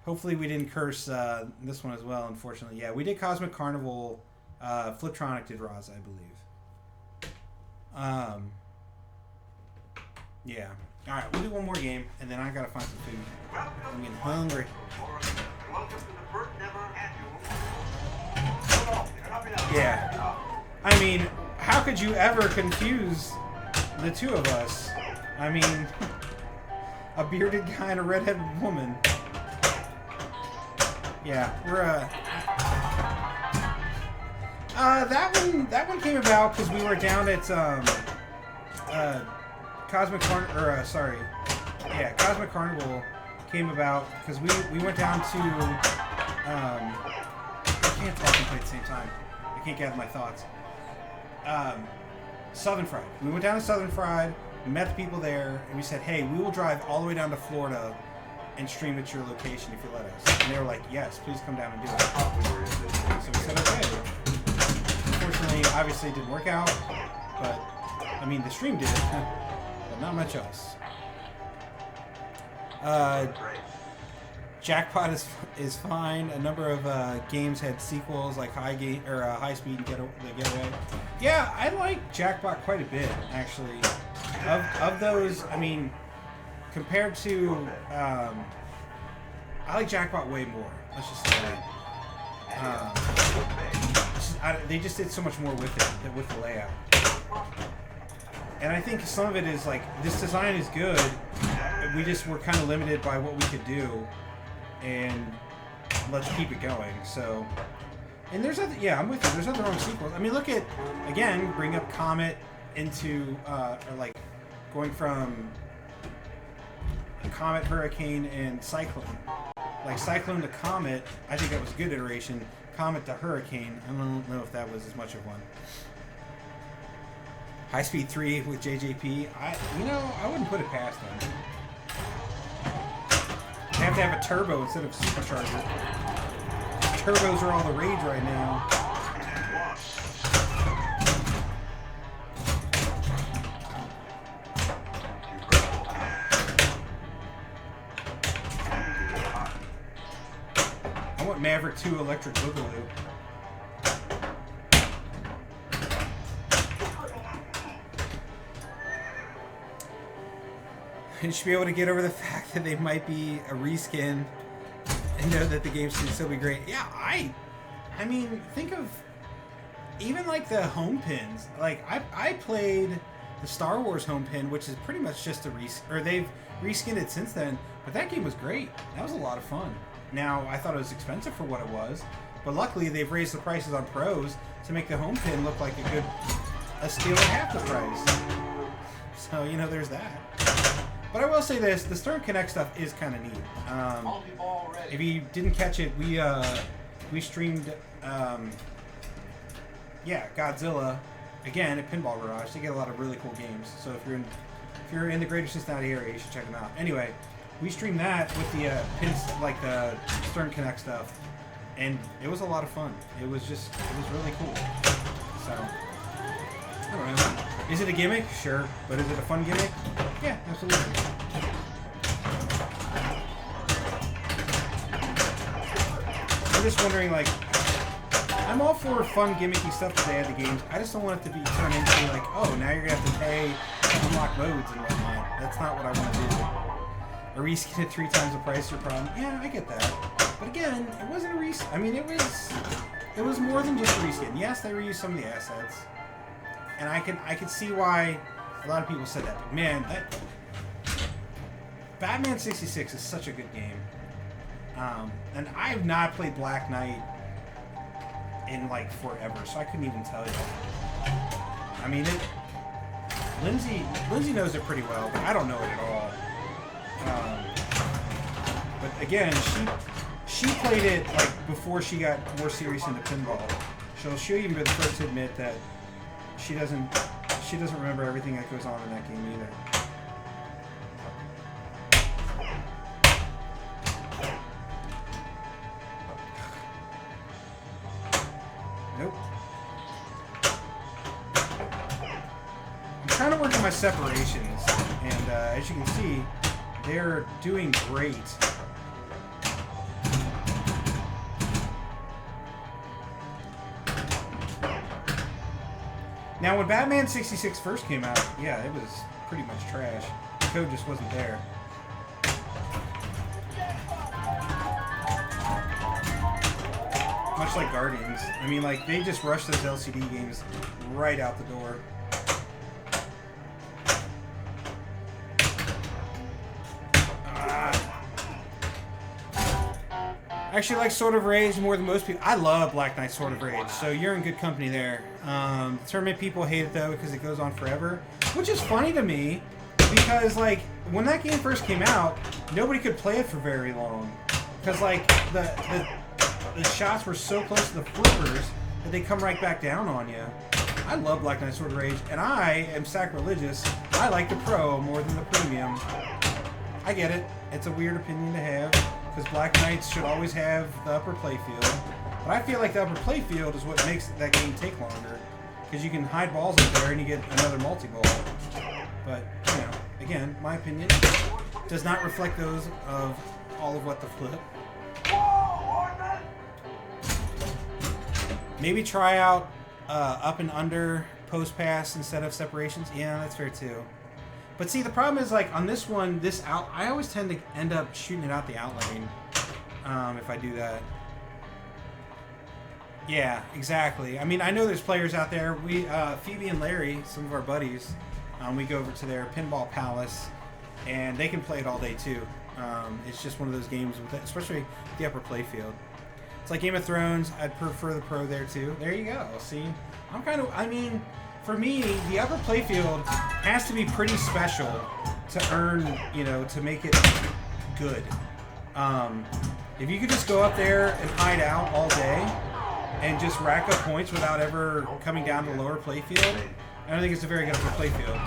we didn't curse this one as well, unfortunately. Yeah, we did Cosmic Carnival. Fliptronic did Raza, I believe. Yeah. Alright, we'll do one more game, and then I gotta find some food. I'm getting hungry. Yeah. I mean, how could you ever confuse the two of us? I mean, a bearded guy and a redheaded woman. Yeah, we're that one came about because we were down at Cosmic Carnival came about because we went down to I can't talk and play at the same time. I can't gather my thoughts. Southern Fried. We went down to Southern Fried, met the people there, and we said, hey, we will drive all the way down to Florida and stream at your location if you let us. And they were like, yes, please come down and do it. So we said, okay. Unfortunately, obviously it didn't work out, but, I mean, the stream did, but not much else. Jackpot is fine. A number of games had sequels like High Speed and Getaway. Yeah, I like Jackpot quite a bit, actually. Of those, I mean, compared to, I like Jackpot way more. Let's just say that. They just did so much more with it, with the layout. And I think some of it is like, this design is good. We just were kind of limited by what we could do. And let's keep it going. So, and there's other, yeah, I'm with you. There's other wrong sequels. I mean, look at, again, bring up Comet into, or like, going from Comet, Hurricane, and Cyclone. Like, Cyclone to Comet, I think that was a good iteration. Comet to Hurricane, I don't know if that was as much of one. High Speed 3 with JJP, I wouldn't put it past them. They have to have a turbo instead of supercharger. Turbos are all the rage right now. I want Maverick 2 Electric Boogaloo. You should be able to get over the fact that they might be a reskin and know that the game should still be great. Yeah, I mean, think of even like the home pins. Like I played the Star Wars home pin, which is pretty much just they've reskinned it since then. But that game was great. That was a lot of fun. Now I thought it was expensive for what it was, but luckily they've raised the prices on pros to make the home pin look like a steal at half the price. So there's that. But I will say this, the Stern Connect stuff is kind of neat. If you didn't catch it, we streamed, Godzilla, again, at Pinball Garage. They get a lot of really cool games. So if you're in the greater Cincinnati area, you should check them out. Anyway, we streamed that with the pins, like the Stern Connect stuff. And it was a lot of fun. It was really cool. So, I don't know. Is it a gimmick? Sure. But is it a fun gimmick? Yeah, absolutely. I'm just wondering, like, I'm all for fun, gimmicky stuff that they add to games. I just don't want it to be turned into, like, oh, now you're going to have to pay to unlock modes and whatnot. That's not what I want to do. A reskin at 3 times the price, your problem. Yeah, I get that. But again, it wasn't a reskin. I mean, it was more than just a reskin. Yes, they reused some of the assets. And I can see why a lot of people said that. But man, Batman 66 is such a good game. And I have not played Black Knight in like forever, so I couldn't even tell you. I mean, Lindsay knows it pretty well, but I don't know it at all. But again, she she played it like before she got more serious into pinball. She'll even be the first to admit that she doesn't remember everything that goes on in that game either. Nope. I'm trying to work on my separations, and as you can see, they're doing great. Now, when Batman 66 first came out, yeah, it was pretty much trash. The code just wasn't there. Much like Guardians. I mean, like, they just rushed those LCD games right out the door. I actually like Sword of Rage more than most people. I love Black Knight Sword of Rage, so you're in good company there. Tournament people hate it, though, because it goes on forever. Which is funny to me, because, like, when that game first came out, nobody could play it for very long. Because, like, the shots were so close to the flippers that they come right back down on you. I love Black Knight Sword of Rage, and I am sacrilegious. I like the Pro more than the Premium. I get it. It's a weird opinion to have, because Black Knights should always have the upper playfield. But I feel like the upper playfield is what makes that game take longer, because you can hide balls up there and you get another multi-ball. But, you know, again, my opinion does not reflect those of all of what the flip. Maybe try out up and under post pass instead of separations. Yeah, that's fair too. But see, the problem is, like, on this one, I always tend to end up shooting it out the out lane if I do that. Yeah, exactly. I mean, I know there's players out there. We, Phoebe and Larry, some of our buddies, we go over to their Pinball Palace, and they can play it all day too. It's just one of those games, especially the upper playfield. It's like Game of Thrones. I'd prefer the Pro there too. There you go. See, I mean, for me, the upper playfield has to be pretty special to earn, you know, to make it good. If you could just go up there and hide out all day and just rack up points without ever coming down to lower playfield, I don't think it's a very good upper playfield.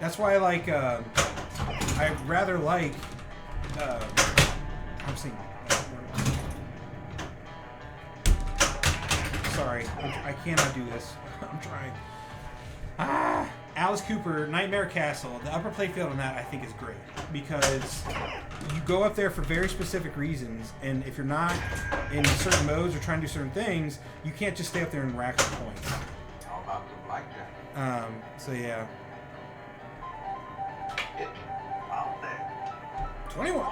That's why I like, I rather like, I'm saying, sorry, I cannot do this. I'm trying. Alice Cooper, Nightmare Castle. The upper playfield on that, I think, is great, because you go up there for very specific reasons, and if you're not in certain modes or trying to do certain things, you can't just stay up there and rack up points. How about the blackjack? So yeah. Out there. 21.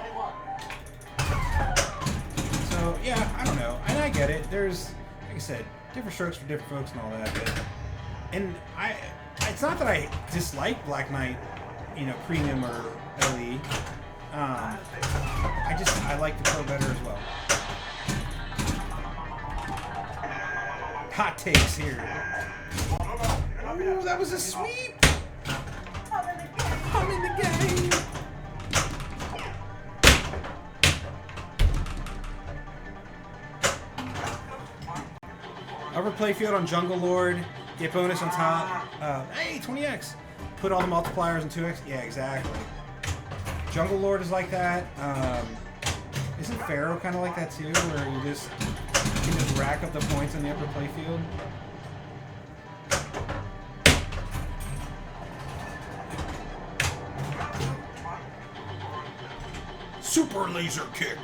So yeah, I don't know, and I get it. There's, like I said, different strokes for different folks and all that. And it's not that I dislike Black Knight, you know, Premium or LE. I like the Pro better as well. Hot takes here. Ooh, that was a sweep. I'm in the game. Upper playfield on Jungle Lord. Get bonus on top. Hey, 20x. Put all the multipliers in 2x. Yeah, exactly. Jungle Lord is like that. Isn't Pharaoh kind of like that too, where you can just rack up the points in the upper playfield? Super laser kick.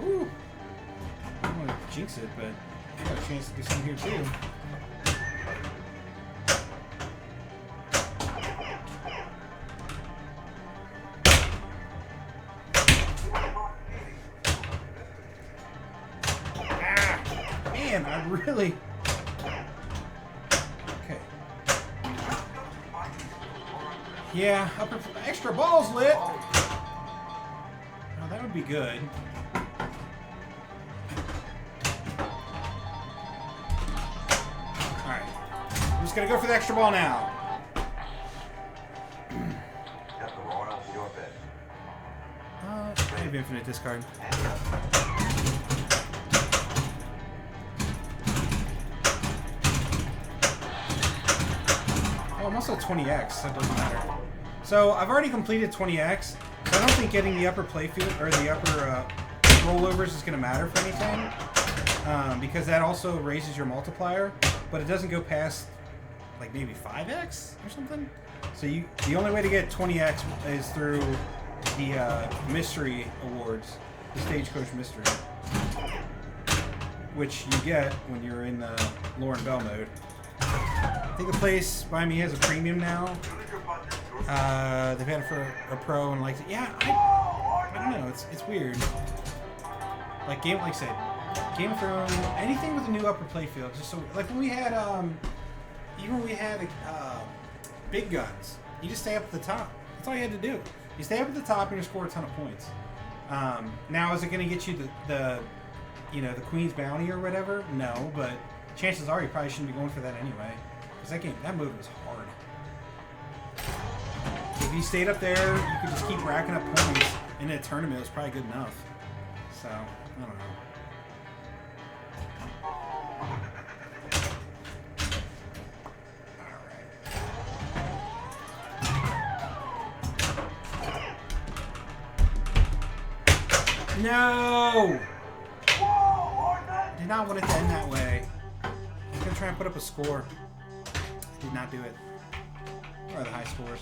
Ooh. I don't want to jinx it, but I got a chance to do something here too. Man, I really... Okay. Yeah, extra balls lit. Oh, that would be good. Alright. I'm just gonna go for the extra ball now. Get the royal to your bed. Give infinite discard. Oh, I'm also at 20x, so it doesn't matter. So I've already completed 20x, so I don't think getting the upper playfield or the upper rollovers is going to matter for anything, because that also raises your multiplier, but it doesn't go past like maybe 5x or something. So the only way to get 20x is through the mystery awards, the Stagecoach Mystery, which you get when you're in the Lauren Bell mode. I think the place by me has a premium now. They've had it for a pro and likes it. Yeah, I don't know. It's weird. Like like I said, Game of Thrones, anything with a new upper playfield, just so like when we had even when we had big guns, you just stay up at the top. That's all you had to do. You stay up at the top and you score a ton of points. Now, is it going to get you the the Queen's Bounty or whatever? No, but chances are you probably shouldn't be going for that anyway. Because that move was hard. If you stayed up there, you could just keep racking up points, and in a tournament it was probably good enough. So, I don't know. No! Did not want it to end that way. I was going to try and put up a score. I did not do it. Or the high scores.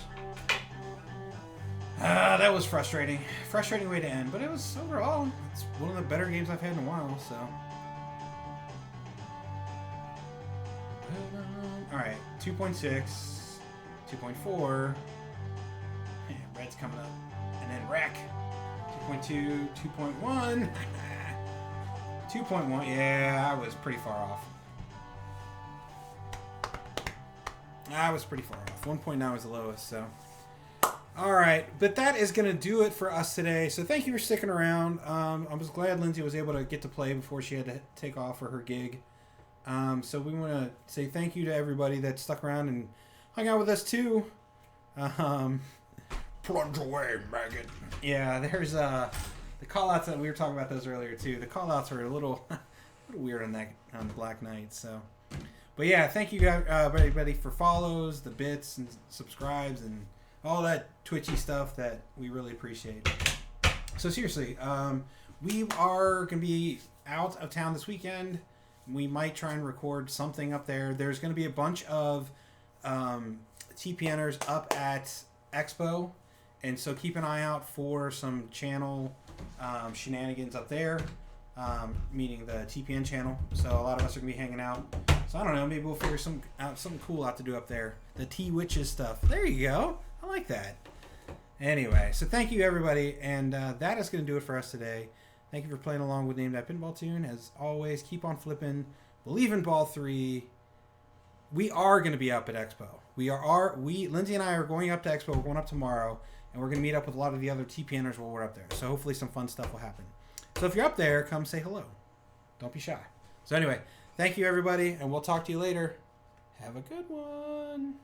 That was frustrating. Frustrating way to end, but it was overall, it's one of the better games I've had in a while, so. Alright, 2.6, 2.4. Yeah, red's coming up. And then wreck. 2.2, 2.1. 2.1, yeah, I was pretty far off. I was pretty far off. 1.9 was the lowest, so. Alright, but that is going to do it for us today. So thank you for sticking around. I was glad Lindsay was able to get to play before she had to take off for her gig. So we want to say thank you to everybody that stuck around and hung out with us too. Plunge away, maggot. Yeah, there's the call-outs that we were talking about those earlier too. The call-outs are a little weird on the Black Knight. So, but yeah, thank you guys, everybody for follows, the bits and subscribes, and all that Twitchy stuff that we really appreciate. So seriously, we are gonna be out of town this weekend. We might try and record something up there. There's gonna be a bunch of TPNers up at Expo. And so keep an eye out for some channel shenanigans up there, meaning the TPN channel. So a lot of us are going to be hanging out. So I don't know, maybe we'll figure something cool out to do up there. The T-Witches stuff. There you go. I like that. Anyway, so thank you everybody. And that is going to do it for us today. Thank you for playing along with Name That Pinball Tune. As always, keep on flipping. Believe in Ball 3. We are going to be up at Expo. Lindsay and I are going up to Expo. We're going up tomorrow. And we're going to meet up with a lot of the other TPNers while we're up there. So hopefully some fun stuff will happen. So if you're up there, come say hello. Don't be shy. So anyway, thank you everybody, and we'll talk to you later. Have a good one.